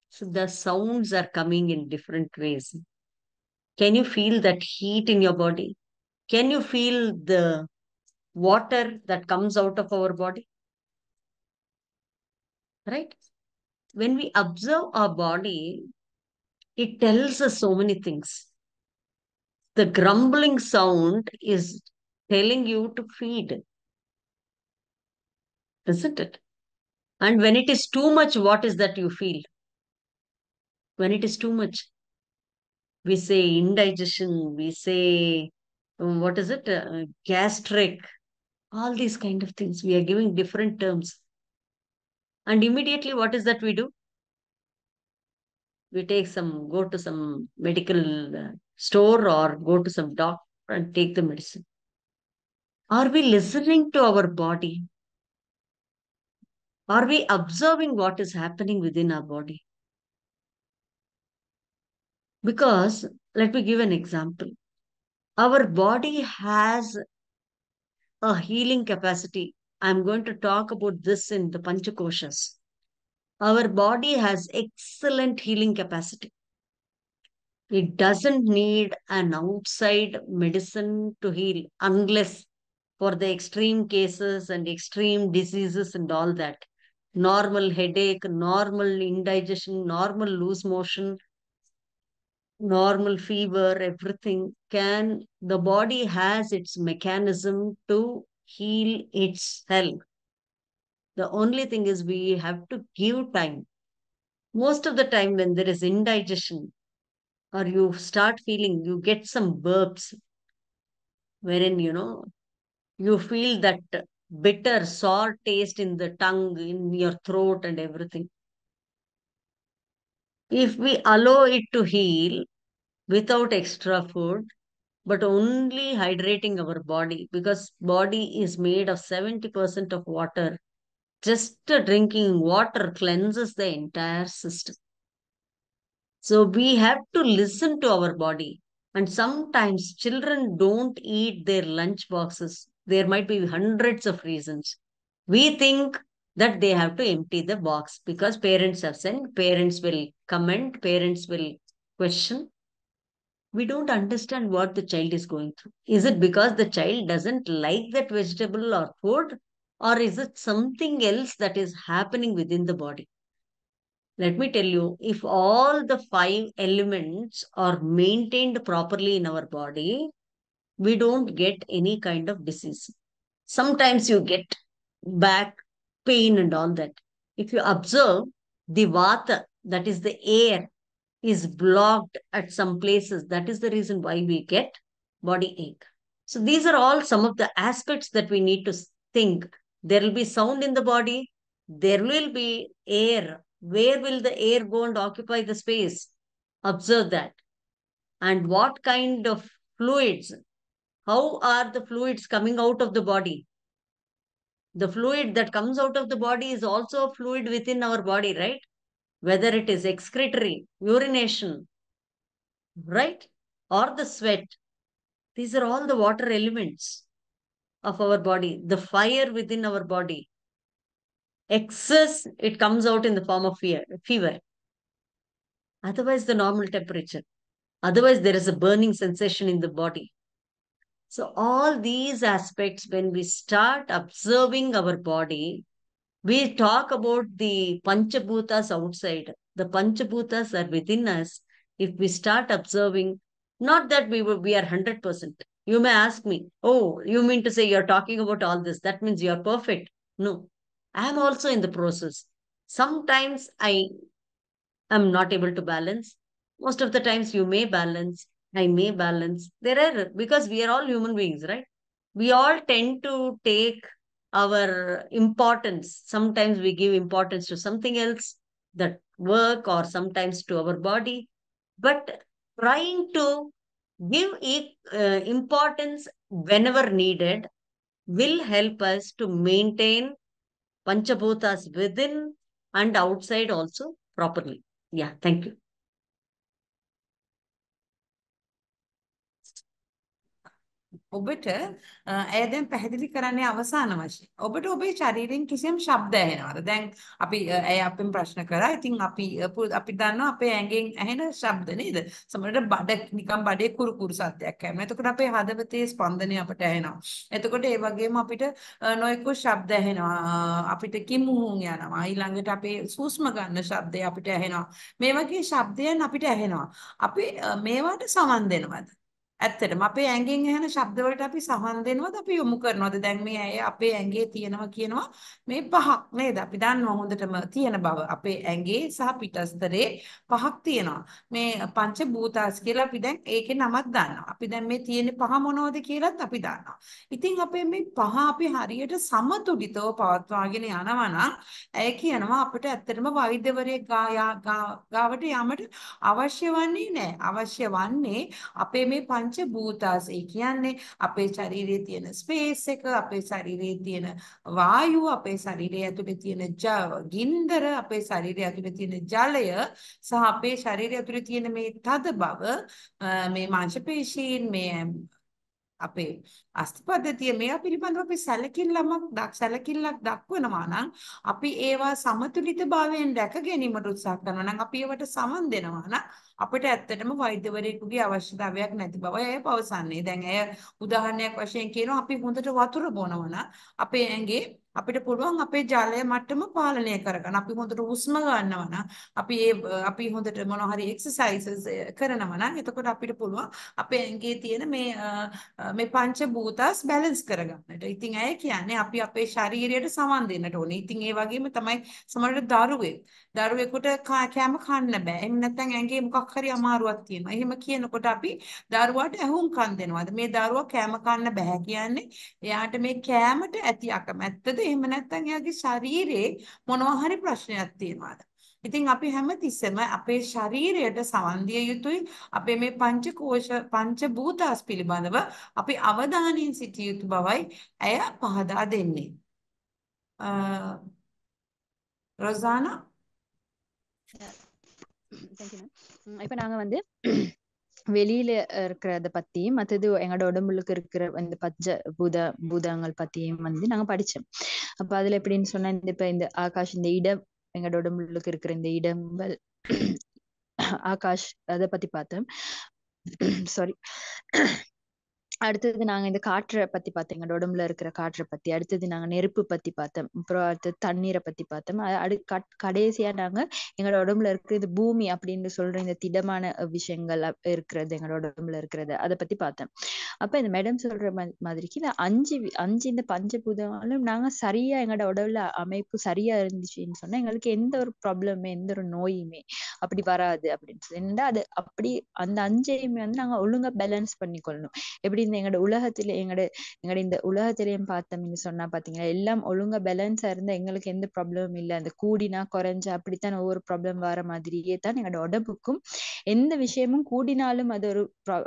So the sounds are coming in different ways. Can you feel that heat in your body? Can you feel the water that comes out of our body? Right? When we observe our body, it tells us so many things. The grumbling sound is telling you to feed, isn't it? And when it is too much, what is that you feel? When it is too much, we say indigestion, we say, what is it? Gastric, all these kind of things. We are giving different terms. And immediately, what is that we do? We go to some medical store or go to some doctor and take the medicine. Are we listening to our body? Are we observing what is happening within our body? Because, let me give an example. Our body has a healing capacity. I'm going to talk about this in the Panchakoshas. Our body has excellent healing capacity. It doesn't need an outside medicine to heal, unless for the extreme cases and extreme diseases and all that. Normal headache, normal indigestion, normal loose motion, normal fever, everything the body has its mechanism to heal itself. The only thing is we have to give time. Most of the time when there is indigestion or you start feeling, you get some burps wherein, you feel that bitter, sour taste in the tongue, in your throat and everything. If we allow it to heal without extra food, but only hydrating our body, because body is made of 70% of water. Just drinking water cleanses the entire system. So we have to listen to our body. And sometimes children don't eat their lunch boxes. There might be hundreds of reasons. We think that they have to empty the box because parents have sent, parents will comment, parents will question. We don't understand what the child is going through. Is it because the child doesn't like that vegetable or food? Or is it something else that is happening within the body? Let me tell you, if all the 5 elements are maintained properly in our body, we don't get any kind of disease. Sometimes you get back pain and all that. If you observe, the vata, that is the air, is blocked at some places. That is the reason why we get body ache. So these are all some of the aspects that we need to think. There will be sound in the body. There will be air. Where will the air go and occupy the space? Observe that. And what kind of fluids? How are the fluids coming out of the body? The fluid that comes out of the body is also a fluid within our body, right? Whether it is excretory, urination, right? Or the sweat. These are all the water elements of our body, the fire within our body. Excess, it comes out in the form of fever. Otherwise, the normal temperature. Otherwise, there is a burning sensation in the body. So all these aspects, when we start observing our body, we talk about the Panchabhutas outside. The Panchabhutas are within us. If we start observing, not that we are 100%. You may ask me, oh, you mean to say you're talking about all this? That means you're perfect. No, I am also in the process. Sometimes I am not able to balance. Most of the times you may balance, I may balance. Because we are all human beings, right? We all tend to take our importance. Sometimes we give importance to something else, that work, or sometimes to our body. But trying to give importance whenever needed will help us to maintain Panchabhutas within and outside also properly. Yeah, thank you. ඔබට ඇය දැන් පැහැදිලි කරන්නේ අවසාන වශයෙන්. ඔබට ඔබේ ශරීරයෙන් කිසියම් ශබ්ද ඇහෙනවද? දැන් අපි ඇය අපෙන් ප්‍රශ්න කරා. ඉතින් අපි දන්නවා අපේ ඇඟෙන් ඇහෙන ශබ්ද නේද? සමහරවිට බඩ නිකන් බඩේ කුරුකුරු සද්දයක් ඇහෙනවා. එතකොට අපේ හදවතේ ස්පන්දනය අපට ඇහෙනවා. එතකොට ඒ වගේම අපිට නොයෙකුත් ශබ්ද ඇහෙනවා. අපිට කිමුහුන් යනවා. ඊළඟට අපේ සුස්ම ගන්න ශබ්දය අපිට ඇහෙනවා. මේ වගේ ශබ්දයන් අපිට ඇහෙනවා. අපි මේවට සමන් දෙනවද? ඇත්තටම අපේ ඇඟෙන් ඇහෙන ශබ්ද වලට අපි සහන් දෙනවද අපි යොමු කරනවද දැන් මේ ඇය අපේ ඇඟේ තියෙනවා කියනවා මේ පහක් නේද අපි දන්නවා හොඳටම තියෙන බව අපේ ඇඟේ සහ පිටස්තරේ පහක් තියෙනවා මේ පංච භූතාස් කියලා අපි දැන් ඒකේ නමක් දන්නවා අපි දැන් මේ තියෙන පහ මොනවද කියලාත් අපි දන්නවා ඉතින් අපේ මේ පහ අපි හරියට සමතුලිතව පවත්වාගෙන යනවා නම් ඇය කියනවා අපිට ඇත්තටම වෛද්‍යවරයෙක් ගාවට යාමට අවශ්‍ය වන්නේ නැහැ අවශ්‍ය වන්නේ අපේ මේ පංච භූතාස් ඒ කියන්නේ අපේ ශරීරයේ තියෙන ස්පේස් එක අපේ ශරීරයේ තියෙන වායුව අපේ ශරීරයේ ඇතුලේ තියෙන ගින්දර අපේ ශරීරයේ ඇතුලේ තියෙන ජලය සහ අපේ ශරීරයේ ඇතුලේ තියෙන මේ තද බව මේ මාංශ පේශීන් මේ අපේ අස්ථි පද්ධතිය මේවා පිළිබඳව අපි සැලකිල්ලක් දක්වනවා නම් අපි ඒවා සමතුලිතභාවයෙන් දැක ගැනීමට උත්සාහ කරනවා නම් අපි ඒවට සමන් දෙනවා නම් අපිට ඇත්තටම වෛද්‍යවරයෙකුගේ අවශ්‍යතාවයක් නැති බව ඇය පවසන්නේ. දැන් ඇය උදාහරණයක් වශයෙන් කියනවා අපි හොඳට වතුර බොනවා නම් අපේ ඇඟේ අපිට පුළුවන් අපේ ජලය මට්ටම පාලනය කරගන්න. අපි හොඳට හුස්ම ගන්නවා නම් අපි හොඳට මොනවා හරි එක්සර්සයිසස් කරනවා නම් එතකොට අපිට පුළුවන් අපේ ඇඟේ තියෙන මේ පංච භූතස් බැලන්ස් කරගන්නට. ඉතින් ඇය කියන්නේ අපි අපේ ශරීරයට සමන් දෙන්නට ඕනේ. ඉතින් ඒ වගේම තමයි සමහරවිට දරුවෙකුට කෑම කන්න බෑ. එහෙම නැත්නම් ඇඟේ මොකක් හරි අමාරුවක් තියෙනවා. එහෙම කියනකොට අපි දරුවාට ඇහුම්කන් දෙනවාද? මේ දරුවා කෑම කන්න බෑ කියන්නේ එයාට මේ කෑමට ඇති අකමැත්තද? එහෙම නැත්නම් එයාගේ ශරීරයේ මොනවා හරි ප්‍රශ්නයක් තියෙනවාද? ඉතින් අපි හැමතිස්සෙම අපේ ශරීරයට සවන් දිය යුතුයි. අපේ මේ පංච භූතාස් පිළිබඳව අපි අවධානයෙන් සිටිය යුතු බවයි ඇය පහදා දෙන්නේ. ரொசானா? Thank you ma'am. இப்போ நாங்க வந்து வெளியில இருக்கிறத பத்தியும் மற்றது எங்களோட உடம்புக்கு இருக்கிற இந்த பூதங்கள் பத்தியும் வந்து நாங்க படிச்சோம். அப்ப அதுல எப்படின்னு சொன்னா இப்ப இந்த ஆகாஷ் இந்த இடம் எங்களோட உடம்புக்கு இருக்கிற இந்த இடங்கள் ஆகாஷ் அதை பத்தி பார்த்தோம். சாரி. அடுத்தது நாங்க இந்த காற்றை பத்தி பார்த்தோம், எங்களோட உடம்புல இருக்கிற காற்றை பத்தி. அடுத்தது நாங்க நெருப்பு பத்தி பார்த்தோம். அப்புறம் அடுத்தது தண்ணீரை பத்தி பார்த்தோம். கடைசியா நாங்க எங்களோட உடம்புல இருக்கிற இது பூமி அப்படின்னு சொல்ற இந்த திடமான விஷயங்கள் இருக்கிறது எங்களோட உடம்புல இருக்கிறது அதை பத்தி பார்த்தோம். அப்ப இந்த மேடம் சொல்ற மாதிரிக்கு இந்த அஞ்சு இந்த பஞ்சபூதங்களும் நாங்க சரியா எங்களோட உடம்புல அமைப்பு சரியா இருந்துச்சுன்னு சொன்னா எங்களுக்கு எந்த ஒரு ப்ராப்ளமே எந்த ஒரு நோயுமே அப்படி வராது அப்படின்னு சொல்லி அது அப்படி அந்த அஞ்சையுமே வந்து நாங்க ஒழுங்கா பேலன்ஸ் பண்ணிக்கொள்ளணும். எப்படி இந்த எங்களோட உலகத்துல எங்களோட இந்த உலகத்திலையும் பார்த்தோம்னு சொன்னா பாத்தீங்கன்னா எல்லாம் ஒழுங்கா பேலன்ஸா இருந்தா எங்களுக்கு எந்த ப்ராப்ளமும் இல்லை. அந்த கூடினா குறைஞ்சா அப்படித்தான் ஒவ்வொரு ப்ராப்ளம் வர மாதிரியே தான் எங்களோட உடம்புக்கும் எந்த விஷயமும் கூடினாலும் அது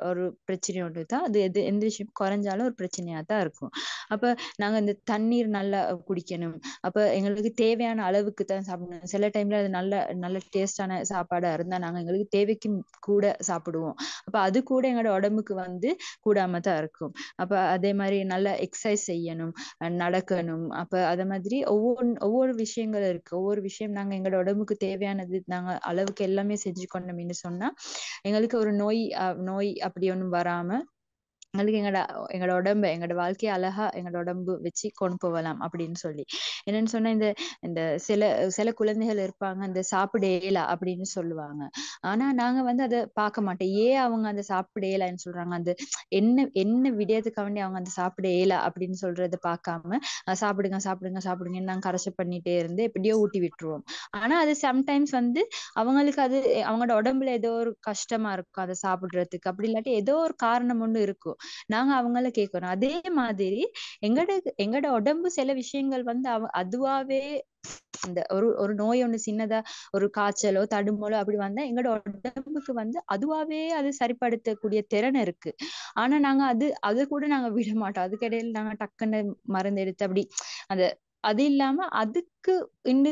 ஒரு பிரச்சனை ஒன்று தான். அது எந்த விஷயம் குறைஞ்சாலும் ஒரு பிரச்சனையா தான் இருக்கும். அப்ப நாங்க இந்த தண்ணீர் நல்லா குடிக்கணும். அப்ப எங்களுக்கு தேவையான அளவுக்கு தான் சாப்பிடணும். சில டைம்ல அது நல்ல டேஸ்டான சாப்பாடா இருந்தா நாங்க எங்களுக்கு தேவைக்கு கூட சாப்பிடுவோம். அப்ப அது கூட எங்களோட உடம்புக்கு வந்து கூடாம தான் இருக்கும். அப்ப அதே மாதிரி நல்லா எக்ஸசைஸ் செய்யணும், நடக்கணும். அப்ப அத மாதிரி ஒவ்வொரு விஷயங்கள் இருக்கு. ஒவ்வொரு விஷயம் நாங்க எங்களோட உடம்புக்கு தேவையானது நாங்க அளவுக்கு எல்லாமே செஞ்சு கொண்டோம்னு சொன்னா எங்களுக்கு ஒரு நோய் அப்படி ஒண்ணும் வராம எங்களுக்கு எங்களோட உடம்பு எங்களோட வாழ்க்கையை அழகா எங்களோட உடம்பு வச்சு கொண்டு போகலாம் அப்படின்னு சொல்லி. என்னன்னு சொன்னா இந்த சில குழந்தைகள் இருப்பாங்க அந்த சாப்பிட இயலா அப்படின்னு சொல்லுவாங்க. ஆனா நாங்க வந்து அதை பார்க்க மாட்டோம். ஏன் அவங்க அந்த சாப்பிட இயலான்னு சொல்றாங்க, அந்த என்ன விடயத்துக்கு வேண்டி அவங்க அந்த சாப்பிட இயலா அப்படின்னு சொல்றதை பார்க்காம சாப்பிடுங்கன்னு நாங்க கரைச்ச பண்ணிட்டே இருந்து எப்படியோ ஊட்டி விட்டுருவோம். ஆனா அது சம்டைம்ஸ் வந்து அவங்களுக்கு அது அவங்களோட உடம்புல ஏதோ ஒரு கஷ்டமா இருக்கும் அதை சாப்பிடுறதுக்கு. அப்படி இல்லாட்டி ஏதோ ஒரு காரணம் ஒண்ணு இருக்கும். நாங்க அவங்கள கேட்கணும். அதே மாதிரி எங்கட உடம்பு சில விஷயங்கள் வந்து அதுவாவே இந்த ஒரு நோய் ஒண்ணு சின்னதா ஒரு காய்ச்சலோ தடுமலோ அப்படி வந்தா எங்களோட உடம்புக்கு வந்து அதுவாவே அது சரிப்படுத்தக்கூடிய திறன் இருக்கு. ஆனா நாங்க அது கூட நாங்க விட மாட்டோம். அதுக்கிடையில நாங்க டக்குன்னு மருந்து எடுத்து அப்படி அது இல்லாம அதுக்கு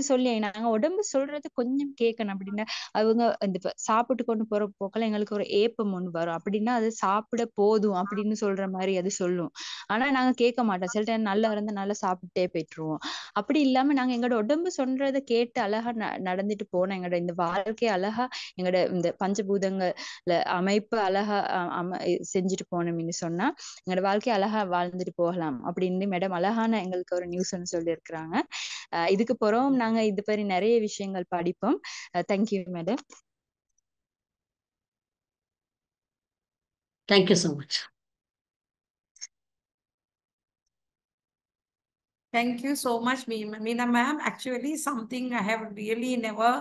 சொல்லி நாங்க உடம்பு சொல்றது கொஞ்சம் கேட்கணும். அப்படின்னா அவங்க இந்த சாப்பிட்டு கொண்டு போற போக்கல எங்களுக்கு ஒரு ஏப்பம் ஒண்ணு வரும். அப்படின்னா அது சாப்பிட போதும் அப்படின்னு சொல்ற மாதிரி அது சொல்லும். ஆனா நாங்க கேட்க மாட்டோம். சில டைம் நல்லா இருந்தா நல்லா சாப்பிட்டே போயிட்டுருவோம். அப்படி இல்லாம நாங்க எங்களோட உடம்பு சொல்றதை கேட்டு அழகா நடந்துட்டு போனோம். எங்களோட இந்த வாழ்க்கையை அழகா எங்களோட இந்த பஞ்சபூதங்கள்ல அமைப்பு அழகா செஞ்சுட்டு போனோம்னு சொன்னா எங்களோட வாழ்க்கையை அழகா வாழ்ந்துட்டு போகலாம் அப்படின்னு மேடம் அழகான எங்களுக்கு ஒரு நியூஸ் ஒன்று சொல்லி இருக்கிறாங்க. இதுக்கு போறோம் நாங்க இது மாதிரி நிறைய விஷயங்கள் படிப்போம். Thank you madam. Thank you so much. Thank you so much, Meena ma'am. Actually, something I have really never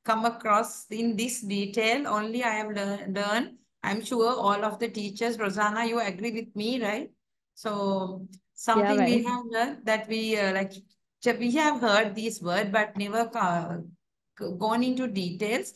come across in this detail. Only I have learned. I'm sure all of the teachers, Rosanna, you agree with me, right? So something we have learned that we have heard this word, but never gone into details.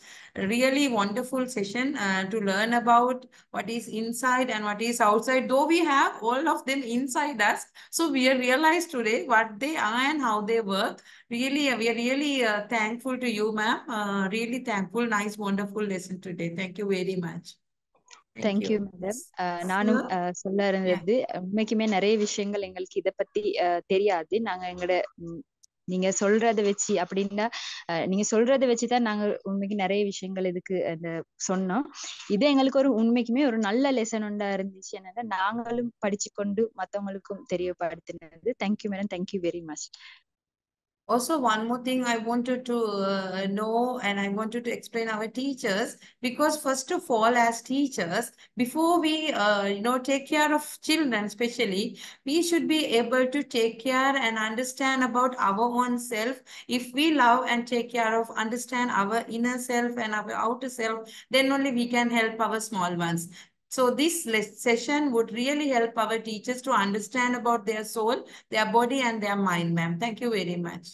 Really wonderful session to learn about what is inside and what is outside. Though we have all of them inside us, so we realize today what they are and how they work. Really, we are really thankful to you, ma'am. Really thankful. Nice, wonderful lesson today. Thank you very much. Thank thank you you. Madam. Sir? நானும் சொல்ல Yeah. இருந்தது உண்மைக்குமே நிறைய விஷயங்கள் எங்களுக்கு இதை பத்தி தெரியாது. நாங்க எங்களோட நீங்க சொல்றத வச்சு அப்படின்னா நீங்க சொல்றத வச்சுதான் நாங்க உண்மைக்கு நிறைய விஷயங்கள் இதுக்கு அந்த சொன்னோம். இது எங்களுக்கு ஒரு உண்மைக்குமே ஒரு நல்ல லெசன் ஒன்றா இருந்துச்சு. என்னன்னா நாங்களும் படிச்சு கொண்டு மத்தவங்களுக்கும் தெரியப்படுத்தினது. Thank you madam. Thank you very much. Also, one more thing I wanted to know, and I wanted to explain our teachers, because first of all, as teachers, before we, take care of children, especially, we should be able to take care and understand about our own self. If we love and take care of, understand our inner self and our outer self, then only we can help our small ones. So this session would really help our teachers to understand about their soul, their body, and their mind, ma'am. Thank you very much.